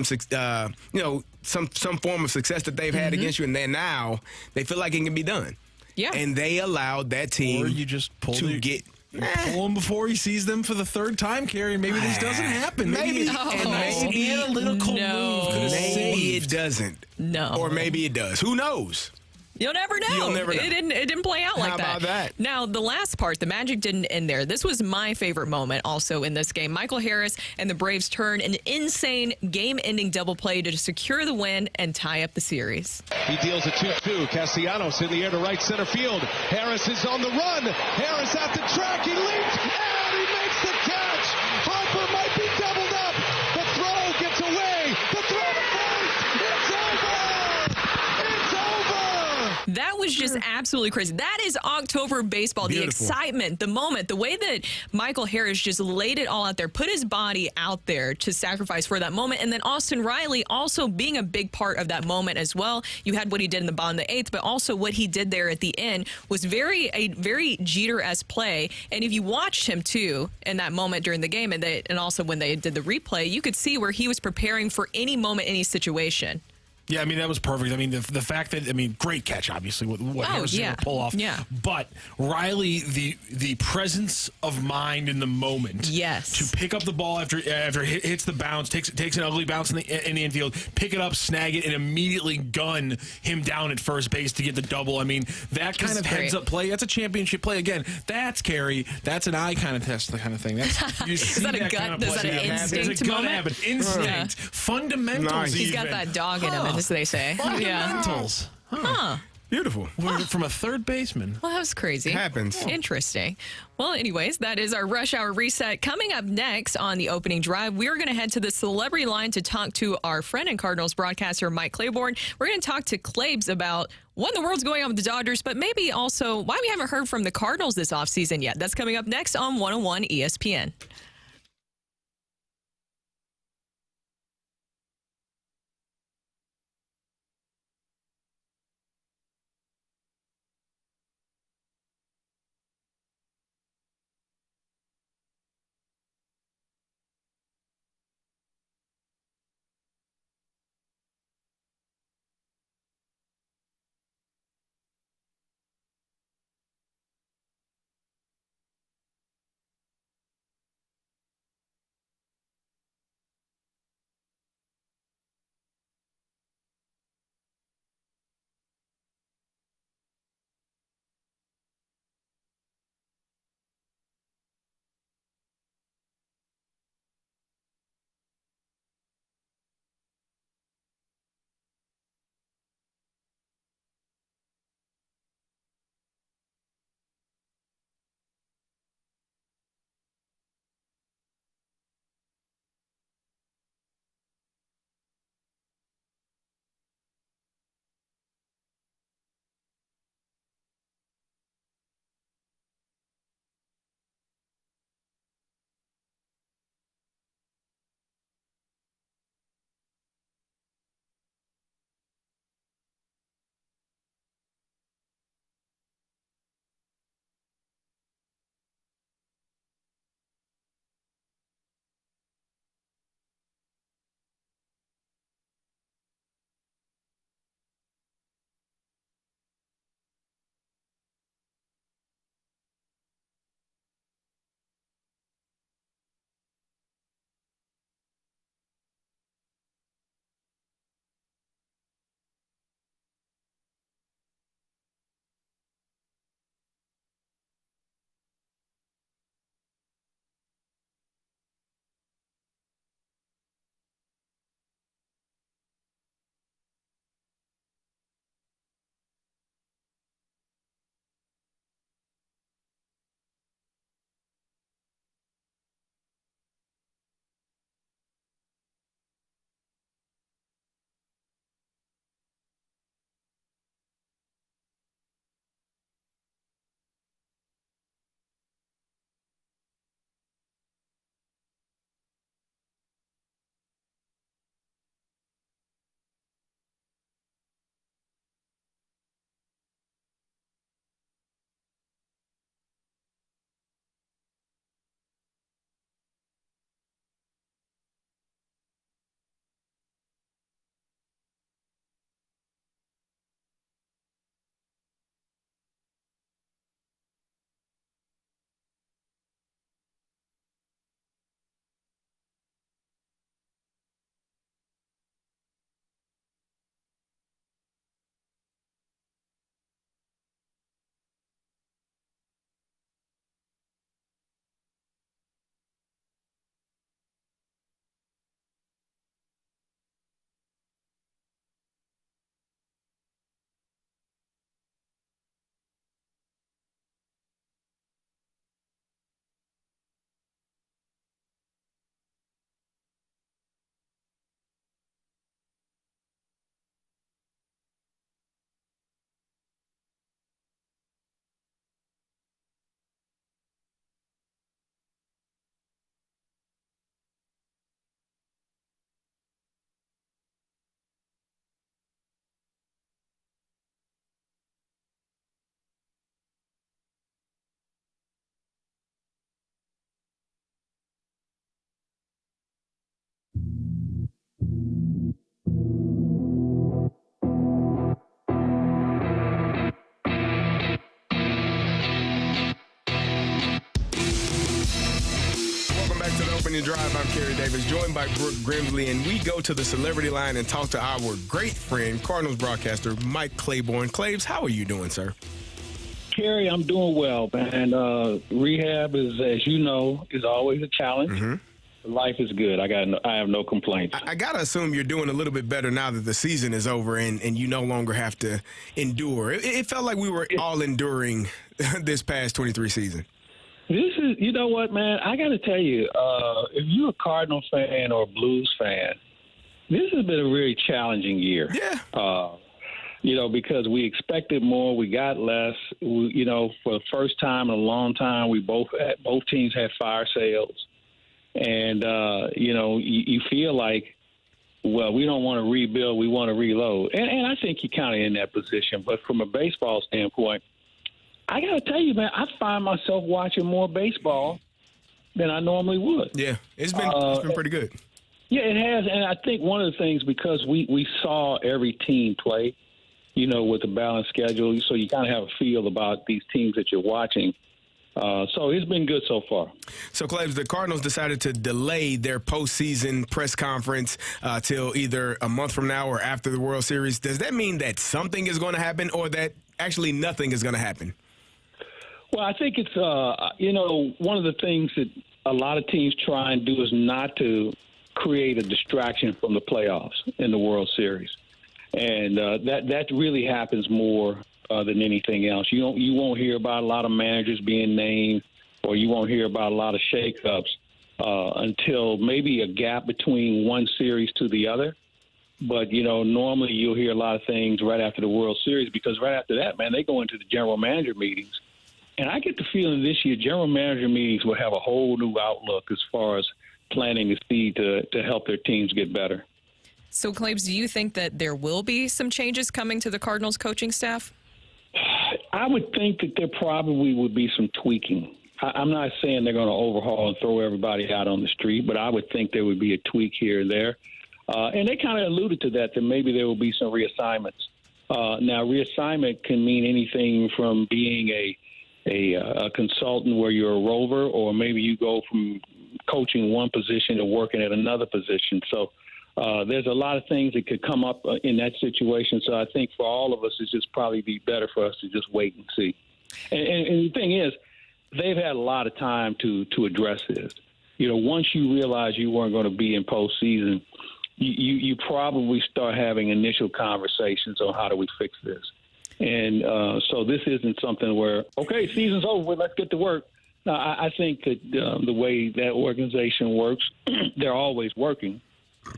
some form of success that they've had against you. And then now they feel like it can be done. Yeah. And they allowed that team Or you just pull pull him before he sees them for the third time, Carey. Maybe this doesn't happen. Maybe an analytical move could have Maybe it saved. doesn't. No. Or maybe it does. Who knows? You'll never know. You'll never know. It didn't play out like that. How about that? Now, the last part, the magic didn't end there. This was my favorite moment also in this game. Michael Harris and the Braves turned an insane game-ending double play to secure the win and tie up the series. He deals a 2-2. Castellanos in the air to right center field. Harris is on the run. Harris at the track. He leaps and he makes the catch. Harper might be doubled up. The throw gets away. The throw to first. It's over. It's over. That was just absolutely crazy. That is October baseball. Beautiful. The excitement, the moment, the way that Michael Harris just laid it all out there, put his body out there to sacrifice for that moment. And then Austin Riley also being a big part of that moment as well. You had what he did in the bottom of the 8th, but also what he did there at the end was a very Jeter-esque play. And if you watched him too in that moment during the game, and also when they did the replay, you could see where he was preparing for any moment, any situation. Yeah, I mean, that was perfect. I mean, the fact that, great catch, obviously, what Harris was able to pull off. Yeah. But Riley, the presence of mind in the moment. Yes. To pick up the ball after it hits the bounce, takes an ugly bounce in the infield, pick it up, snag it, and immediately gun him down at first base to get the double. I mean, that kind of heads-up play, that's a championship play. Again, that's Carey. That's an eye kind of test kind of thing. You see Is that a gut? kind of Is that play. an instinct It's a gut moment? habit. Instinct. Yeah. Fundamentals Nice. He's got even. that dog in him, as they say. Yeah. Fundamentals. Huh. Beautiful. From a third baseman. Well, that was crazy. Happens. Interesting. Well, anyways, that is our Rush Hour Reset. Coming up next on the opening drive, we're going to head to the celebrity line to talk to our friend and Cardinals broadcaster, Mike Claiborne. We're going to talk to Claibs about what in the world's going on with the Dodgers, but maybe also why we haven't heard from the Cardinals this offseason yet. That's coming up next on 101 ESPN. Opening Drive. I'm Carey Davis, joined by Brooke Grimsley, and we go to the celebrity line and talk to our great friend, Cardinals broadcaster Mike Claiborne. Claves, how are you doing, sir? Carey, I'm doing well, man. Rehab is, as you know, is always a challenge. Mm-hmm. Life is good. I have no complaints. I got to assume you're doing a little bit better now that the season is over and you no longer have to endure. It felt like we were all enduring this past 23 season. This is, you know what, man? I got to tell you, if you're a Cardinal fan or a Blues fan, this has been a really challenging year. Yeah. Because we expected more, we got less. For the first time in a long time, both teams had fire sales. And, you feel like, well, we don't want to rebuild, we want to reload. And I think you're kind of in that position. But from a baseball standpoint, I got to tell you, man, I find myself watching more baseball than I normally would. Yeah, it's been pretty good. Yeah, it has. And I think one of the things, because we saw every team play, with a balanced schedule, so you kind of have a feel about these teams that you're watching. So it's been good so far. So, Claves, the Cardinals decided to delay their postseason press conference till either a month from now or after the World Series. Does that mean that something is going to happen or that actually nothing is going to happen? Well, I think it's, one of the things that a lot of teams try and do is not to create a distraction from the playoffs in the World Series. And that really happens more than anything else. You won't hear about a lot of managers being named, or you won't hear about a lot of shakeups until maybe a gap between one series to the other. But, normally you'll hear a lot of things right after the World Series, because right after that, man, they go into the general manager meetings. And I get the feeling this year general manager meetings will have a whole new outlook as far as planting the seed to help their teams get better. So, Claves, do you think that there will be some changes coming to the Cardinals coaching staff? I would think that there probably would be some tweaking. I'm not saying they're going to overhaul and throw everybody out on the street, but I would think there would be a tweak here and there. And they kind of alluded to that maybe there will be some reassignments. Now, reassignment can mean anything from being a consultant where you're a rover, or maybe you go from coaching one position to working at another position. So there's a lot of things that could come up in that situation. So I think for all of us, it's just probably be better for us to just wait and see. And the thing is, they've had a lot of time to address this. Once you realize you weren't going to be in postseason, you probably start having initial conversations on how do we fix this. And so this isn't something where, okay, season's over, let's get to work. Now, I think that the way that organization works, they're always working,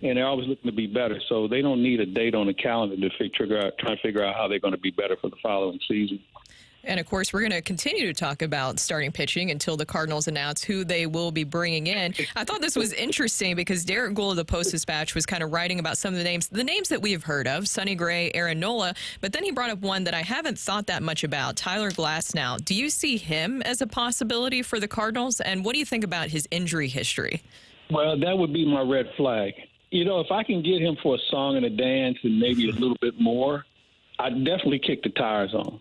and they're always looking to be better. So they don't need a date on the calendar to try to figure out how they're going to be better for the following season. And, of course, we're going to continue to talk about starting pitching until the Cardinals announce who they will be bringing in. I thought this was interesting because Derek Gould of the Post-Dispatch was kind of writing about some of the names that we have heard of, Sonny Gray, Aaron Nola, but then he brought up one that I haven't thought that much about, Tyler Glasnow. Do you see him as a possibility for the Cardinals, and what do you think about his injury history? Well, that would be my red flag. If I can get him for a song and a dance and maybe a little bit more, I'd definitely kick the tires on.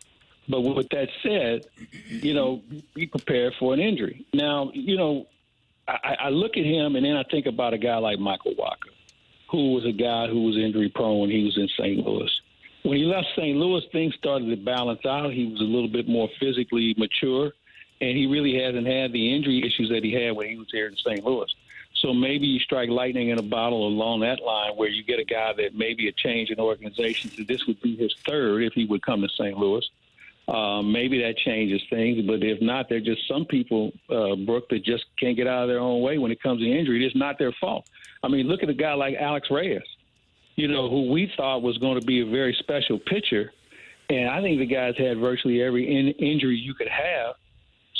But with that said, be prepared for an injury. Now, I look at him and then I think about a guy like Michael Walker, who was a guy who was injury prone when he was in St. Louis. When he left St. Louis, things started to balance out. He was a little bit more physically mature, and he really hasn't had the injury issues that he had when he was here in St. Louis. So maybe you strike lightning in a bottle along that line where you get a guy that maybe a change in organization. So this would be his third if he would come to St. Louis. Maybe that changes things, but if not, there are just some people, Brooke, that just can't get out of their own way when it comes to injury. It's not their fault. I mean, look at a guy like Alex Reyes, who we thought was going to be a very special pitcher, and I think the guy's had virtually every injury you could have.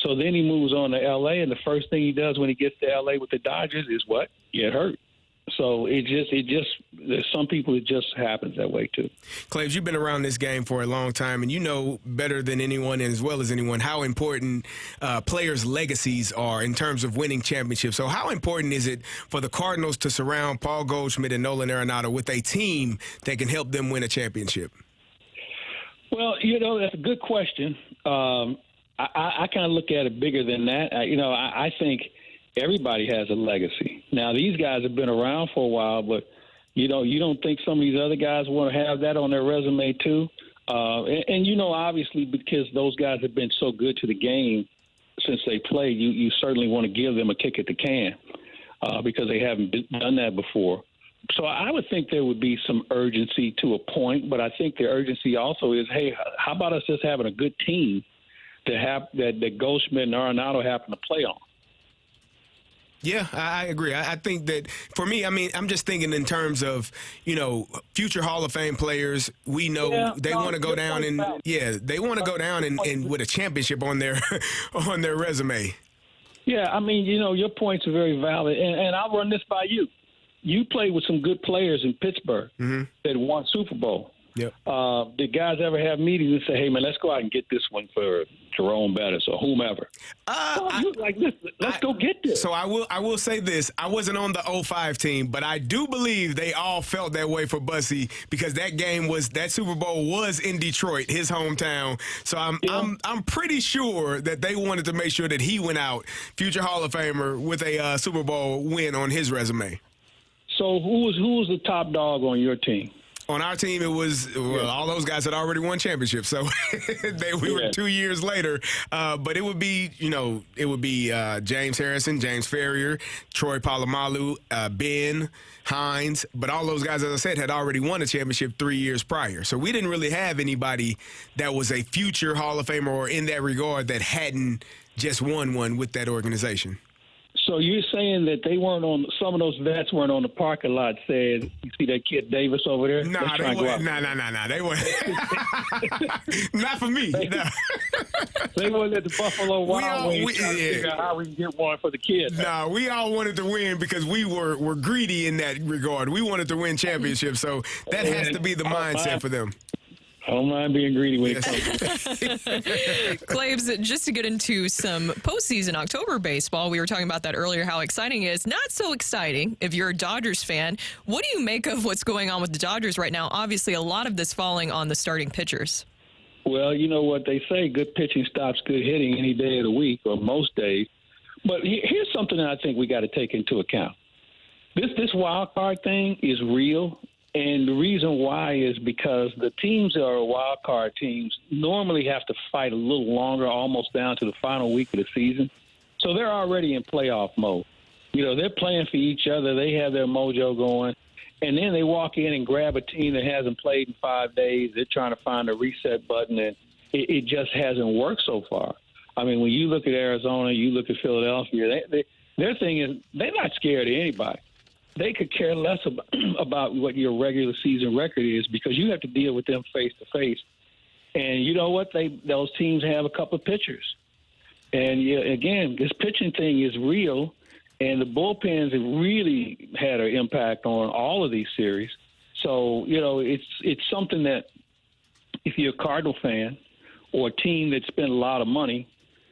So then he moves on to L.A., and the first thing he does when he gets to L.A. with the Dodgers is what? Get hurt. So there's some people it just happens that way too. Claves, you've been around this game for a long time, and you know better than anyone and as well as anyone how important players' legacies are in terms of winning championships. So how important is it for the Cardinals to surround Paul Goldschmidt and Nolan Arenado with a team that can help them win a championship? Well, that's a good question. I kind of look at it bigger than that. I think everybody has a legacy. Now, these guys have been around for a while, but, you don't think some of these other guys want to have that on their resume too? And obviously, because those guys have been so good to the game since they played, you certainly want to give them a kick at the can because they haven't done that before. So I would think there would be some urgency to a point, but I think the urgency also is, hey, how about us just having a good team that Goldschmidt and Arenado happen to play on? Yeah, I agree. I think that for me, I'm just thinking in terms of, future Hall of Fame players. We know they want to go down and they want to go down and with a championship on their on their resume. Yeah, your points are very valid, and I'll run this by you. You played with some good players in Pittsburgh that won Super Bowl. Yep. Did guys ever have meetings and say, "Hey, man, let's go out and get this one for Jerome Bettis or whomever"? Let's go get this. So I will say this: I wasn't on the 05 team, but I do believe they all felt that way for Bussy because that Super Bowl was in Detroit, his hometown. So I'm pretty sure that they wanted to make sure that he went out, future Hall of Famer, with a Super Bowl win on his resume. So who was the top dog on your team? On our team, it was all those guys had already won championships, so we were 2 years later. But it would be, James Harrison, James Ferrier, Troy Polamalu, Ben Hines. But all those guys, as I said, had already won a championship 3 years prior. So we didn't really have anybody that was a future Hall of Famer or in that regard that hadn't just won one with that organization. So you're saying that they weren't on – some of those vets weren't on the parking lot saying, you see that kid Davis over there? Nah, they weren't. Nah. They weren't. Not for me. No. They weren't at the Buffalo Wild Wings trying to figure out how we can get one for the kids. Nah, we all wanted to win because we were greedy in that regard. We wanted to win championships, so that has to be the mindset for them. I don't mind being greedy when it comes Claves, just to get into some postseason October baseball, we were talking about that earlier, how exciting it is. Not so exciting if you're a Dodgers fan. What do you make of what's going on with the Dodgers right now? Obviously, a lot of this falling on the starting pitchers. Well, you know what they say, good pitching stops good hitting any day of the week or most days. But here's something that I think we got to take into account. This wild card thing is real. And the reason why is because the teams that are wild card teams normally have to fight a little longer, almost down to the final week of the season. So they're already in playoff mode. They're playing for each other. They have their mojo going. And then they walk in and grab a team that hasn't played in 5 days. They're trying to find a reset button, and it just hasn't worked so far. I mean, when you look at Arizona, you look at Philadelphia, their thing is they're not scared of anybody. They could care less about what your regular season record is because you have to deal with them face to face. And you know what? Those teams have a couple of pitchers. And again, this pitching thing is real, and the bullpens have really had an impact on all of these series. So it's something that if you're a Cardinal fan or a team that spent a lot of money,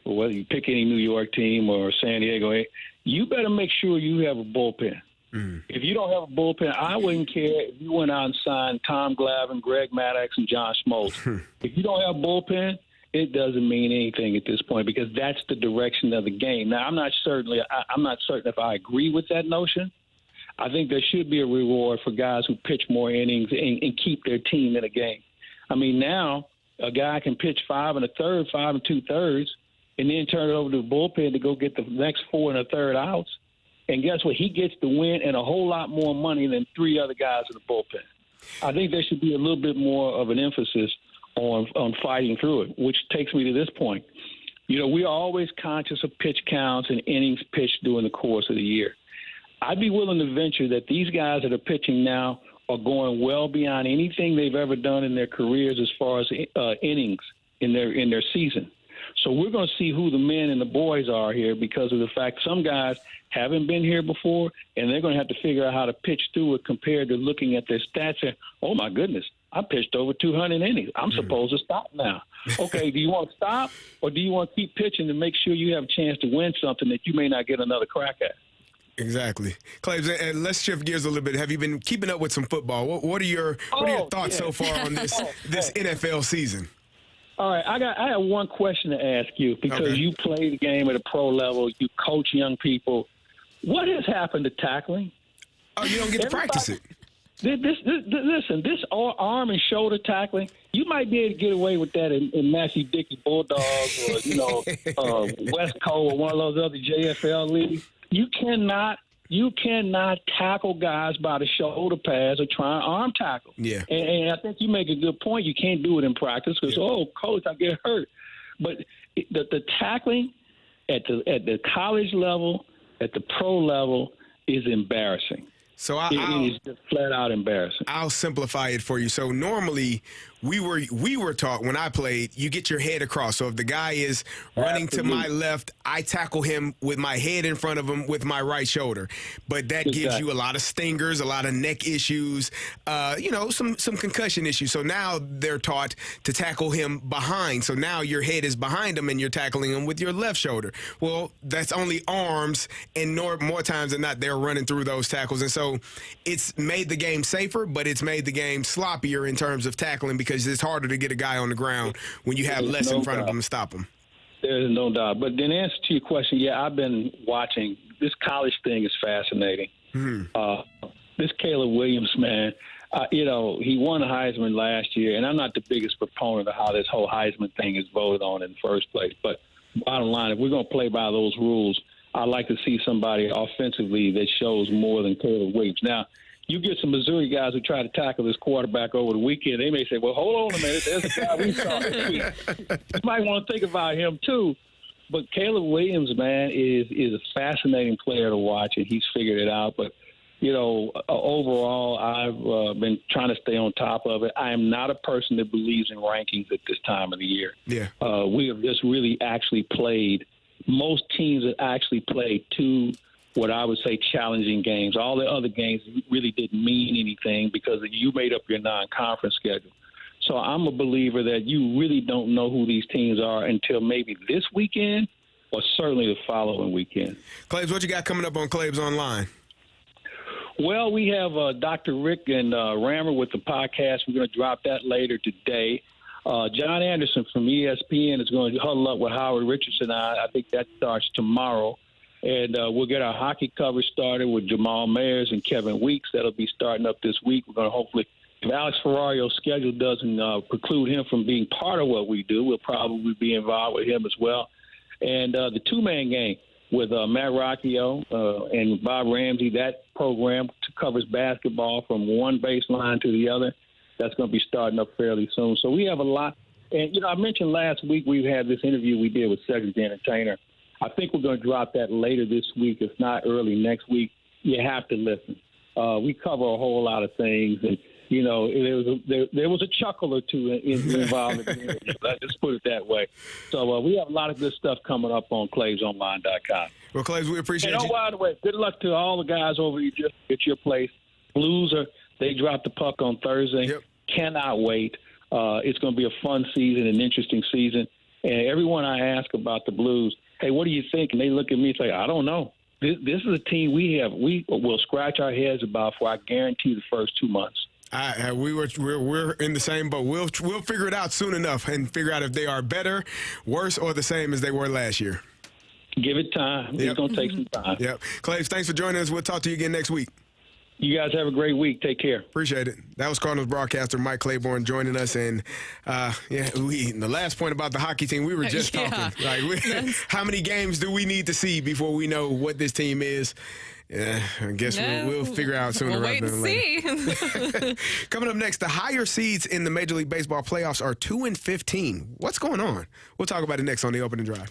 or whether you pick any New York team or San Diego, you better make sure you have a bullpen. If you don't have a bullpen, I wouldn't care if you went out and signed Tom Glavine, Greg Maddux, and John Smoltz. If you don't have a bullpen, it doesn't mean anything at this point because that's the direction of the game. Now, I'm not certain if I agree with that notion. I think there should be a reward for guys who pitch more innings and keep their team in a game. I mean, now a guy can pitch 5 1/3, 5 2/3, and then turn it over to the bullpen to go get the next 4 1/3 outs. And guess what? He gets the win and a whole lot more money than 3 other guys in the bullpen. I think there should be a little bit more of an emphasis on fighting through it, which takes me to this point. We are always conscious of pitch counts and innings pitched during the course of the year. I'd be willing to venture that these guys that are pitching now are going well beyond anything they've ever done in their careers as far as innings in their season. So we're going to see who the men and the boys are here because of the fact some guys haven't been here before, and they're going to have to figure out how to pitch through it compared to looking at their stats and, oh, my goodness, I pitched over 200 innings. I'm supposed to stop now. Okay, do you want to stop or do you want to keep pitching to make sure you have a chance to win something that you may not get another crack at? Exactly. Claves, and let's shift gears a little bit. Have you been keeping up with some football? What are your thoughts so far on this NFL season? All right, I have one question to ask you because you play the game at a pro level. You coach young people. What has happened to tackling? Oh, you don't get to practice it. Listen, this arm and shoulder tackling, you might be able to get away with that in Massey Dickie Bulldogs or, West Coast or one of those other JFL leagues. You cannot tackle guys by the shoulder pads or try and arm tackle. Yeah. And I think you make a good point. You can't do it in practice because, coach, I get hurt. But the tackling at the college level, at the pro level, is embarrassing. So it is just flat out embarrassing. I'll simplify it for you. So normally we were taught when I played, you get your head across. So if the guy is running to my left, I tackle him with my head in front of him with my right shoulder. But that gives you a lot of stingers, a lot of neck issues, some concussion issues. So now they're taught to tackle him behind. So now your head is behind him and you're tackling him with your left shoulder. Well, that's only arms, and more times than not, they're running through those tackles. And so it's made the game safer, but it's made the game sloppier in terms of tackling because it's harder to get a guy on the ground when you have less in front of him to stop him. There's no doubt. But in answer to your question, I've been watching. This college thing is fascinating. This Caleb Williams, man, he won the Heisman last year, and I'm not the biggest proponent of how this whole Heisman thing is voted on in the first place. But bottom line, if we're going to play by those rules, I'd like to see somebody offensively that shows more than Caleb Williams. Now, you get some Missouri guys who try to tackle this quarterback over the weekend. They may say, well, hold on a minute. There's a guy we saw this week. You might want to think about him, too. But Caleb Williams, man, is a fascinating player to watch, and he's figured it out. But, overall, I've been trying to stay on top of it. I am not a person that believes in rankings at this time of the year. Yeah. We have just really actually played. Most teams have actually played two what I would say challenging games. All the other games really didn't mean anything because you made up your non-conference schedule. So I'm a believer that you really don't know who these teams are until maybe this weekend or certainly the following weekend. Claves, what you got coming up on Claves Online? Well, we have Dr. Rick and Rammer with the podcast. We're going to drop that later today. John Anderson from ESPN is going to huddle up with Howard Richardson. I think that starts tomorrow. And we'll get our hockey coverage started with Jamal Mayers and Kevin Weeks. That'll be starting up this week. We're going to hopefully, if Alex Ferrario's schedule doesn't preclude him from being part of what we do, we'll probably be involved with him as well. And the two-man game with Matt Rocchio and Bob Ramsey, that program covers basketball from one baseline to the other. That's going to be starting up fairly soon. So we have a lot. And, I mentioned last week we had this interview we did with Cedric the Entertainer. I think we're going to drop that later this week, if not early next week. You have to listen. We cover a whole lot of things, and there was a chuckle or two involved in the interview. Let's just put it that way. So we have a lot of good stuff coming up on ClavesOnline.com. Well, Claves, we appreciate you. By the way, good luck to all the guys over at your place. Blues they dropped the puck on Thursday. Yep. Cannot wait. It's going to be a fun season, an interesting season. And everyone I ask about the Blues, hey, what do you think? And they look at me and say, I don't know. This is a team we will scratch our heads about for, I guarantee, the first 2 months. We're in the same boat. We'll figure it out soon enough and figure out if they are better, worse, or the same as they were last year. Give it time. It's going to take some time. Yep. Claves, thanks for joining us. We'll talk to you again next week. You guys have a great week. Take care. Appreciate it. That was Cardinals broadcaster Mike Claiborne joining us. And, the last point about the hockey team, we were just talking. How many games do we need to see before we know what this team is? Yeah, I guess we'll figure out sooner rather than later. Coming up next, the higher seeds in the Major League Baseball playoffs are 2-15. What's going on? We'll talk about it next on the Opening Drive.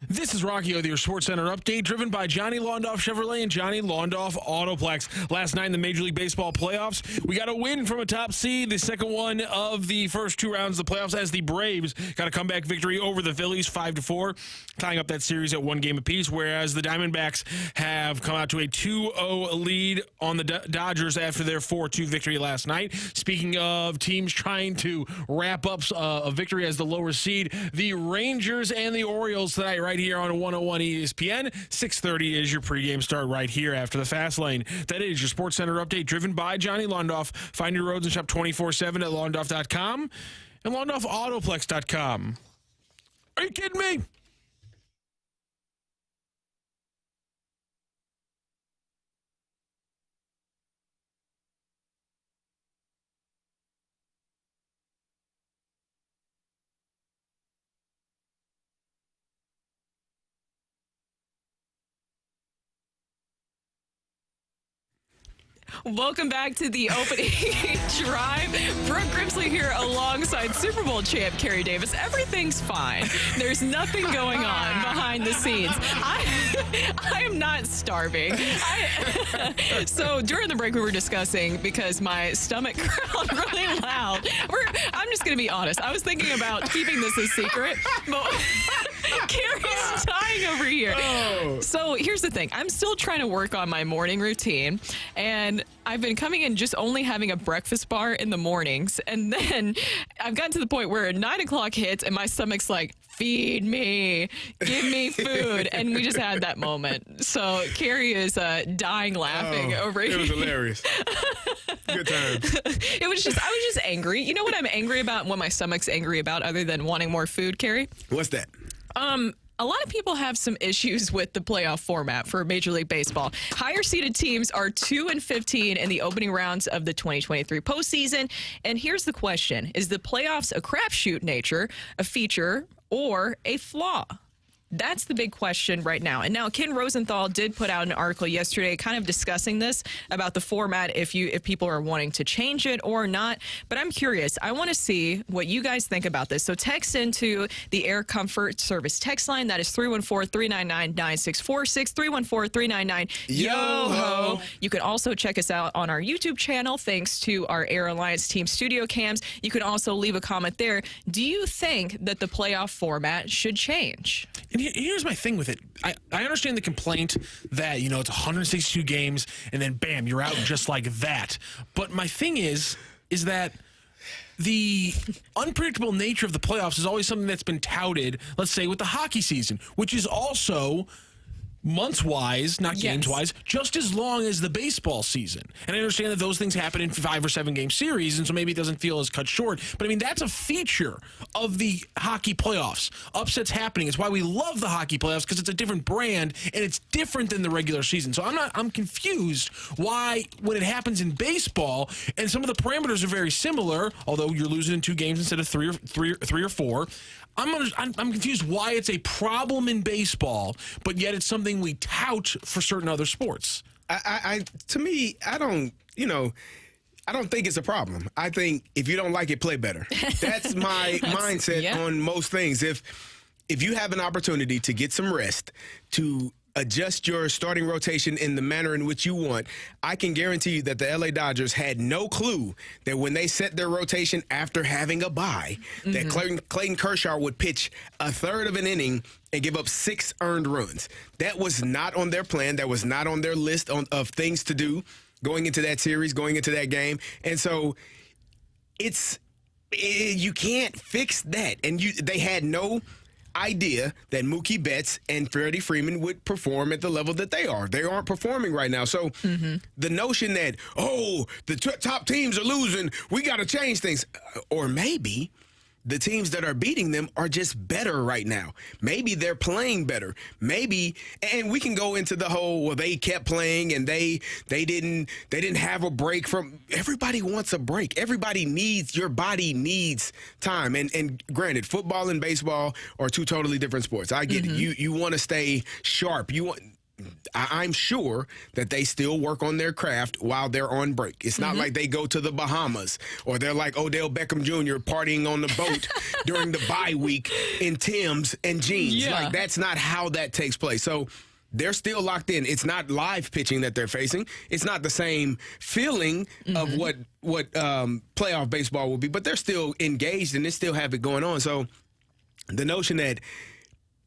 This is Rocky with your Sports Center update, driven by Johnny Londoff Chevrolet and Johnny Londoff Autoplex. Last night in the Major League Baseball playoffs, we got a win from a top seed, the second one of the first two rounds of the playoffs, as the Braves got a comeback victory over the Phillies 5-4, tying up that series at one game apiece, whereas the Diamondbacks have come out to a 2-0 lead on the Dodgers after their 4-2 victory last night. Speaking of teams trying to wrap up a victory as the lower seed, the Rangers and the Orioles tonight, right here on 101 ESPN. 6:30 is your pregame start right here after the Fast Lane. That is your Sports Center update, driven by Johnny Londoff. Find your roads and shop 24/7 at londoff.com and londoffautoplex.com. Are you kidding me? Welcome back to the opening drive. Brooke Grimsley here alongside Super Bowl champ Carey Davis. Everything's fine. There's nothing going on behind the scenes. I am not starving. So during the break we were discussing, because my stomach growled really loud. I'm just going to be honest. I was thinking about keeping this a secret, but Carey's dying over here. Oh. So here's the thing. I'm still trying to work on my morning routine, and I've been coming in just only having a breakfast bar in the mornings, and then I've gotten to the point where 9 o'clock hits and my stomach's like, feed me, give me food, and we just had that moment. So Carey is dying laughing over here. It was hilarious. Good times. I was just angry. You know what I'm angry about, what my stomach's angry about, other than wanting more food, Carey? What's that? A lot of people have some issues with the playoff format for Major League Baseball. Higher seeded teams are 2-15 in the opening rounds of the 2023 postseason. And here's the question. Is the playoffs a crapshoot nature, a feature, or a flaw? That's the big question right now. And now Ken Rosenthal did put out an article yesterday kind of discussing this, about the format, if people are wanting to change it or not. But I'm curious. I want to see what you guys think about this. So text into the Air Comfort Service text line. That is 314-399-9646, 314-399-YOHO. You can also check us out on our YouTube channel, thanks to our Air Alliance Team studio cams. You can also leave a comment there. Do you think that the playoff format should change? And here's my thing with it. I understand the complaint that, it's 162 games and then, bam, you're out just like that. But my thing is that the unpredictable nature of the playoffs is always something that's been touted, let's say, with the hockey season, which is also months-wise, not games-wise, just as long as the baseball season. And I understand that those things happen in 5 or 7 game series, and so maybe it doesn't feel as cut short. But, I mean, that's a feature of the hockey playoffs. Upsets happening. It's why we love the hockey playoffs, because it's a different brand, and it's different than the regular season. So I'm confused why, when it happens in baseball, and some of the parameters are very similar, although you're losing in 2 games instead of three or four, I'm confused why it's a problem in baseball, but yet it's something we tout for certain other sports. To me, I don't think it's a problem. I think if you don't like it, play better. That's my mindset on most things. If you have an opportunity to get some rest, to adjust your starting rotation in the manner in which you want, I can guarantee you that the LA Dodgers had no clue that when they set their rotation after having a bye, that Clayton Kershaw would pitch a third of an inning and give up 6 earned runs. That was not on their plan. That was not on their list of things to do going into that series, going into that game. And so you can't fix that. And they had no idea that Mookie Betts and Freddie Freeman would perform at the level that they are. They aren't performing right now. So the notion that, the top teams are losing, we got to change things. Or maybe the teams that are beating them are just better right now. Maybe they're playing better. Maybe, and we can go into the whole, they kept playing and they didn't have a break from. Everybody wants a break. Your body needs time. And granted, football and baseball are 2 totally different sports. I get it. You want to stay sharp. I'm sure that they still work on their craft while they're on break. It's not like they go to the Bahamas or they're like Odell Beckham Jr. partying on the boat during the bye week in Timbs and jeans. Yeah. Like, that's not how that takes place. So they're still locked in. It's not live pitching that they're facing. It's not the same feeling of what playoff baseball will be, but they're still engaged and they still have it going on. So the notion that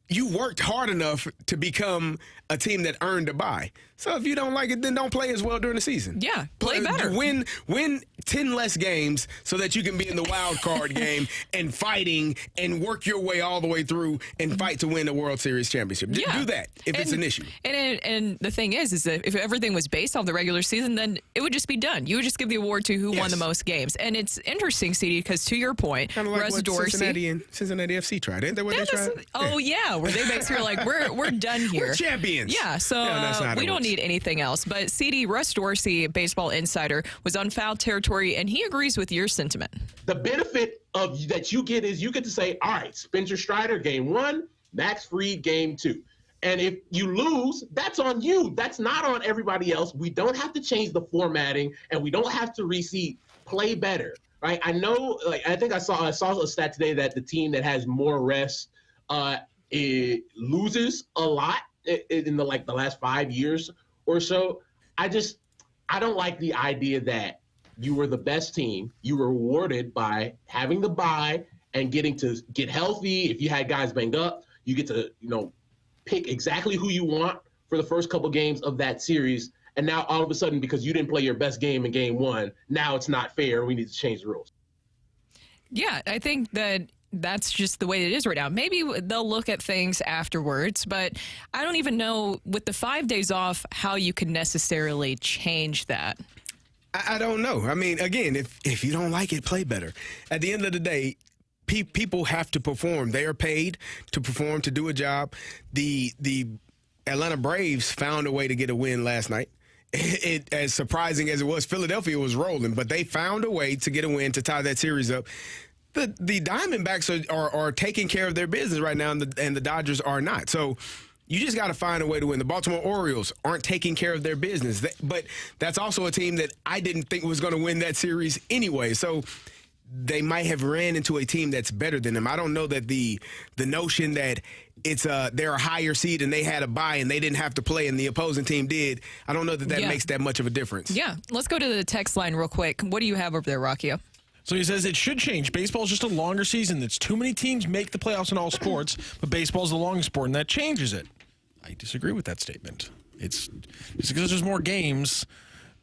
you worked hard enough to become a team that earned a bye. So if you don't like it, then don't play as well during the season. Yeah, play better. Win 10 less games so that you can be in the wild card game and fighting and work your way all the way through and fight to win the World Series championship. Do that if it's an issue. And the thing is that if everything was based off the regular season, then it would just be done. You would just give the award to who won the most games. And it's interesting, CD, because to your point, kind of like Russ what Dorsey, Cincinnati FC tried. Ain't that what they tried? Oh, yeah, where they basically like, we're done here. We're champions. Yeah, so we don't need anything else. But CD, Russ Dorsey, baseball insider, was on foul territory, and he agrees with your sentiment. The benefit of that you get is you get to say, all right, Spencer Strider, game 1, Max Fried, game 2. And if you lose, that's on you. That's not on everybody else. We don't have to change the formatting, and we don't have to reseed. Play better, right? I know, like I think I saw a stat today that the team that has more rest it loses a lot in the last 5 years or so. I don't like the idea that you were the best team. You were rewarded by having the bye and getting to get healthy. If you had guys banged up, you get to, pick exactly who you want for the first couple games of that series. And now all of a sudden, because you didn't play your best game in game 1, now it's not fair. We need to change the rules. Yeah, I think that's just the way it is right now. Maybe they'll look at things afterwards, but I don't even know with the 5 days off how you can necessarily change that. I don't know. I mean, again, if you don't like it, play better. At the end of the day, people have to perform. They are paid to perform, to do a job. The Atlanta Braves found a way to get a win last night. It as surprising as it was, Philadelphia was rolling, but they found a way to get a win to tie that series up. The Diamondbacks are taking care of their business right now, and the Dodgers are not. So you just got to find a way to win. The Baltimore Orioles aren't taking care of their business, but that's also a team that I didn't think was going to win that series anyway. So they might have ran into a team that's better than them. I don't know that the notion that they're a higher seed and they had a bye and they didn't have to play and the opposing team did. I don't know that makes that much of a difference. Yeah, let's go to the text line real quick. What do you have over there, Rockio? So he says it should change. Baseball is just a longer season. It's too many teams make the playoffs in all sports, but baseball is the longest sport, and that changes it. I disagree with that statement. It's because there's more games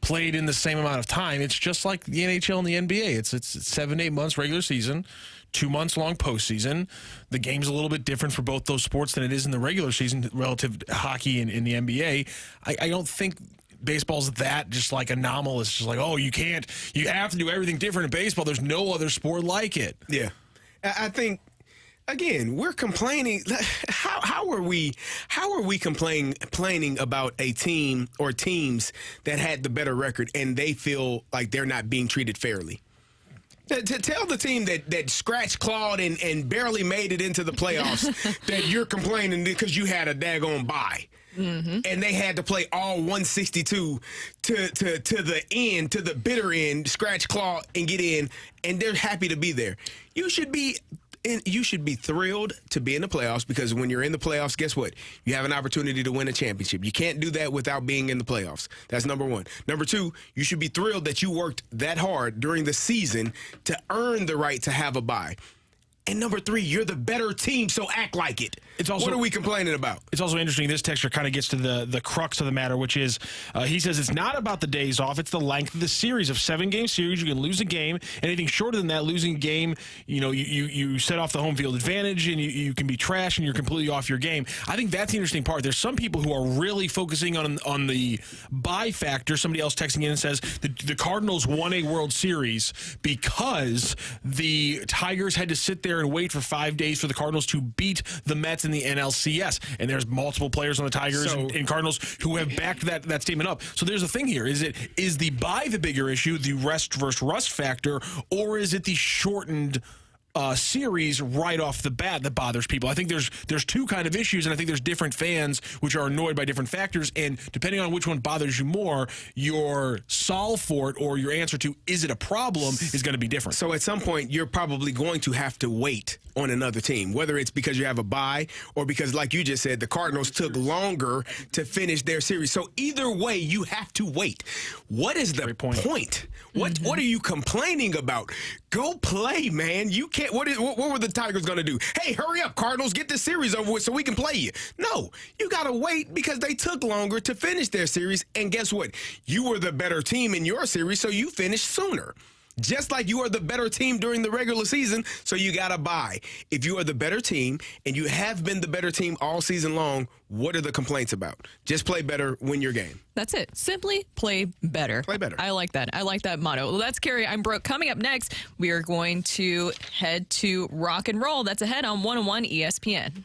played in the same amount of time. It's just like the NHL and the NBA. It's 7 to 8 months regular season, 2 months long postseason. The game's a little bit different for both those sports than it is in the regular season relative to hockey and in the NBA. I don't think baseball's that just like anomalous, just like, oh, you have to do everything different in baseball. There's no other sport like it. Yeah. I think, again, we're complaining. How are we complaining about a team or teams that had the better record and they feel like they're not being treated fairly? To tell the team that scratch clawed and barely made it into the playoffs that you're complaining because you had a daggone bye. Mm-hmm. And they had to play all 162 to the end, to the bitter end, scratch claw and get in, and they're happy to be there. You should be thrilled to be in the playoffs, because when you're in the playoffs, guess what? You have an opportunity to win a championship. You can't do that without being in the playoffs. That's number one. Number two, you should be thrilled that you worked that hard during the season to earn the right to have a bye. And number three, you're the better team, so act like it. What are we complaining about? It's also interesting. This texture kind of gets to the crux of the matter, which is he says it's not about the days off. It's the length of the series. Of 7-game series, you can lose a game. Anything shorter than that, losing a game, you set off the home field advantage, and you can be trash, and you're completely off your game. I think that's the interesting part. There's some people who are really focusing on the bye factor. Somebody else texting in and says the Cardinals won a World Series because the Tigers had to sit there and wait for 5 days for the Cardinals to beat the Mets in the NLCS. And there's multiple players on the Tigers and Cardinals who have backed that statement up. So there's a thing here. Is the bye the bigger issue, the rest versus rust factor, or is it the shortened series right off the bat that bothers people. I think there's two kind of issues, and I think there's different fans which are annoyed by different factors, and depending on which one bothers you more, your solve for it or your answer to is it a problem is going to be different. So at some point, you're probably going to have to wait on another team, whether it's because you have a bye or because, like you just said, the Cardinals took longer to finish their series. So either way, you have to wait. What is the point? What are you complaining about? Go play, man. You can't. What were the Tigers going to do? Hey, hurry up, Cardinals, get this series over with so we can play you. No, you got to wait because they took longer to finish their series. And guess what? You were the better team in your series, so you finished sooner. Just like you are the better team during the regular season, so you got to bye. If you are the better team and you have been the better team all season long, what are the complaints about? Just play better, win your game. That's it. Simply play better. Play better. I like that. I like that motto. Well, that's Carey. I'm Brooke. Coming up next, we are going to head to rock and roll. That's ahead on 101 ESPN.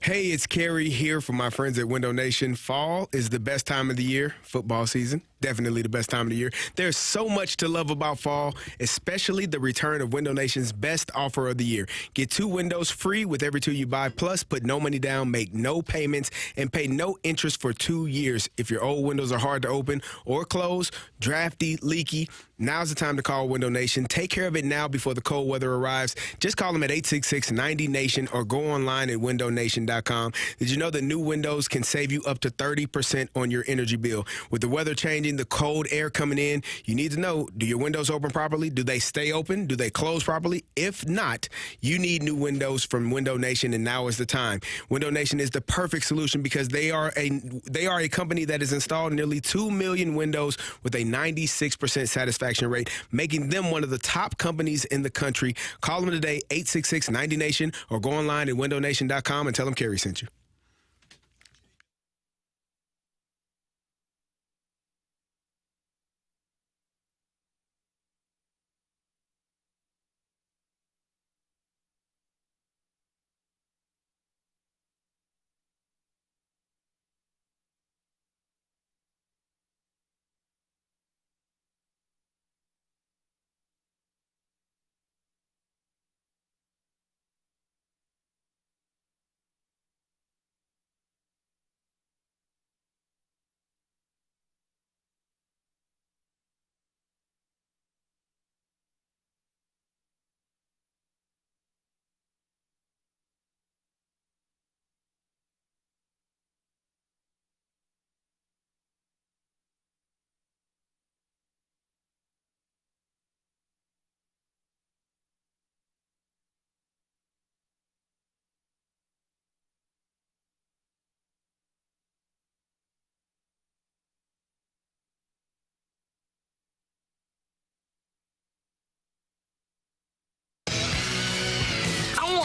Hey, it's Carey here for my friends at Window Nation. Fall is the best time of the year, football season. Definitely the best time of the year. There's so much to love about fall, especially the return of Window Nation's best offer of the year. Get 2 windows free with every 2 you buy, plus put no money down, make no payments, and pay no interest for 2 years. If your old windows are hard to open or close, drafty, leaky, now's the time to call Window Nation. Take care of it now before the cold weather arrives. Just call them at 866-90-NATION or go online at windownation.com. Did you know that new windows can save you up to 30% on your energy bill? With the weather changing, the cold air coming in, you need to know, do your windows open properly? Do they stay open? Do they close properly? If not, you need new windows from Window Nation, and now is the time. Window Nation is the perfect solution because they are a company that has installed nearly 2 million windows with a 96% satisfaction rate, making them one of the top companies in the country. Call them today, 866-90-NATION, or go online at windownation.com and tell them Carey sent you.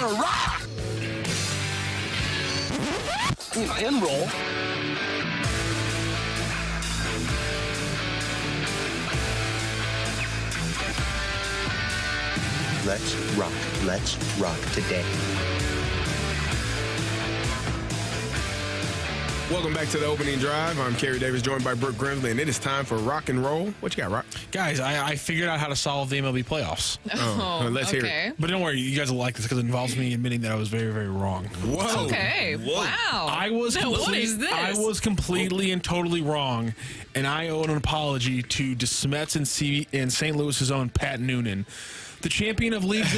gonna rock. And roll. Let's rock. Let's rock today. Welcome back to the opening drive. I'm Carey Davis, joined by Brooke Grimsley, and it is time for rock and roll. What you got, Rock? Guys, I figured out how to solve the MLB playoffs. Let's hear it. But don't worry, you guys will like this because it involves me admitting that I was very, very wrong. Whoa. Okay. Whoa. Wow. What is this? I was completely and totally wrong, and I owe an apology to DeSmet's and St. Louis's own Pat Noonan. The champion of leagues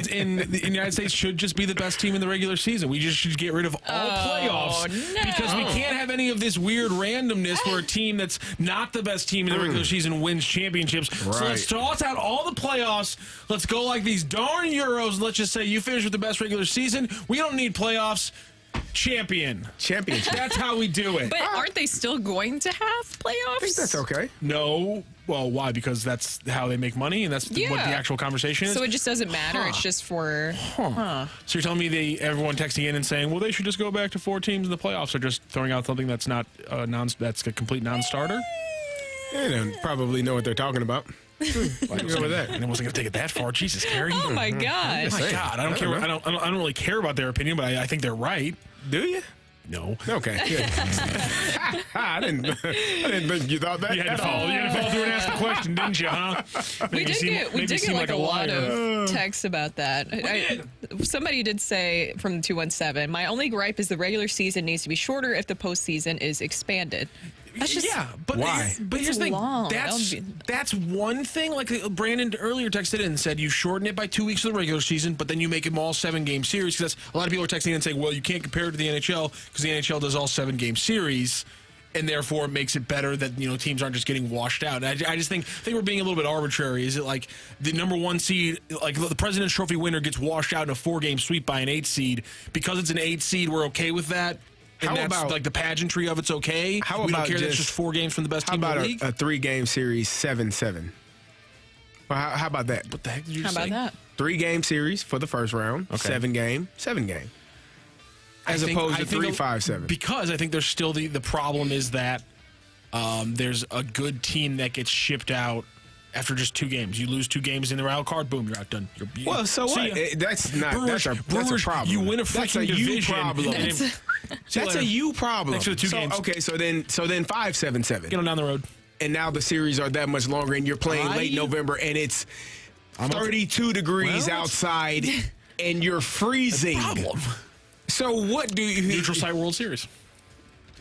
in the United States should just be the best team in the regular season. We just should get rid of all playoffs because we can't have any of this weird randomness where a team that's not the best team in the regular season wins championships. Right. So let's toss out all the playoffs. Let's go like these darn Euros. Let's just say you finish with the best regular season. We don't need playoffs. Championship. That's how we do it. But aren't they still going to have playoffs? I think that's okay. No. Well, why? Because that's how they make money, and that's what the actual conversation is. So it just doesn't matter. It's just for. So you're telling me everyone texting in and saying, "Well, they should just go back to 4 teams in the playoffs," or just throwing out something that's not that's a complete non-starter? They don't probably know what they're talking about. Go with that. And I wasn't going to take it that far. Jesus, Carey. Oh my God. Oh my God. I don't care. I don't really care about their opinion, but I think they're right. Do you? No. Okay. Good. I didn't think you thought that. You had to follow through and ask the question, didn't you? Huh? We did get like a lot of texts about that. Somebody did say from 217, my only gripe is the regular season needs to be shorter if the postseason is expanded. That's just, but why? But here's the thing. Long. That's one thing. Like Brandon earlier texted in and said, you shorten it by 2 weeks of the regular season, but then you make them all 7-game series. Because a lot of people are texting in and saying, well, you can't compare it to the NHL because the NHL does all 7-game series, and therefore it makes it better that teams aren't just getting washed out. And I just think we're being a little bit arbitrary. Is it like the number 1 seed, like the President's Trophy winner, gets washed out in a 4-game sweep by an 8 seed because it's an 8 seed? We're okay with that. And how that's about like the pageantry of it's okay? How we about don't care that's just 4 games from the best team in the league? How about a 3-game series, 7-7? Well, how about that? What the heck did you How say? about that? 3-game series for the first round, 7-game, 7-game. As opposed to 3-5-7. Because I think there's still the problem is that there's a good team that gets shipped out after just 2 games. You lose 2 games in the wild card, boom, you're out done. Well, so what? That's a problem. You win a freaking division. That's a you problem. Thanks for the 2 games. Okay, so then 5-7-7. Get them down the road. And now the series are that much longer, and you're playing late November, and it's 32 degrees outside, and you're freezing. Problem. So what do you... Neutral site World Series.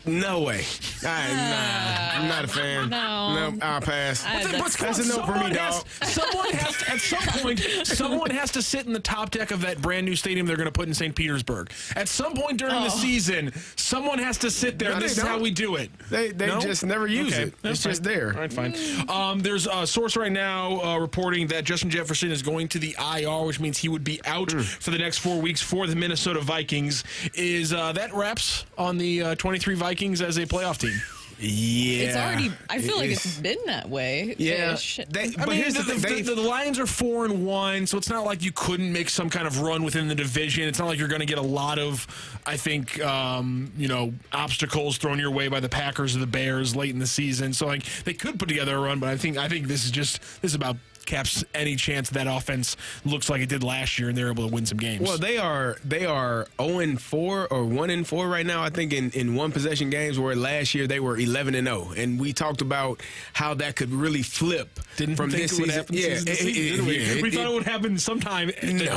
No way. I'm not a fan. No, I'll pass. That's a no for me, dog. Someone has to sit in the top deck of that brand new stadium they're going to put in St. Petersburg. At some point during the season, someone has to sit there. This is how we do it. They just never use it. It's just there. All right, fine. There's a source right now reporting that Justin Jefferson is going to the IR, which means he would be out for the next 4 weeks for the Minnesota Vikings. Is that wraps on the 23 Vikings as a playoff team? Yeah. It's already, I feel like it's been that way. Yeah. Here's the thing. The Lions are 4-1, so it's not like you couldn't make some kind of run within the division. It's not like you're going to get a lot of, I think, obstacles thrown your way by the Packers or the Bears late in the season. So like they could put together a run, but I think this is about Caps any chance that offense looks like it did last year and they're able to win some games. Well, they are 0-4 or 1-4 right now, I think, in one possession games, where last year they were 11-0. And we talked about how that could really flip from this season. We thought it would happen sometime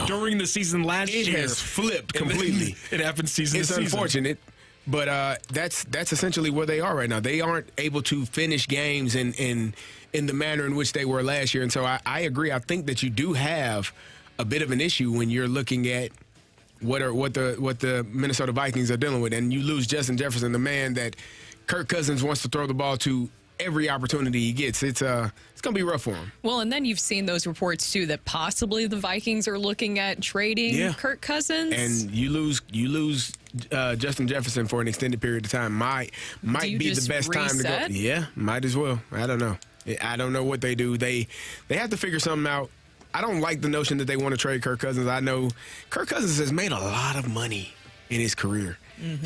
during the season last year. It has flipped completely. It happened season to season. It's unfortunate. But that's essentially where they are right now. They aren't able to finish games in the manner in which they were last year. And so I agree. I think that you do have a bit of an issue when you're looking at what the Minnesota Vikings are dealing with. And you lose Justin Jefferson, the man that Kirk Cousins wants to throw the ball to every opportunity he gets. It's going to be rough for him. Well, and then you've seen those reports too that possibly the Vikings are looking at trading Kirk Cousins. And you lose Justin Jefferson for an extended period of time. Might be the best time to go. Yeah, might as well. I don't know. I don't know what they do. They have to figure something out. I don't like the notion that they want to trade Kirk Cousins. I know Kirk Cousins has made a lot of money in his career.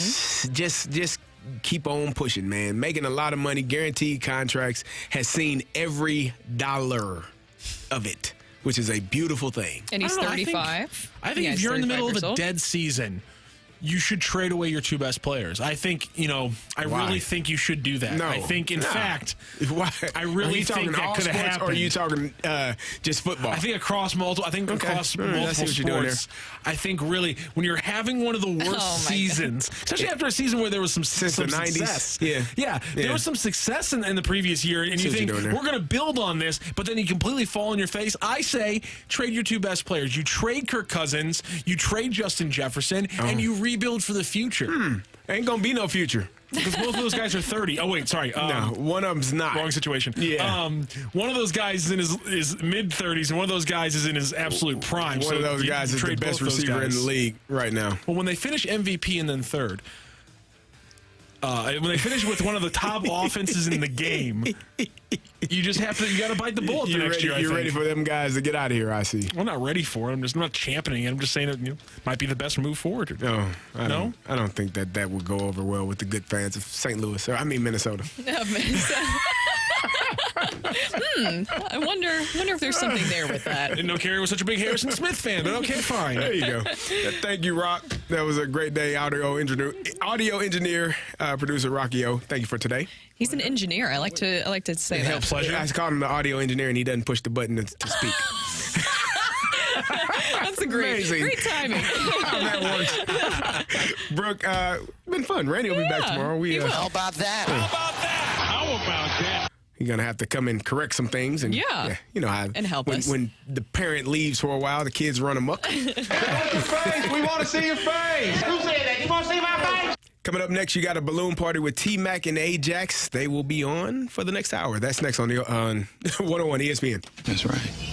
Just keep on pushing, man. Making a lot of money, guaranteed contracts, has seen every dollar of it, which is a beautiful thing. And he's 35. I think if you're in the middle of a dead season, you should trade away your two best players. I think, I really think you should do that. No. I think, in fact, Why? I really think that could have happened. Or are you talking just football? I think across multiple sports, I think really when you're having one of the worst seasons, especially after a season where there was some the 90s. success. There was some success in the previous year, and you think, we're going to build on this, but then you completely fall on your face. I say trade your two best players. You trade Kirk Cousins, you trade Justin Jefferson, and you rebuild for the future. Ain't going to be no future. Because both of those guys are 30. Oh, wait, sorry. No, one of them's not. Wrong situation. Yeah. One of those guys is in his mid-30s, and one of those guys is in his absolute prime. One of those guys is the best receiver in the league right now. Well, when they finish MVP and then third, when they finish with one of the top offenses in the game, you got to bite the bullet next year. You're ready for them guys to get out of here, I see. I'm not ready for it. I'm not championing it. I'm just saying it might be the best move forward. No, I don't think that would go over well with the good fans of St. Louis. Minnesota. I wonder if there's something there with that. Didn't know Carey was such a big Harrison Smith fan, but okay, fine. There you go. Thank you, Rock. That was a great day. Audio engineer, producer Rocky O. Thank you for today. He's an engineer. I like to say that. Pleasure. I called him the audio engineer, and he doesn't push the button to speak. That's a great timing. How that works. Brooke, been fun. Randy will be back tomorrow. How about that? How about that? You're going to have to come and correct some things. And, you know how and help us. When the parent leaves for a while, the kids run amok. We want to see your face. Who said that? You want to see my face? Coming up next, you got a balloon party with T-Mac and Ajax. They will be on for the next hour. That's next on 101 ESPN. That's right.